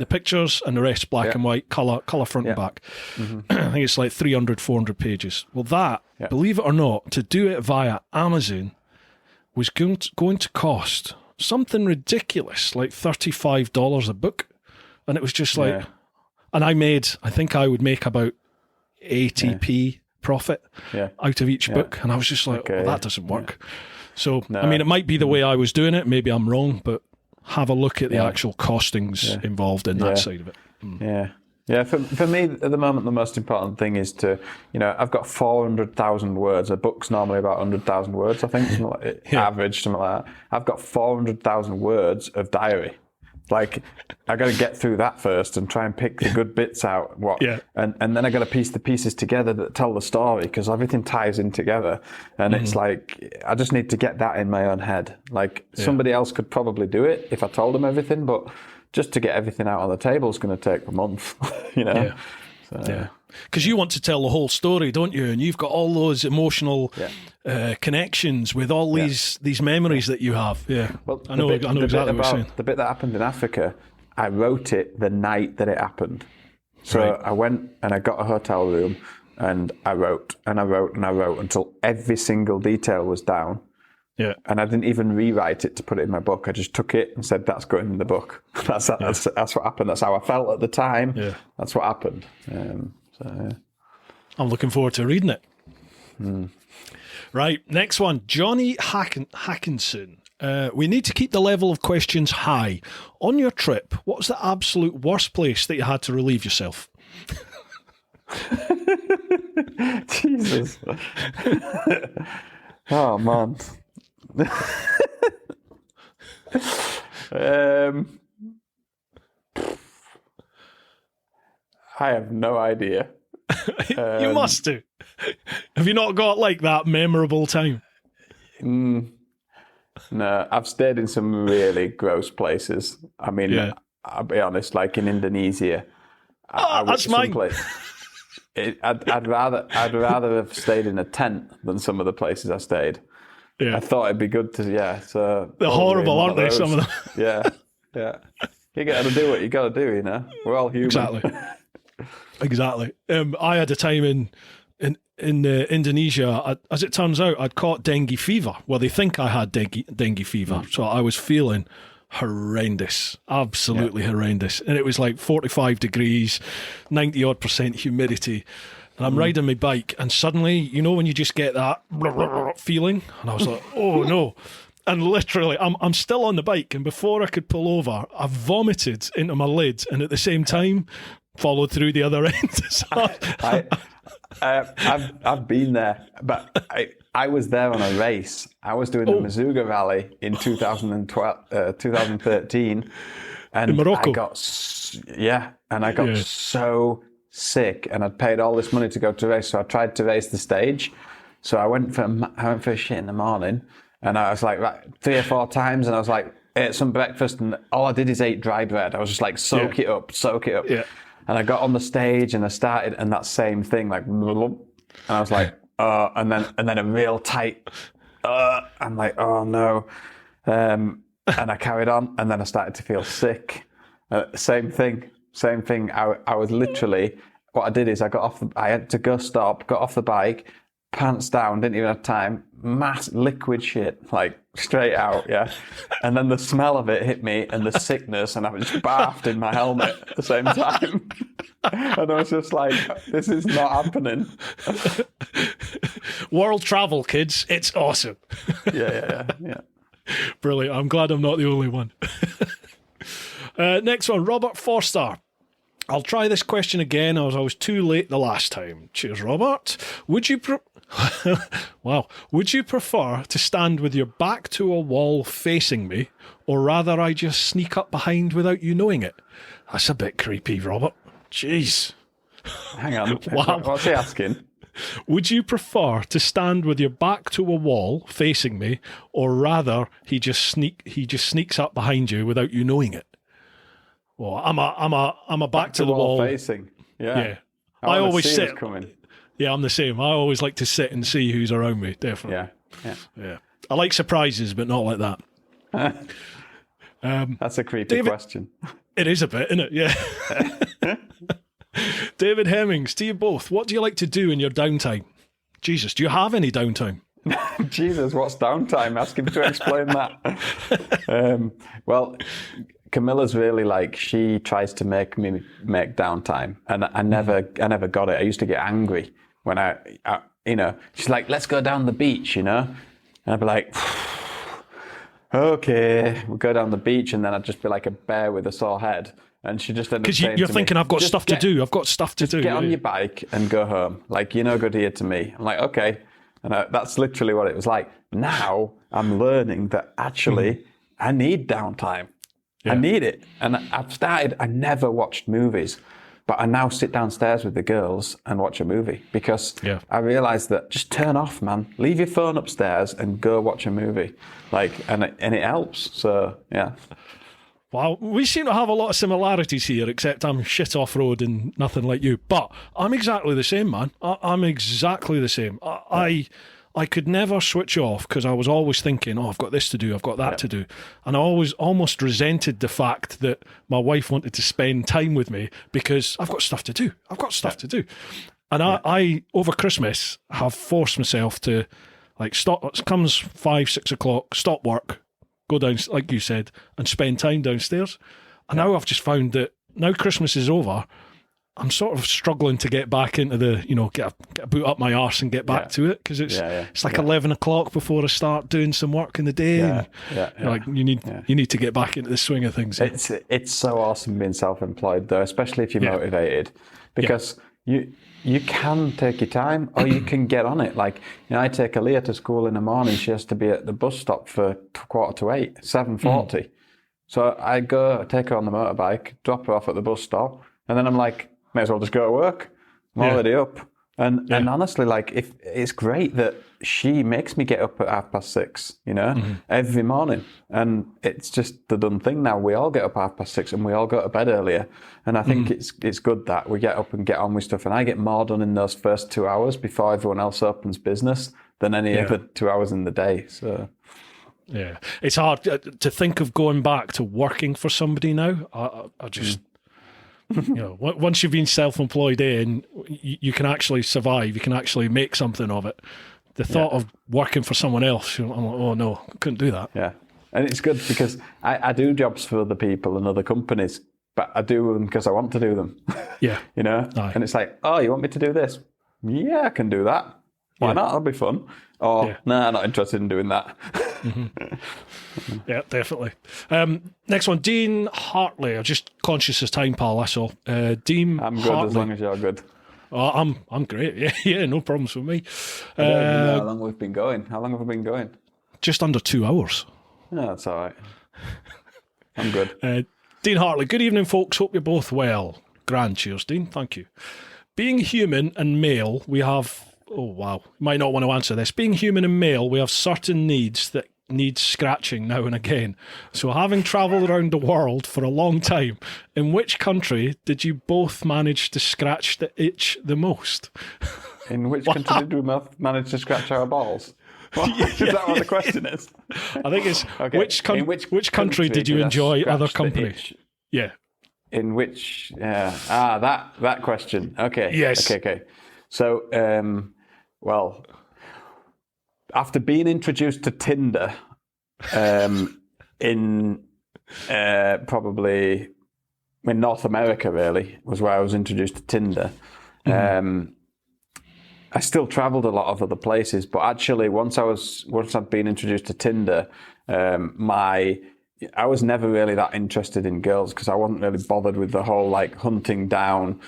pictures, and the rest black and white, colour front and back. I think it's like 300, 400 pages. Well, that, believe it or not, to do it via Amazon was going to cost something ridiculous, like $35 a book. And it was just like, and I think I would make about 80p profit out of each book. And I was just like, that doesn't work. So, I mean, it might be the way I was doing it. Maybe I'm wrong, but have a look at the actual costings involved in that side of it. Yeah, for me, at the moment, the most important thing is to, I've got 400,000 words. A book's normally about 100,000 words, I think, average, something like that. I've got 400,000 words of diary. Like, I got to get through that first and try and pick the good bits out. And then I got to piece the pieces together that tell the story, because everything ties in together. And it's like, I just need to get that in my own head. Like, somebody else could probably do it if I told them everything, but just to get everything out on the table is going to take a month, Because you want to tell the whole story, don't you? And you've got all those emotional connections with all these memories that you have. Yeah, well, I know exactly what you're saying. The bit that happened in Africa, I wrote it the night that it happened. So I went and I got a hotel room and I wrote and I wrote and I wrote until every single detail was down. Yeah. And I didn't even rewrite it to put it in my book. I just took it and said, that's going in the book. That's what happened. That's how I felt at the time. Yeah. That's what happened. I'm looking forward to reading it. Right, next one. Johnny Hackinson. We need to keep the level of questions high. On your trip, what was the absolute worst place that you had to relieve yourself? Jesus. Oh, man. I have no idea. You must do. Have you not got like that memorable time? No, I've stayed in some really gross places. I mean, I'll be honest, like in Indonesia. That's mine. I'd rather have stayed in a tent than some of the places I stayed. Yeah. I thought it'd be good to, so... They're horrible, aren't they, some of them? Yeah. You got to do what you got to do, We're all human. Exactly. I had a time in in Indonesia, as it turns out, I'd caught dengue fever. Well, they think I had dengue fever. So I was feeling horrendous, absolutely horrendous. And it was like 45 degrees, 90 odd % humidity. And I'm riding my bike, and suddenly, you know, when you just get that feeling, and I was like, oh no. And literally, I'm still on the bike, and before I could pull over, I vomited into my lid, and at the same time, followed through the other end. So I've been there, but I was there on a race. I was doing the Mazuga Rally in 2013, and in Morocco. I got so sick, and I'd paid all this money to go to race, so I tried to race the stage. So I went for a shit in the morning, and I was like 3 or 4 times, and I was like, ate some breakfast, and all I did is eat dry bread. I was just like, soak it up. Yeah. And I got on the stage, and I started, and that same thing, like, and I was like, and then a real tight, I'm like, oh no. And I carried on, and then I started to feel sick. Same thing. I was literally, what I did is I had to go stop, got off the bike, pants down, didn't even have time, mass liquid shit, like straight out, yeah. And then the smell of it hit me, and the sickness, and I was just barfed in my helmet at the same time. And I was just like, this is not happening. World travel, kids, it's awesome. Yeah. Brilliant. I'm glad I'm not the only one. Next one, Robert Forster. I'll try this question again, as I was too late the last time. Cheers, Robert. Would you Would you prefer to stand with your back to a wall facing me, or rather I just sneak up behind without you knowing it? That's a bit creepy, Robert. Jeez. Hang on. Wow. What's he asking? Would you prefer to stand with your back to a wall facing me, or rather he just sneaks up behind you without you knowing it? Well, I'm a back to the wall facing. Yeah. I always sit. Coming. Yeah, I'm the same. I always like to sit and see who's around me. Definitely. Yeah. I like surprises, but not like that. That's a creepy question. It is a bit, isn't it? Yeah. David Hemmings, to you both, what do you like to do in your downtime? Jesus, do you have any downtime? Jesus, what's downtime? Ask him to explain that. Well, Camilla's really she tries to make me make downtime, and I never got it. I used to get angry when I she's like, let's go down the beach, and I'd be like, okay, we'll go down the beach, and then I'd just be like a bear with a sore head. And she just ended up saying, you're thinking, I've got stuff to do. I've got stuff to do. Get on your bike and go home. Like, you're no good here to me. I'm like, okay. And that's literally what it was like. Now I'm learning that actually I need downtime. Yeah. I need it. And I never watched movies, but I now sit downstairs with the girls and watch a movie because I realized that just turn off, man. Leave your phone upstairs and go watch a movie. And it helps. So, yeah. Wow, we seem to have a lot of similarities here, except I'm shit off-road and nothing like you. But I'm exactly the same, man. I'm exactly the same. I could never switch off because I was always thinking, I've got this to do, I've got that to do. And I always almost resented the fact that my wife wanted to spend time with me because I've got stuff to do. To do. And I over Christmas, have forced myself to, stop. It comes 5, 6 o'clock, stop work, go down, like you said, and spend time downstairs. And now I've just found that now Christmas is over, I'm sort of struggling to get back into the, get a boot up my arse and get back to it, because it's 11 o'clock before I start doing some work in the day. You need to get back into the swing of things. It's so awesome being self-employed though, especially if you're motivated, because you can take your time, or you can get on it. I take Aaliyah to school in the morning. She has to be at the bus stop for 7:45, 7:40. So I go take her on the motorbike, drop her off at the bus stop, and then I'm like, may as well just go to work. I'm already up. And honestly, if it's great that she makes me get up at 6:30, every morning. And it's just the done thing now. We all get up at 6:30 and we all go to bed earlier. And I think it's good that we get up and get on with stuff. And I get more done in those first 2 hours before everyone else opens business than any other 2 hours in the day. So yeah, it's hard to think of going back to working for somebody now. I just Once you've been self-employed in, you can actually survive. You can actually make something of it. The thought of working for someone else, I'm like, oh no, I couldn't do that. Yeah. And it's good because I do jobs for other people and other companies, but I do them because I want to do them. Yeah. Aye. And it's like, oh, you want me to do this? Yeah, I can do that. Why not? That'll be fun. Or, nah, I'm not interested in doing that. Yeah, definitely. Next one, Dean Hartley. I'm just conscious of time, pal, that's all. Dean I'm good Hartley. as long as you're good. Oh, I'm great. Yeah, no problems with me. I don't even know how long we've been going. How long have we been going? Just under 2 hours. No, that's all right. I'm good. Dean Hartley, good evening, folks. Hope you're both well. Grand cheers, Dean. Thank you. Being human and male, we have... Oh, wow. You might not want to answer this. Being human and male, we have certain needs that need scratching now and again. So having travelled around the world for a long time, in which country did you both manage to scratch the itch the most? In which country did we manage to scratch our balls? Is that what the question is? I think it's which country did you enjoy other company? Yeah. In which that question. Okay. Yes. Okay. So well, after being introduced to Tinder in probably in North America, really was where I was introduced to Tinder. I still travelled a lot of other places, but actually once I'd been introduced to Tinder, I was never really that interested in girls because I wasn't really bothered with the whole like hunting down,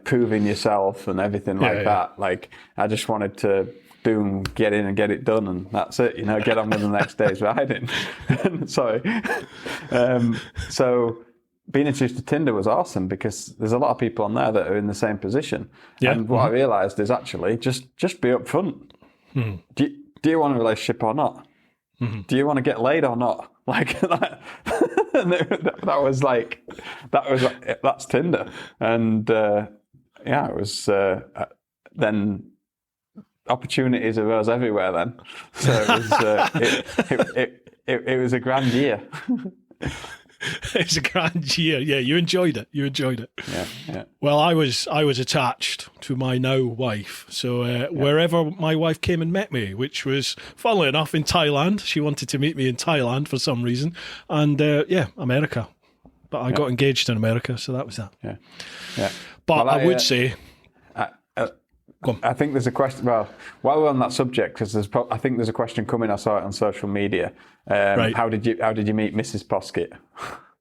proving yourself and everything like that. Like I just wanted to boom, get in and get it done, and that's it. Get on with the next day's riding. Sorry. So being introduced to Tinder was awesome because there's a lot of people on there that are in the same position. Yeah. And what I realised is actually just be upfront. Do you want a relationship or not? Do you want to get laid or not? Like that. That's Tinder. And it was then opportunities arose everywhere then. So it was a grand year. It's a grand year. Yeah, you enjoyed it. Yeah. Well, I was attached to my now wife. So wherever my wife came and met me, which was, funnily enough, in Thailand. She wanted to meet me in Thailand for some reason. And America. But I got engaged in America, so that was that. Yeah. But I would say... I think there's a question. Well, while we're on that subject, because I think there's a question coming. I saw it on social media. Right. How did you meet Mrs. Poskitt?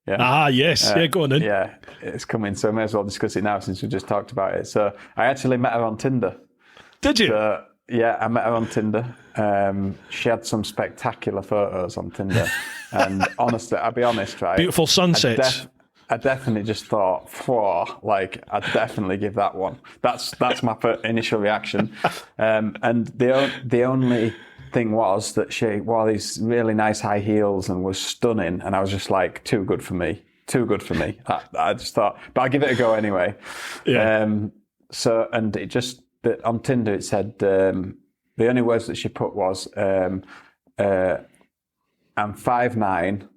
Yeah. Ah, yes. Go on then. Yeah, it's coming. So I may as well discuss it now since we just talked about it. So I actually met her on Tinder. Did you? So, yeah, I met her on Tinder. She had some spectacular photos on Tinder, and honestly, I'll be honest, right? Beautiful sunsets. I definitely just thought, I'd definitely give that one. That's my initial reaction. And the only thing was that she wore these really nice high heels and was stunning. And I was just like, too good for me. I just thought, but I'll give it a go anyway. Yeah. And it just, on Tinder, it said, the only words that she put was, I'm 5'9"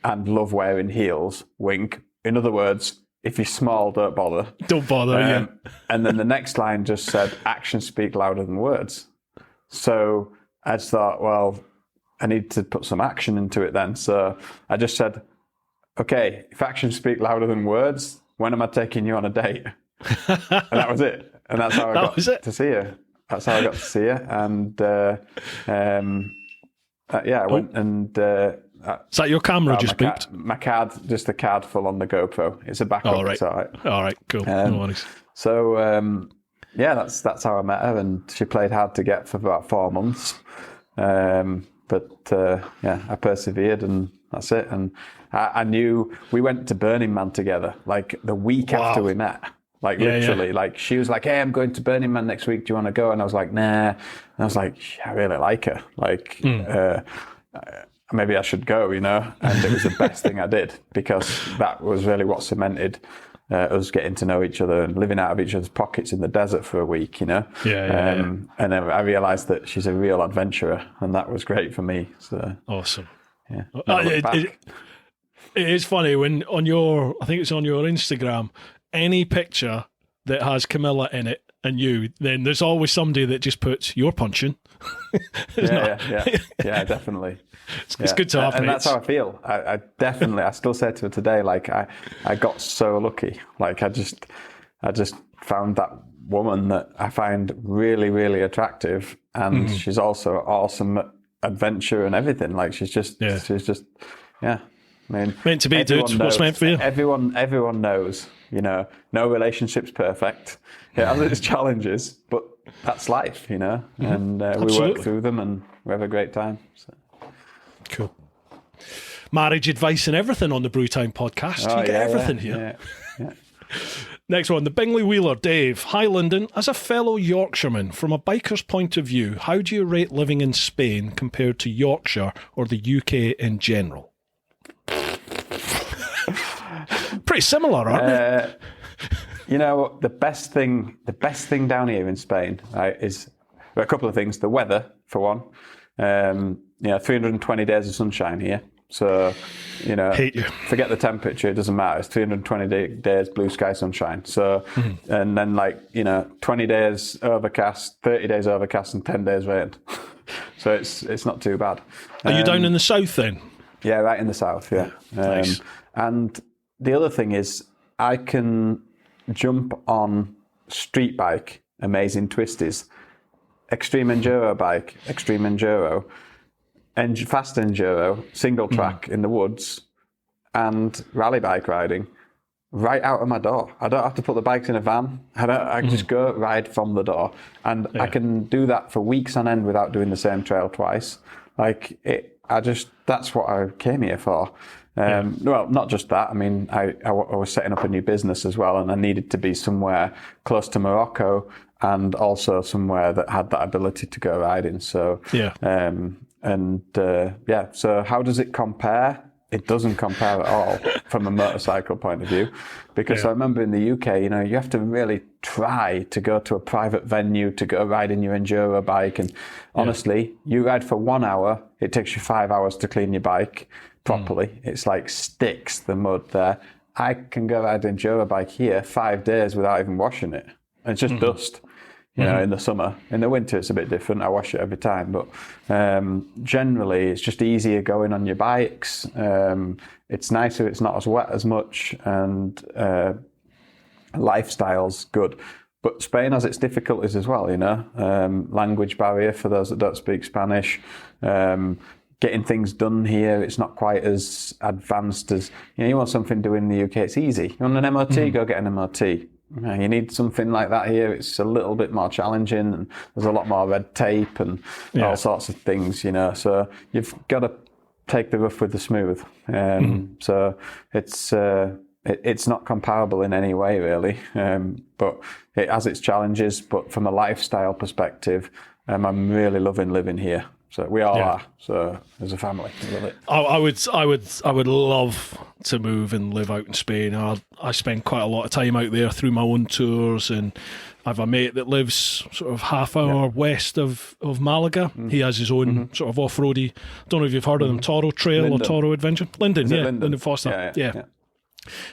and love wearing heels, wink. In other words, if you're small, don't bother. Yeah. And then the next line just said, actions speak louder than words. So I just thought, well, I need to put some action into it then. So I just said, okay, if actions speak louder than words, when am I taking you on a date? And that was it. And that's how I got to see her. That's how I got to see her. And I went and... is that your camera just beeped? My card, just a card full on the GoPro. It's a backup. All right. It's all right. All right, cool. No worries. So, that's how I met her, and she played hard to get for about 4 months. But I persevered, and that's it. And I knew we went to Burning Man together, like the week after we met. Like literally, like she was like, "Hey, I'm going to Burning Man next week. Do you want to go?" And I was like, "Nah." And I was like, "I really like her. Like, maybe I should go, And it was the best thing I did because that was really what cemented us getting to know each other and living out of each other's pockets in the desert for a week, And then I realised that she's a real adventurer, and that was great for me. So awesome. Yeah. It is funny when I think it's on your Instagram, any picture that has Camilla in it and you, then there's always somebody that just puts, "You're punching." Yeah, definitely. It's good to have and mates. that's how I feel. I definitely, I still say to her today, like I got so lucky. Like I just found that woman that I find really, really attractive, and she's also awesome at adventure and everything. Like she's just, I mean, meant to be, dude. What's meant for you? Everyone knows. You know, no relationship's perfect. It has its challenges, but that's life. You know, and we work through them, and we have a great time. So. Cool. Marriage advice and everything on the Brewtime podcast. You get everything here. Yeah. Next one, the Bingley Wheeler, Dave. Hi, Lyndon. As a fellow Yorkshireman, from a biker's point of view, how do you rate living in Spain compared to Yorkshire or the UK in general? Pretty similar, aren't they? You know, the best thing down here in Spain, right, is a couple of things. The weather, for one. 320 days of sunshine here. So, you know, forget the temperature, it doesn't matter. It's 320 days blue sky sunshine. So, and then 20 days overcast, 30 days overcast, and 10 days rain. So it's not too bad. Are you down in the south then? Yeah, right in the south, yeah. Nice. And the other thing is I can jump on street bike, amazing twisties, extreme enduro bike, extreme enduro, fast enduro, single track in the woods, and rally bike riding right out of my door. I don't have to put the bikes in a van. I just go ride from the door. And I can do that for weeks on end without doing the same trail twice. That's what I came here for. Well, not just that. I mean, I was setting up a new business as well, and I needed to be somewhere close to Morocco and also somewhere that had that ability to go riding. So, so how does it compare? It doesn't compare at all from a motorcycle point of view, because I remember in the UK, you know, you have to really try to go to a private venue to go ride in your enduro bike. And honestly, you ride for 1 hour, it takes you 5 hours to clean your bike properly. It's like sticks, the mud there. I can go ride an enduro bike here 5 days without even washing it. And it's just dust. You know, in the summer. In the winter, it's a bit different. I wash it every time. But generally, it's just easier going on your bikes. It's nicer. It's not as wet as much. And lifestyle's good. But Spain has its difficulties as well, you know. Language barrier for those that don't speak Spanish. Getting things done here, it's not quite as advanced as, you know, you want something doing in the UK, it's easy. You want an MOT, go get an MOT. You need something like that here. It's a little bit more challenging, and there's a lot more red tape and all sorts of things, you know. So you've got to take the rough with the smooth. So it's not comparable in any way, really. But it has its challenges. But from a lifestyle perspective, I'm really loving living here. So we all are. So as a family, we love it. I would love to move and live out in Spain. I spend quite a lot of time out there through my own tours, and I have a mate that lives sort of half hour west of Malaga. He has his own sort of off-roady. Don't know if you've heard of them, Toro Trail LyndON. or Toro Adventure. LyndON, LyndON Foster. Yeah.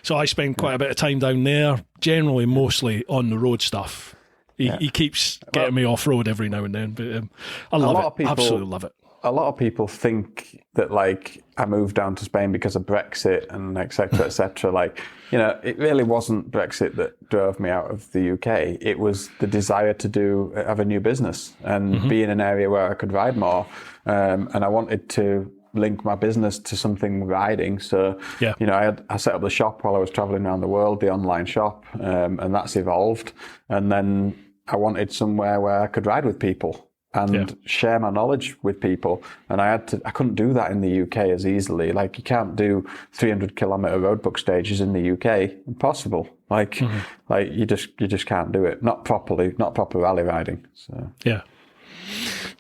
So I spend quite a bit of time down there, generally mostly on the road stuff. He keeps getting me off-road every now and then, but I love it. Absolutely love it. A lot of people think that, like, I moved down to Spain because of Brexit and et cetera, et cetera. Like, you know, it really wasn't Brexit that drove me out of the UK. It was the desire to have a new business and be in an area where I could ride more. And I wanted to link my business to something riding. So, you know, I set up the shop while I was traveling around the world, the online shop, and that's evolved. And then I wanted somewhere where I could ride with people and share my knowledge with people. And I couldn't do that in the UK as easily. Like, you can't do 300-kilometer roadbook stages in the UK. Impossible. Like you just can't do it. Not properly, not proper rally riding. So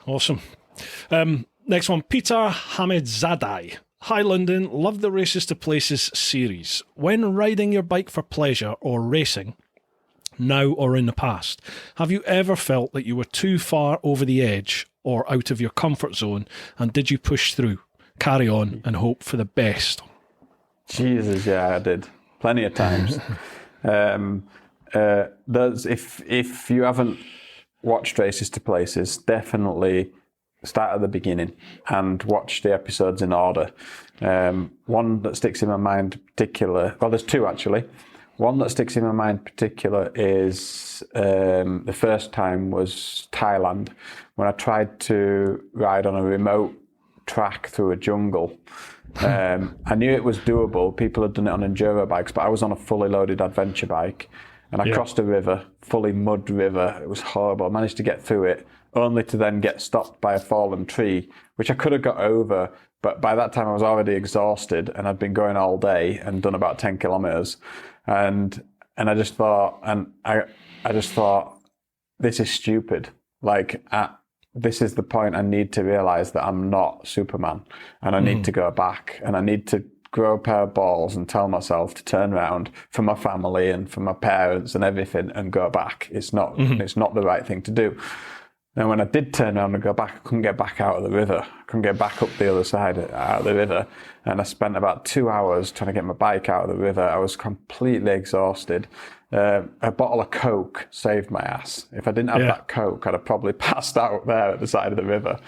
Awesome. Next one, Peter Hamedzadeh. Hi, Lyndon. Love the Races to Places series. When riding your bike for pleasure or racing, now or in the past, have you ever felt that you were too far over the edge or out of your comfort zone, and did you push through, carry on, and hope for the best? Jesus, yeah, I did plenty of times. If you haven't watched Races to Places, definitely start at the beginning and watch the episodes in order. One that sticks in my mind particular, well, there's two actually. One that sticks in my mind particular is the first time was Thailand, when I tried to ride on a remote track through a jungle. I knew it was doable. People had done it on enduro bikes, but I was on a fully loaded adventure bike, and I crossed a river, fully mud river. It was horrible. I managed to get through it, only to then get stopped by a fallen tree, which I could have got over, but by that time I was already exhausted, and I'd been going all day and done about 10 kilometers. And I just thought, this is stupid. Like, this is the point. I need to realize that I'm not Superman, and I need to go back, and I need to grow a pair of balls and tell myself to turn around for my family and for my parents and everything and go back. It's not the right thing to do. And when I did turn around and go back, I couldn't get back out of the river. I couldn't get back up the other side out of the river. And I spent about 2 hours trying to get my bike out of the river. I was completely exhausted. A bottle of Coke saved my ass. If I didn't have that Coke, I'd have probably passed out there at the side of the river.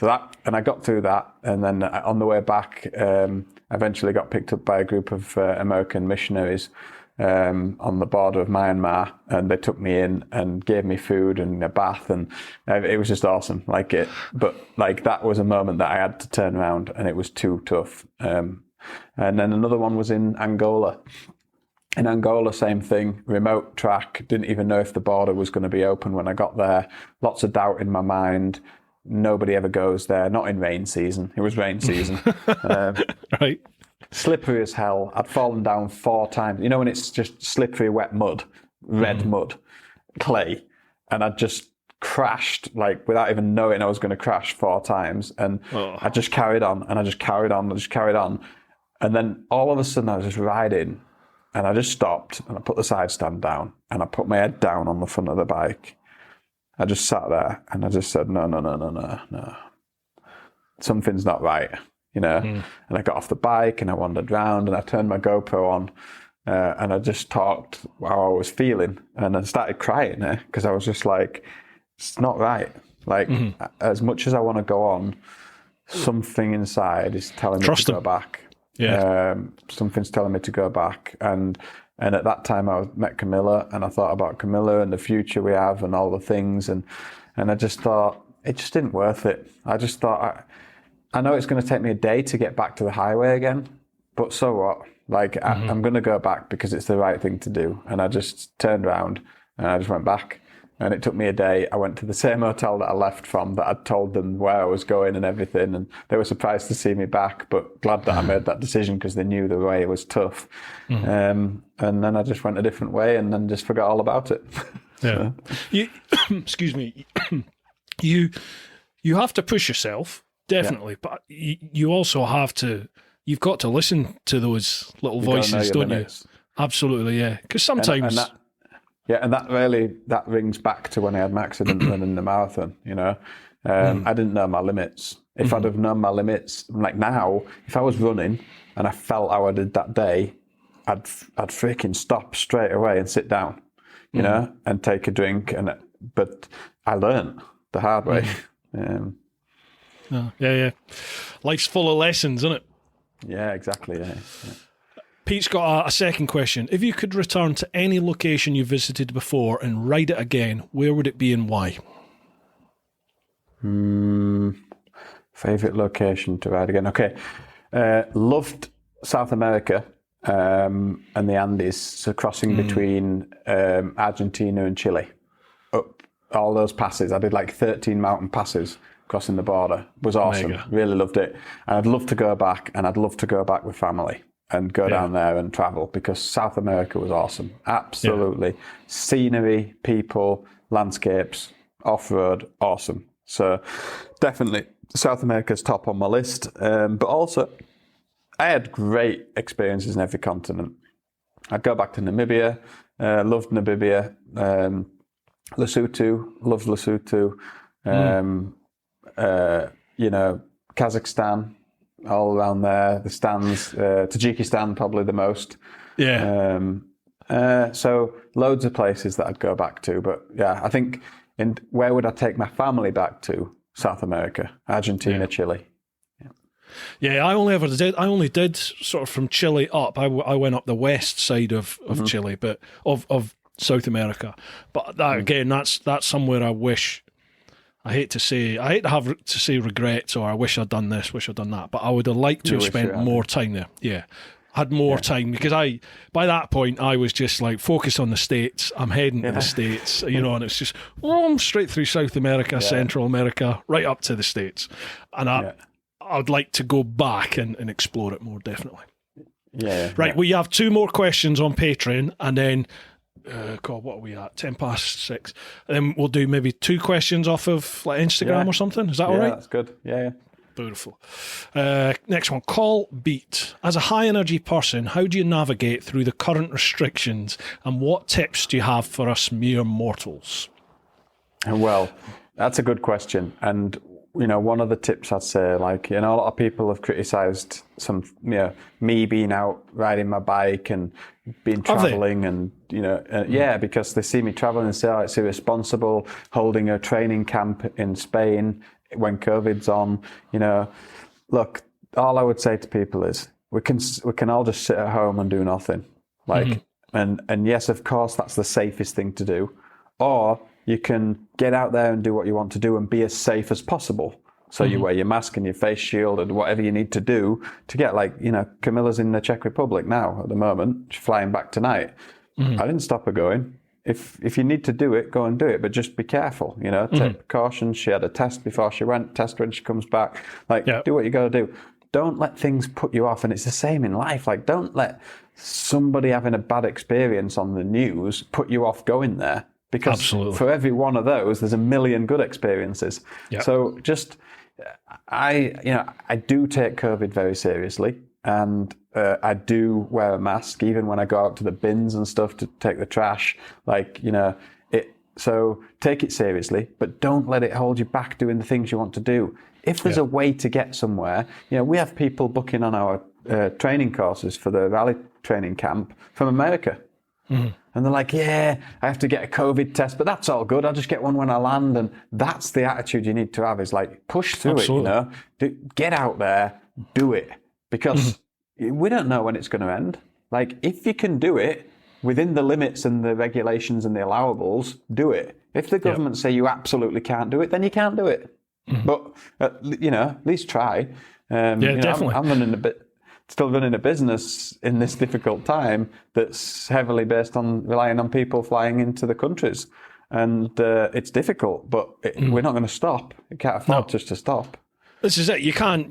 And I got through that. And then on the way back, I eventually got picked up by a group of American missionaries on the border of Myanmar, and they took me in and gave me food and a bath, and it was just awesome. But that was a moment that I had to turn around, and it was too tough. And then another one was in Angola. In Angola, same thing, remote track, didn't even know if the border was going to be open when I got there. Lots of doubt in my mind. Nobody ever goes there, not in rain season. It was rain season. Right. Slippery as hell. I'd fallen down 4 times. You know when it's just slippery, wet mud, red mud, clay, and I'd just crashed, without even knowing I was going to crash 4 times. And I just carried on, and I just carried on, and just carried on. And then all of a sudden I was just riding, and I just stopped, and I put the side stand down, and I put my head down on the front of the bike. I just sat there, and I just said, no. Something's not right. And I got off the bike and I wandered around, and I turned my GoPro on, and I just talked how I was feeling, and I started crying because I was just like, it's not right. As much as I want to go on, something inside is telling me to go back. Yeah. Something's telling me to go back. And at that time I met Camilla, and I thought about Camilla and the future we have and all the things. And I just thought, it just didn't worth it. I just thought, I know it's going to take me a day to get back to the highway again, but so what? I'm going to go back because it's the right thing to do. And I just turned around and I just went back. And it took me a day. I went to the same hotel that I left from, that I'd told them where I was going and everything. And they were surprised to see me back, but glad that I made that decision because they knew the way was tough. And then I just went a different way and then just forgot all about it. Yeah. Excuse me. You have to push yourself. Definitely, but you also you've got to listen to those little voices, don't you? Absolutely, yeah. Because sometimes... And that rings back to when I had my accident running the marathon, I didn't know my limits. If I'd have known my limits, now, if I was running and I felt how I did that day, I'd freaking stop straight away and sit down, and take a drink. But I learned the hard way. Yeah. Life's full of lessons, isn't it? Yeah, exactly. Yeah. Pete's got a second question. If you could return to any location you visited before and ride it again, where would it be and why? Favorite location to ride again? Okay. Loved South America and the Andes, so crossing between Argentina and Chile. Up all those passes. I did 13 mountain passes crossing the border. It was awesome. Mega. Really loved it. And I'd love to go back, and I'd love to go back with family and go down there and travel, because South America was awesome. Absolutely. Yeah. Scenery, people, landscapes, off-road, awesome. So definitely South America's top on my list. But also, I had great experiences in every continent. I'd go back to Namibia. Loved Namibia. Lesotho. Loved Lesotho. Kazakhstan. all around there, the stands, Tajikistan probably the most. Yeah. So loads of places that I'd go back to. But yeah, I think, where would I take my family back to? South America, Argentina, Chile. Yeah, I only did sort of from Chile up. I went up the west side of Chile, but of South America. But that, again, that's somewhere I wish. I hate to have to say regrets, or I wish I'd done this, wish I'd done that. But I would have liked to have spent more time there. Yeah. Had more time, because by that point I was just like, focus on the States. I'm heading to the States, and it's just straight through South America, Central America, right up to the States. And I'd like to go back and explore it more, definitely. Yeah. Right, we have 2 more questions on Patreon, and then what are we at? 6:10. And then we'll do maybe 2 questions off of like Instagram or something. Is that all right? That's good. Yeah. Beautiful. Next one, Call Beat. As a high energy person, how do you navigate through the current restrictions, and what tips do you have for us mere mortals? Well, that's a good question. And, one of the tips I'd say, like, a lot of people have criticised me being out riding my bike and being travelling, and, because they see me travelling and say, oh, it's irresponsible holding a training camp in Spain when COVID's on. Look, all I would say to people is we can all just sit at home and do nothing. Like, and yes, of course, that's the safest thing to do. Or you can get out there and do what you want to do and be as safe as possible. So you wear your mask and your face shield and whatever you need to do to get, like, Camilla's in the Czech Republic now at the moment. She's flying back tonight. I didn't stop her going. If you need to do it, go and do it, but just be careful, take precautions. She had a test before she went, test when she comes back. Like, do what you got to do. Don't let things put you off. And it's the same in life. Like, don't let somebody having a bad experience on the news put you off going there. Because for every one of those, there's a million good experiences. Yep. So just, I do take COVID very seriously, and I do wear a mask even when I go out to the bins and stuff to take the trash. Like, so take it seriously, but don't let it hold you back doing the things you want to do. If there's a way to get somewhere, we have people booking on our training courses for the rally training camp from America. And they're like, I have to get a COVID test, but that's all good. I'll just get one when I land. And that's the attitude you need to have, is like, push through it, get out there, do it. Because we don't know when it's going to end. Like, if you can do it within the limits and the regulations and the allowables, do it. If the government say you absolutely can't do it, then you can't do it. But, at least try. Definitely. I'm still running a business in this difficult time that's heavily based on relying on people flying into the countries. And it's difficult, but we're not going to stop. You can't afford just to stop. This is it. You can't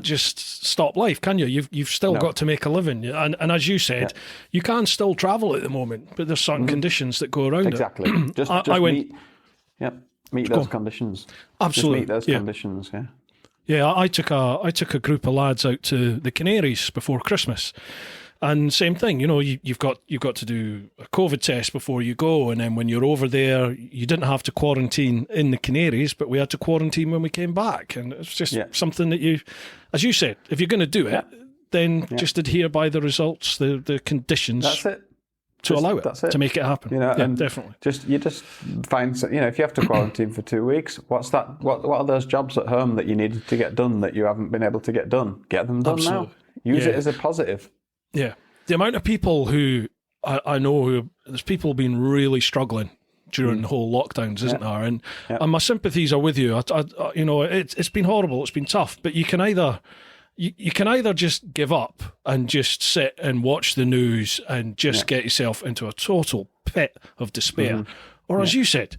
just stop life, can you? You've still got to make a living. And as you said, you can still travel at the moment, but there's certain conditions that go around exactly. it. Just meet those conditions. Absolutely. Just meet those conditions, Yeah, I took a group of lads out to the Canaries before Christmas, and same thing. You've got to do a COVID test before you go, and then when you're over there, you didn't have to quarantine in the Canaries, but we had to quarantine when we came back, and it's just something that you, as you said, if you're going to do it, then just adhere by the results, the conditions. That's it. To allow it, to make it happen. And definitely. You just find, if you have to quarantine for 2 weeks, what's that? What are those jobs at home that you needed to get done that you haven't been able to get done? Get them done now. Use it as a positive. Yeah. The amount of people who I know there's people been really struggling during the whole lockdowns, isn't there? And my sympathies are with you. It's been horrible. It's been tough, but you can either just give up and just sit and watch the news and just get yourself into a total pit of despair. Or as you said,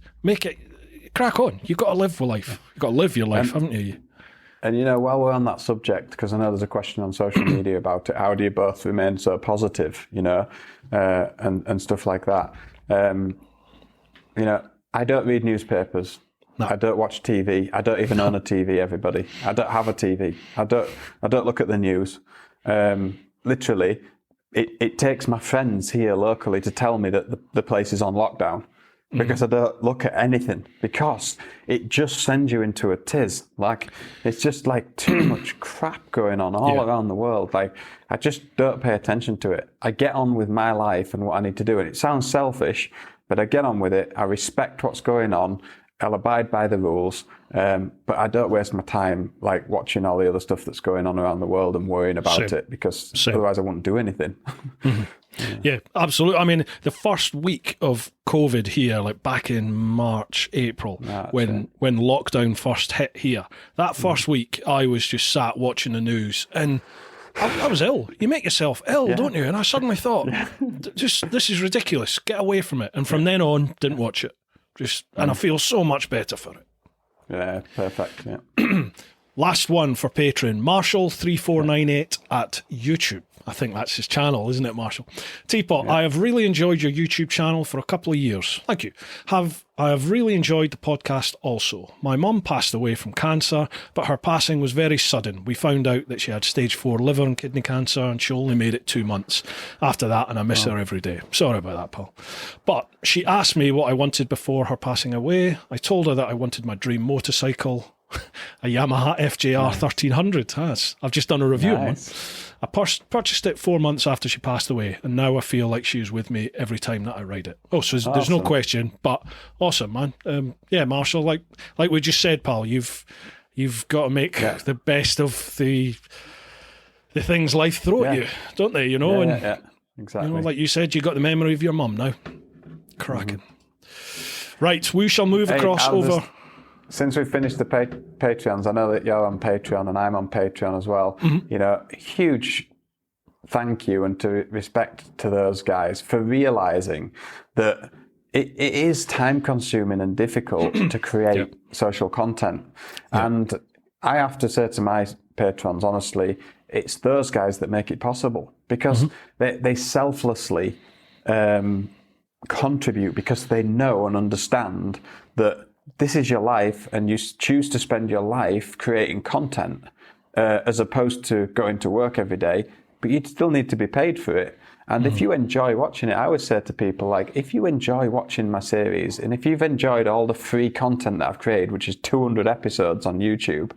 crack on. You've got to live with life. You've got to live your life, haven't you? And, while we're on that subject, because I know there's a question on social media about it, how do you both remain so positive, and stuff like that. I don't read newspapers. No. I don't watch TV. I don't even own a TV, everybody. I don't have a TV. I don't look at the news. Literally, it takes my friends here locally to tell me that the place is on lockdown. because I don't look at anything, because it just sends you into a tiz. Like, it's just like too much crap going on all around the world. Like, I just don't pay attention to it. I get on with my life and what I need to do. And it sounds selfish, but I get on with it. I respect what's going on. I'll abide by the rules, but I don't waste my time like watching all the other stuff that's going on around the world and worrying about it, because otherwise I wouldn't do anything. Yeah, absolutely. I mean, the first week of COVID here, like back in March, April, when lockdown first hit here, that first week I was just sat watching the news, and I was ill. You make yourself ill, don't you? And I suddenly thought, this is ridiculous. Get away from it. And from then on, didn't watch it. And I feel so much better for it. Yeah, perfect. Yeah. Last one for Patreon, Marshall3498 at YouTube. I think that's his channel, isn't it, Marshall? Teapot, I have really enjoyed your YouTube channel for a couple of years. Thank you. I have really enjoyed the podcast also. My mum passed away from cancer, but her passing was very sudden. We found out that she had stage 4 liver and kidney cancer, and she only made it 2 months after that, and I miss her every day. Sorry about that, Paul. But she asked me what I wanted before her passing away. I told her that I wanted my dream motorcycle, a Yamaha FJR 1300. I've just done a review on one. I purchased it 4 months after she passed away, and now I feel like she's with me every time that I ride it. Oh, so there's no question, but awesome, man. Yeah, Marshall, like we just said, pal, you've got to make the best of the things life throw at you, don't they? You know, exactly. You know, like you said, you got the memory of your mum now. Cracking. Right, we shall move across over. Since we've finished the Patreons, I know that you're on Patreon and I'm on Patreon as well. You know, huge thank you and to respect to those guys for realizing that it is time consuming and difficult to create social content. And I have to say to my patrons, honestly, it's those guys that make it possible, because they selflessly contribute because they know and understand that this is your life, and you choose to spend your life creating content as opposed to going to work every day, but you still need to be paid for it. And if you enjoy watching it, I would say to people, like, if you enjoy watching my series, and if you've enjoyed all the free content that I've created, which is 200 episodes on YouTube,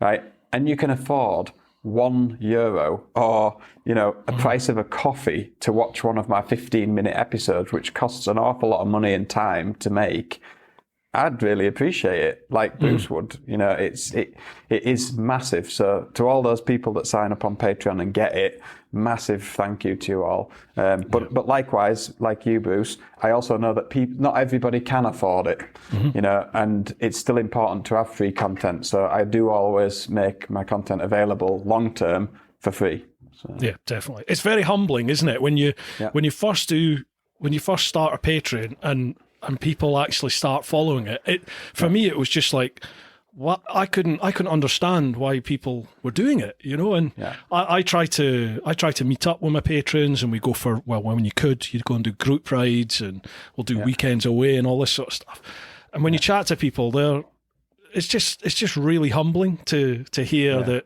right, and you can afford €1 or, you know, a price of a coffee to watch one of my 15-minute episodes, which costs an awful lot of money and time to make, I'd really appreciate it, like Bruce would. You know, it is massive. So to all those people that sign up on Patreon and get it, massive thank you to you all. But likewise, like you, Bruce, I also know that not everybody can afford it. You know, and it's still important to have free content. So I do always make my content available long term for free. So. Yeah, definitely. It's very humbling, isn't it, when you first start a Patreon and people actually start following it. For me, it was just like, what I couldn't understand why people were doing it, you know. And I try to meet up with my patrons, and we go for, well, when you'd go and do group rides, and we'll do weekends away and all this sort of stuff. And when you chat to people, it's just really humbling to hear that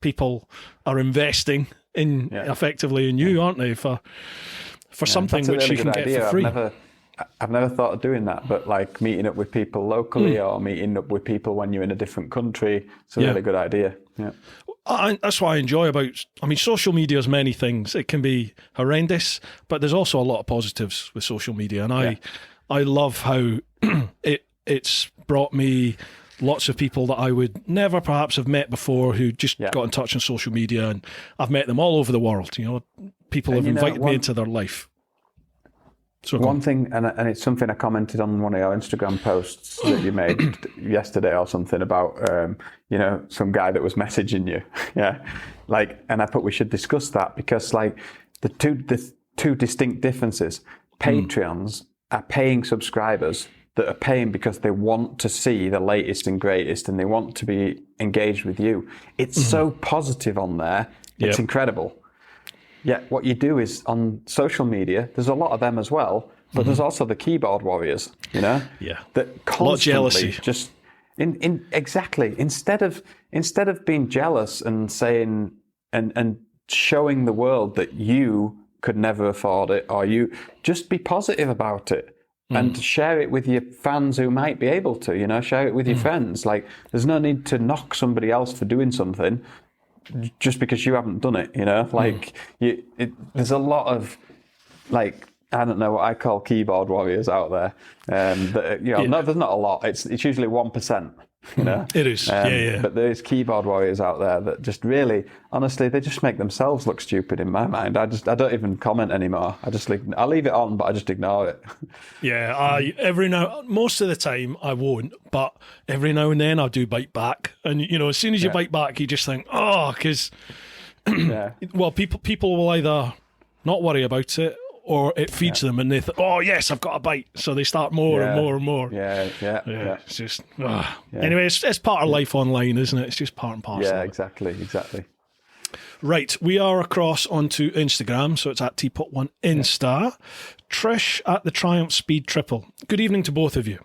people are investing in effectively in you, aren't they, for something which you can get for free. I've never thought of doing that, but like meeting up with people locally or meeting up with people when you're in a different country, it's a really good idea. Yeah. That's what I enjoy social media is many things. It can be horrendous, but there's also a lot of positives with social media. And I love how it's brought me lots of people that I would never perhaps have met before, who just got in touch on social media, and I've met them all over the world. You know, people have invited me into their life. So one thing, and it's something I commented on one of your Instagram posts that you made yesterday or something about, you know, some guy that was messaging you. And I thought we should discuss that, because like the two distinct differences. Patreons are paying subscribers that are paying because they want to see the latest and greatest, and they want to be engaged with you. It's so positive on there. It's incredible. Yeah, what you do is on social media, there's a lot of them as well, but there's also the keyboard warriors, you know? Yeah. That constantly a lot of jealousy. Just exactly. Instead of being jealous and saying and showing the world that you could never afford it, or you just be positive about it. and share it with your fans who might be able to, share it with your friends. Like, there's no need to knock somebody else for doing something just because you haven't done it, Like, there's a lot of, like, I don't know what I call keyboard warriors out there. No, there's not a lot. It's usually 1%. It is. But there's keyboard warriors out there that just really, honestly, they just make themselves look stupid in my mind. I don't even comment anymore. I leave it on, but I just ignore it. Yeah, most of the time I won't, but every now and then I do bite back. And as soon as you bite back, you just think, because well, people will either not worry about it, or it feeds them, and they think, "Oh yes, I've got a bite," so they start more and more and more. Yeah. It's just anyway. It's part of life online, isn't it? It's just part and parcel. Yeah, exactly. Right, we are across onto Instagram, so it's at TeapotOne Insta. Trish at the Triumph Speed Triple. Good evening to both of you.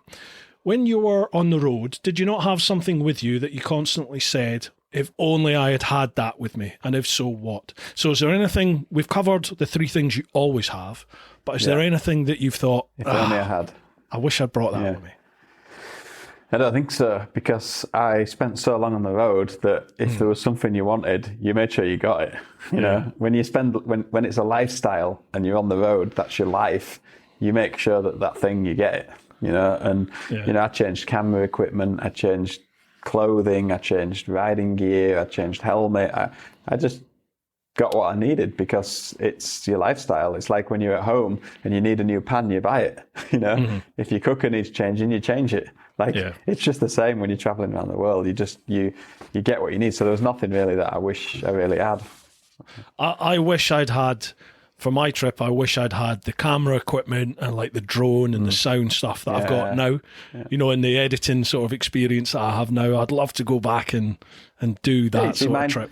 When you were on the road, did you not have something with you that you constantly said, if only I had had that with me? And if so, what? So is there anything, we've covered the three things you always have, but is there anything that you've thought, if only I had? I wish I'd brought that with me? I don't think so, because I spent so long on the road that if there was something you wanted, you made sure you got it. You know, when when it's a lifestyle and you're on the road, that's your life, you make sure that thing, you get it, and, I changed camera equipment, I changed clothing, I changed riding gear, I changed helmet. I just got what I needed because it's your lifestyle. It's like when you're at home and you need a new pan, you buy it. If your cooker needs changing, you change it. It's just the same when you're traveling around the world. You just you get what you need. So there was nothing really that I wish I really had. I wish I'd had. For my trip, I wish I'd had the camera equipment and like the drone and the sound stuff that I've got now, and the editing sort of experience that I have now. I'd love to go back and do that sort of trip.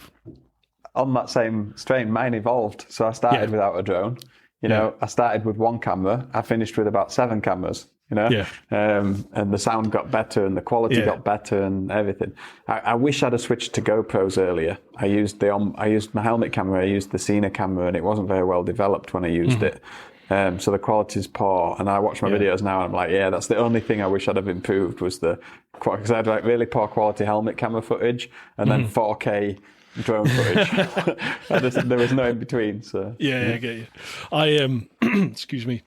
On that same strain, mine evolved. So I started without a drone. I started with one camera. I finished with about 7 cameras. And the sound got better and the quality got better and everything. I wish I'd have switched to GoPros earlier. I used my helmet camera, I used the Cena camera, and it wasn't very well developed when I used it. So the quality's poor, and I watch my videos now and I'm like, that's the only thing I wish I'd have improved was because I had like really poor quality helmet camera footage and then 4K drone footage. There was no in between. So I get you. I excuse me.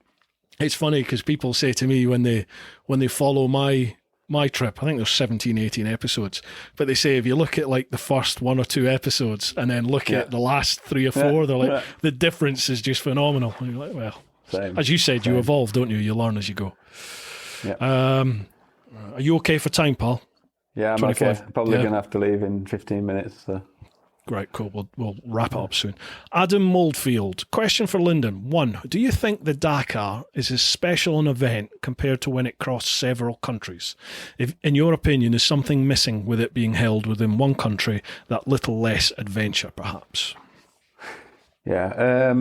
It's funny because people say to me when they follow my trip, I think there's 17, 18 episodes, but they say if you look at like the first 1 or 2 episodes and then look at the last 3 or 4, they're like, the difference is just phenomenal. And you're like, well, as you said, you evolve, don't you? You learn as you go. Are you okay for time, pal? Yeah, I'm 25? Okay. I'm probably going to have to leave in 15 minutes. So. Right, cool. We'll wrap it up soon. Adam Moldfield, question for LyndON. 1, do you think the Dakar is as special an event compared to when it crossed several countries? If, in your opinion, is something missing with it being held within one country, that little less adventure, perhaps? Yeah,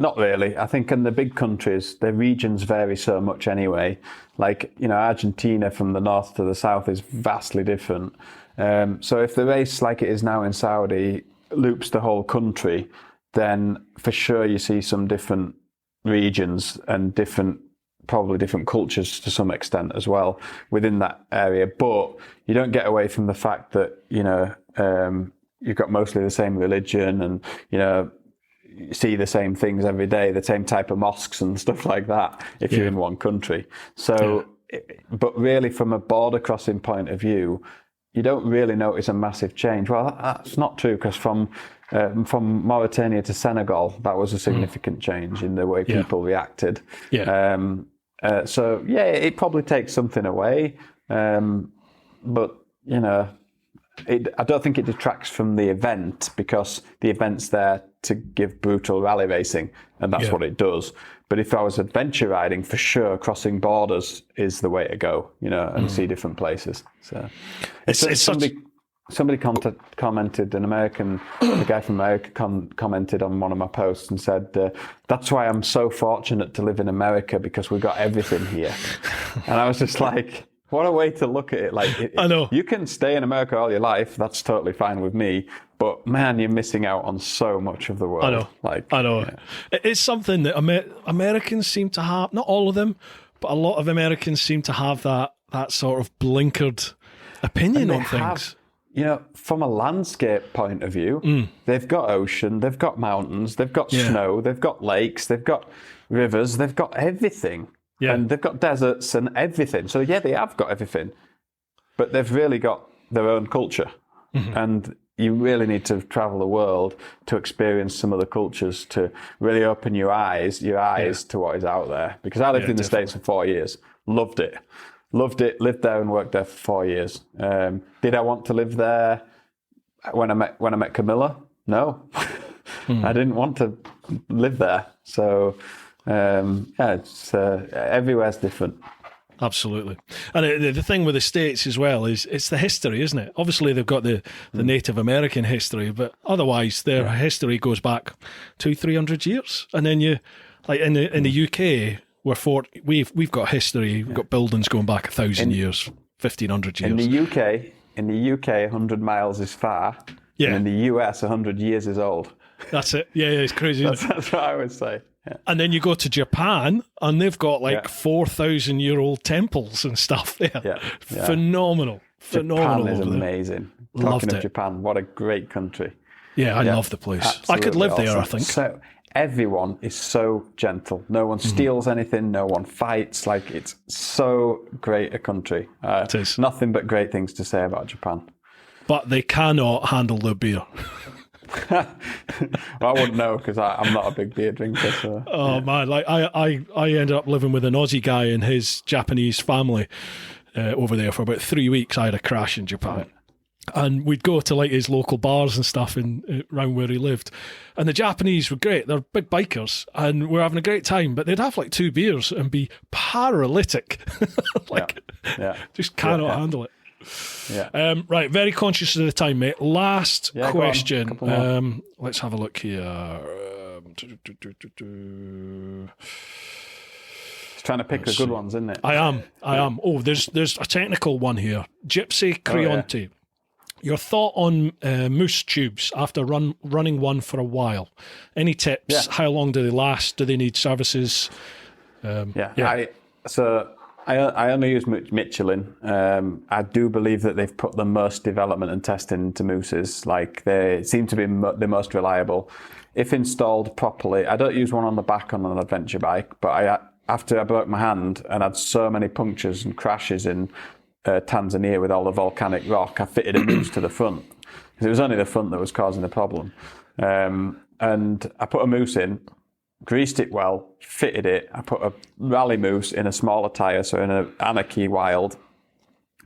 not really. I think in the big countries, the regions vary so much anyway. Like, Argentina from the north to the south is vastly different. So if the race, like it is now in Saudi, loops the whole country, then for sure you see some different regions and probably different cultures to some extent as well within that area. But you don't get away from the fact that, you've got mostly the same religion and, you see the same things every day, the same type of mosques and stuff like that if you're in one country. So, but really from a border crossing point of view, you don't really notice a massive change. Well, that's not true because from Mauritania to Senegal, that was a significant change in the way people reacted. So it probably takes something away, but I don't think it detracts from the event because the event's there to give brutal rally racing, and that's what it does. But if I was adventure riding, for sure, crossing borders is the way to go, and see different places. So somebody commented, a guy from America commented on one of my posts and said, that's why I'm so fortunate to live in America because we've got everything here. And I was just like, what a way to look at it. Like, I know. You can stay in America all your life. That's totally fine with me. But man, you're missing out on so much of the world. I know. I know. Yeah. It's something that Americans seem to have, not all of them, But a lot of Americans seem to have that sort of blinkered opinion on things. From a landscape point of view, they've got ocean, they've got mountains, they've got snow, they've got lakes, they've got rivers, they've got everything. Yeah. And they've got deserts and everything. So, they have got everything. But they've really got their own culture. And you really need to travel the world to experience some of the cultures, to really open your eyes to what is out there. Because I lived in the States for 4 years. Loved it, lived there and worked there for 4 years. Did I want to live there when I met Camilla? No. I didn't want to live there. So, it's everywhere's different. Absolutely. And the thing with the States as well is it's the history, isn't it? Obviously, they've got the Native American history, but otherwise their history goes back 200-300 years. And then you, like in the UK, we've got history, we've got buildings going back 1,000 years, 1,500 years. In the UK, 100 miles is far. Yeah. And in the US, 100 years is old. That's it. Yeah, it's crazy. That's what I would say. Yeah. And then you go to Japan, and they've got 4,000-year-old temples and stuff there. Yeah. Phenomenal. Japan is amazing. Talking of Japan, what a great country. Yeah, I love the place. Absolutely I could live there, I think. So everyone is so gentle. No one steals anything. No one fights. It's so great a country. It is. Nothing but great things to say about Japan. But they cannot handle their beer. Well, I wouldn't know because I'm not a big beer drinker. So, man, I ended up living with an Aussie guy and his Japanese family over there for about 3 weeks. I had a crash in Japan, and we'd go to his local bars and stuff around where he lived, and the Japanese were great. They're big bikers, and we're having a great time. But they'd have 2 beers and be paralytic, just cannot handle it. Yeah. Right, very conscious of the time, mate. Last question. Let's have a look here. It's trying to pick the good ones, isn't it? I am. Oh, there's a technical one here. Gypsy Creonte. Your thought on moose tubes after running one for a while. Any tips? Yeah. How long do they last? Do they need services? I only use Michelin. I do believe that they've put the most development and testing into mooses. They seem to be the most reliable. If installed properly, I don't use one on the back on an adventure bike, but after I broke my hand and had so many punctures and crashes in Tanzania with all the volcanic rock, I fitted a moose to the front. Because it was only the front that was causing the problem. And I put a moose in, greased it well, fitted it. I put a rally moose in a smaller tyre, so in an Anarchy Wild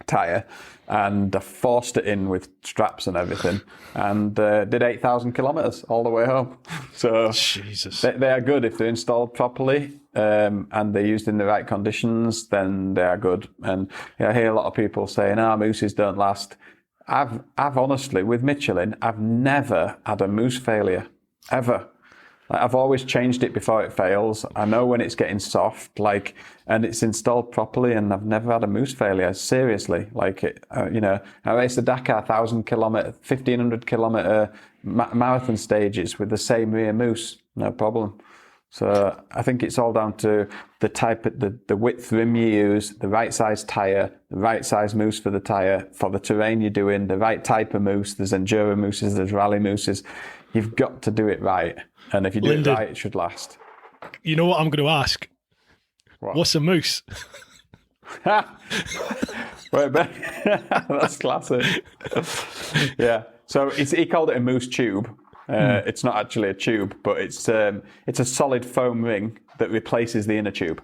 tyre, and I forced it in with straps and everything, and did 8,000 kilometres all the way home. So Jesus. They are good if they're installed properly, and they're used in the right conditions, then they are good. And I hear a lot of people saying, mooses don't last. I've honestly, with Michelin, I've never had a moose failure, ever. I've always changed it before it fails. I know when it's getting soft, and it's installed properly, and I've never had a moose failure. Seriously, I raced the Dakar 1,500 kilometer marathon stages with the same rear moose, no problem. So I think it's all down to the type, the width rim you use, the right size tire, the right size moose for the tire, for the terrain you're doing, the right type of moose. There's enduro mooses, there's rally mooses. You've got to do it right. And if you do it right, it should last. You know what I'm going to ask? What's a moose? Wait, that's classic. Yeah. So he called it a moose tube. It's not actually a tube, but it's a solid foam ring that replaces the inner tube.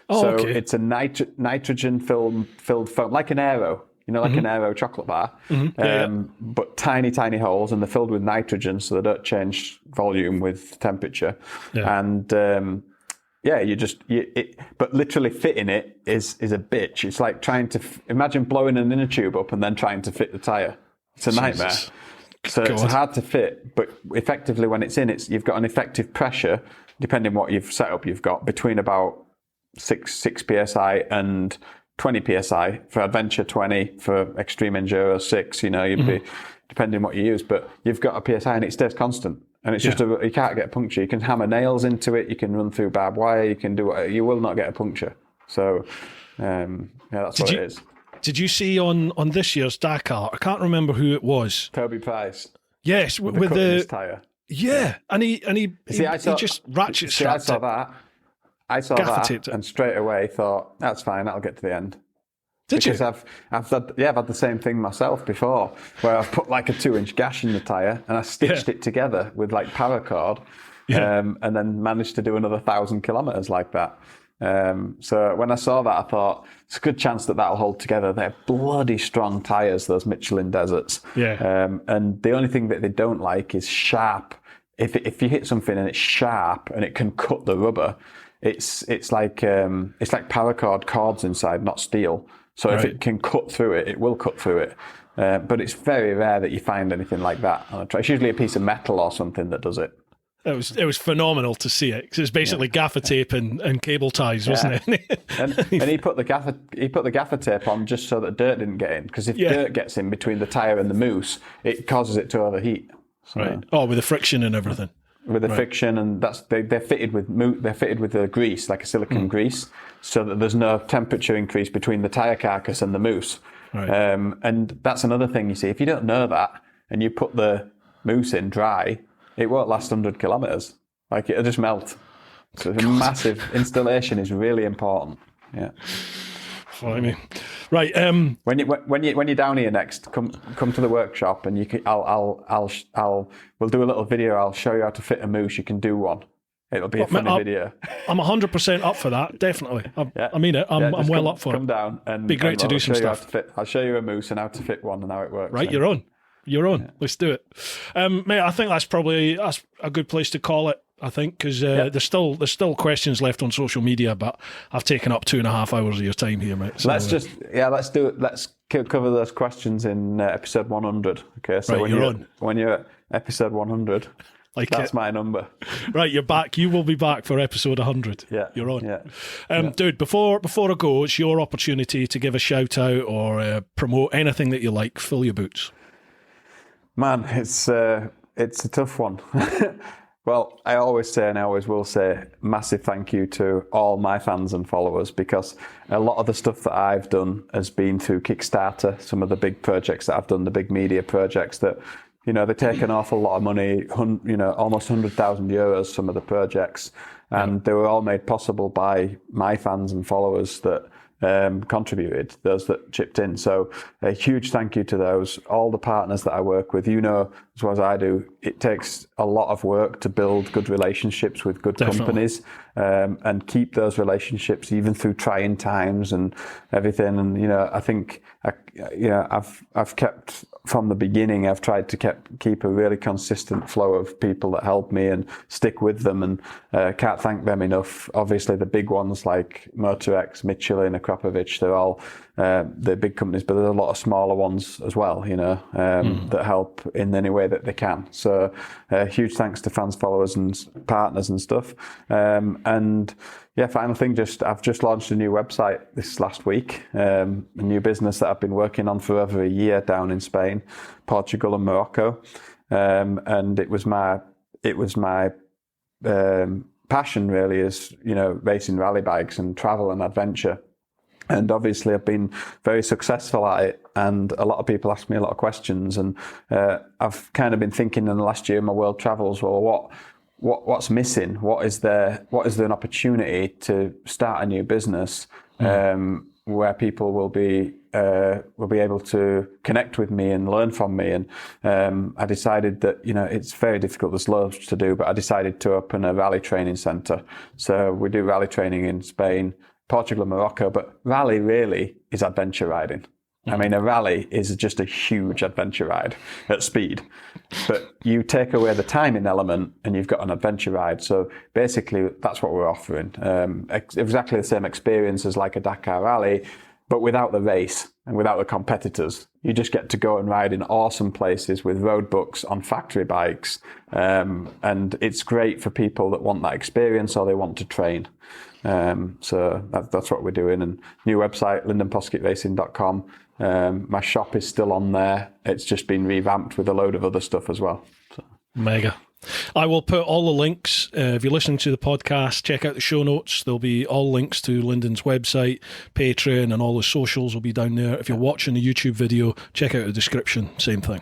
Oh, so okay. It's a nitrogen filled foam, like an Aero. Like an Aero chocolate bar, but tiny, tiny holes, and they're filled with nitrogen, so they don't change volume with temperature. Yeah. And but literally fitting it is a bitch. It's like trying to imagine blowing an inner tube up and then trying to fit the tire. It's a nightmare. So it's hard to fit, but effectively when it's in, you've got an effective pressure, depending what you've set up. You've got between about 6 psi and 20 psi for adventure, 20 for extreme enduro, 6. You'd be depending what you use, but you've got a psi and it stays constant. And it's just you can't get a puncture. You can hammer nails into it. You can run through barbed wire. You can do you will not get a puncture. So, that's what it is. Did you see on this year's Dakar? I can't remember who it was. Toby Price. Yes, with the tyre. Yeah, and he just ratchet strapped it. I saw that and straight away thought, that's fine, that'll get to the end. Because I've had the same thing myself before, where I've put like a 2-inch gash in the tyre and I stitched it together with like paracord, and then managed to do another 1,000 kilometres like that. So when I saw that, I thought it's a good chance that'll hold together. They're bloody strong tyres, those Michelin Deserts. And the only thing that they don't like is sharp. If you hit something and it's sharp and it can cut the rubber, it's like paracord cords inside, not steel. So if it can cut through it, it will cut through it. But it's very rare that you find anything like that on a track. It's usually a piece of metal or something that does it. It was phenomenal to see it, because it's basically gaffer tape and cable ties, wasn't it? and he put the gaffer tape on just so that dirt didn't get in, because if dirt gets in between the tyre and the mousse, it causes it to overheat. So, right. Oh, with the friction and everything. With the friction, and they're fitted with the grease, like a silicone grease, so that there's no temperature increase between the tyre carcass and the mousse. Right. And that's another thing you see. If you don't know that and you put the mousse in dry, it won't last 100 kilometres. Like, it'll just melt. So a massive installation is really important. Yeah. What I mean, right? When you're down here next, come to the workshop, and you can. We'll do a little video. I'll show you how to fit a mousse. You can do one. It'll be a funny video. I'm 100% up for that. Definitely. I mean it. I'm well up for it. Come down and be great to do some stuff. I'll show you a mousse and how to fit one and how it works. Right, you're on. Yeah. Let's do it, mate. I think that's a good place to call it. I think, because there's still questions left on social media, but I've taken up 2.5 hours of your time here, mate. So, let's do it. Let's cover those questions in episode 100. Okay, so right, when you're at episode 100, that's my number. Right, you're back. You will be back for episode 100. Yeah, you're on. Yeah. Dude, before I go, it's your opportunity to give a shout out or promote anything that you like. Fill your boots. Man, it's a tough one. Well, I always say, and I always will say, massive thank you to all my fans and followers, because a lot of the stuff that I've done has been through Kickstarter. Some of the big projects that I've done, the big media projects that, they take an awful lot of money, almost 100,000 euros, some of the projects. And they were all made possible by my fans and followers that contributed, those that chipped in. So a huge thank you to those, all the partners that I work with. As well as I do, it takes a lot of work to build good relationships with good companies, and keep those relationships even through trying times and everything. And I think I've kept, from the beginning, I've tried to keep a really consistent flow of people that help me and stick with them, and can't thank them enough. Obviously the big ones like Motorex, Michelin, Akrapovic, they're all the big companies, but there's a lot of smaller ones as well, that help in any way that they can. So huge thanks to fans, followers and partners and stuff. And final thing, I've just launched a new website this last week, a new business that I've been working on for over a year down in Spain, Portugal and Morocco. And it was my passion really, is, racing rally bikes and travel and adventure. And obviously I've been very successful at it, and a lot of people ask me a lot of questions, and I've kind of been thinking in the last year in my world travels, well, what's missing? What is there an opportunity to start a new business where people will be able to connect with me and learn from me? And I decided that, it's very difficult, there's loads to do, but I decided to open a rally training centre. So we do rally training in Spain, Portugal and Morocco, but rally really is adventure riding. I mean, a rally is just a huge adventure ride at speed, but you take away the timing element and you've got an adventure ride. So basically that's what we're offering. Exactly the same experience as like a Dakar rally, but without the race and without the competitors. You just get to go and ride in awesome places with road books on factory bikes. And it's great for people that want that experience or they want to train. So that's what we're doing. And new website, LyndOnPoskITTRacing.com. My shop is still on there. It's just been revamped with a load of other stuff as well. So. Mega. I will put all the links. If you're listening to the podcast, check out the show notes. There'll be all links to LyndOn's website, Patreon, and all the socials will be down there. If you're watching the YouTube video, check out the description. Same thing.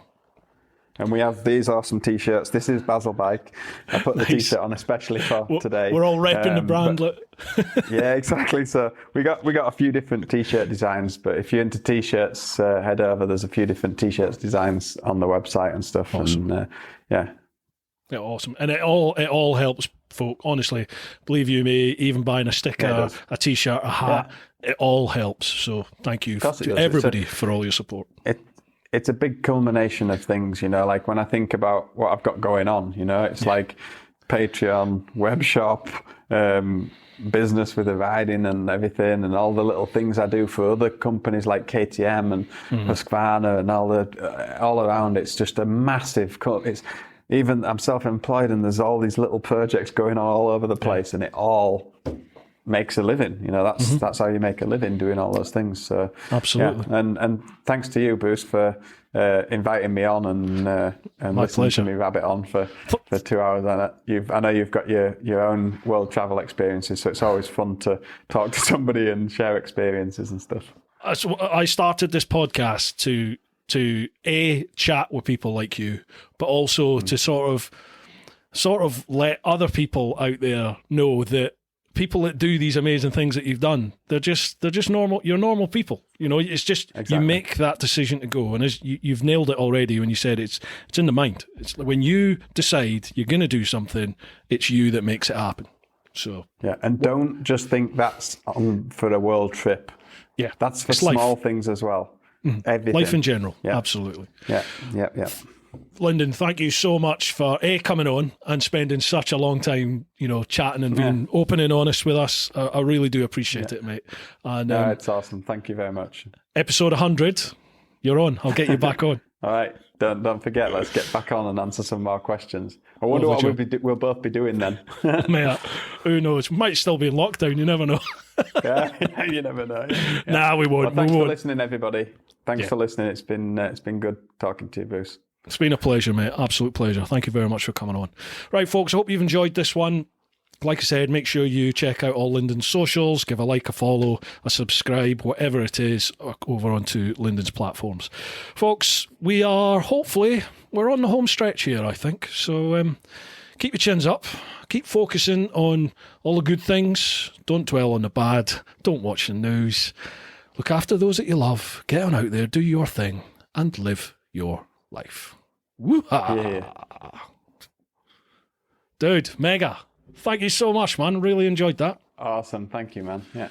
And we have these awesome T-shirts. This is Basil Bike. I put the T-shirt on especially for today. We're all repping the brand. Yeah, exactly. So we got a few different T-shirt designs, but if you're into T-shirts, head over. There's a few different T-shirts designs on the website and stuff. Awesome. And yeah, awesome. And it all helps, folk. Honestly, believe you me, even buying a sticker, a T-shirt, a hat, it all helps. So thank you to everybody for all your support. It's a big culmination of things, like when I think about what I've got going on, it's like Patreon, web shop, business with the riding and everything, and all the little things I do for other companies like KTM and Husqvarna and all around. It's just a massive even I'm self-employed and there's all these little projects going on all over the place, and it all makes a living. That's how you make a living, doing all those things. So absolutely. Yeah. And thanks to you, Bruce, for inviting me on and listening to me rabbit on for 2 hours. And I know you've got your own world travel experiences, so it's always fun to talk to somebody and share experiences and stuff. I started this podcast to chat with people like you, but also to sort of let other people out there know that people that do these amazing things that you've done, they're just normal. You're normal people. It's just You make that decision to go, and as you've nailed it already when you said it's in the mind. It's when you decide you're going to do something, it's you that makes it happen. So yeah, and don't just think that's on for a world trip. Yeah, that's for small things as well. Everything. Life in general. Yeah. Absolutely. Yeah. LyndOn, thank you so much for coming on and spending such a long time, chatting and being open and honest with us. I really do appreciate it, mate. And it's awesome. Thank you very much. Episode 100, you're on. I'll get you back on. All right. Don't forget. Let's get back on and answer some more questions. I wonder what we'll both be doing then. Mate, who knows? Might still be in lockdown. You never know. Yeah, you never know. Yeah. Nah, we won't. Well, thanks for listening, everybody. Thanks for listening. It's been good talking to you, Bruce. It's been a pleasure, mate. Absolute pleasure. Thank you very much for coming on. Right, folks, I hope you've enjoyed this one. Like I said, make sure you check out all LyndOn's socials, give a like, a follow, a subscribe, whatever it is, over onto LyndOn's platforms. Folks, we're on the home stretch here, I think. So keep your chins up. Keep focusing on all the good things. Don't dwell on the bad. Don't watch the news. Look after those that you love. Get on out there, do your thing, and live your life. Woo-ha! Yeah. Dude, mega. Thank you so much, man. Really enjoyed that. Awesome. Thank you, man. Yeah.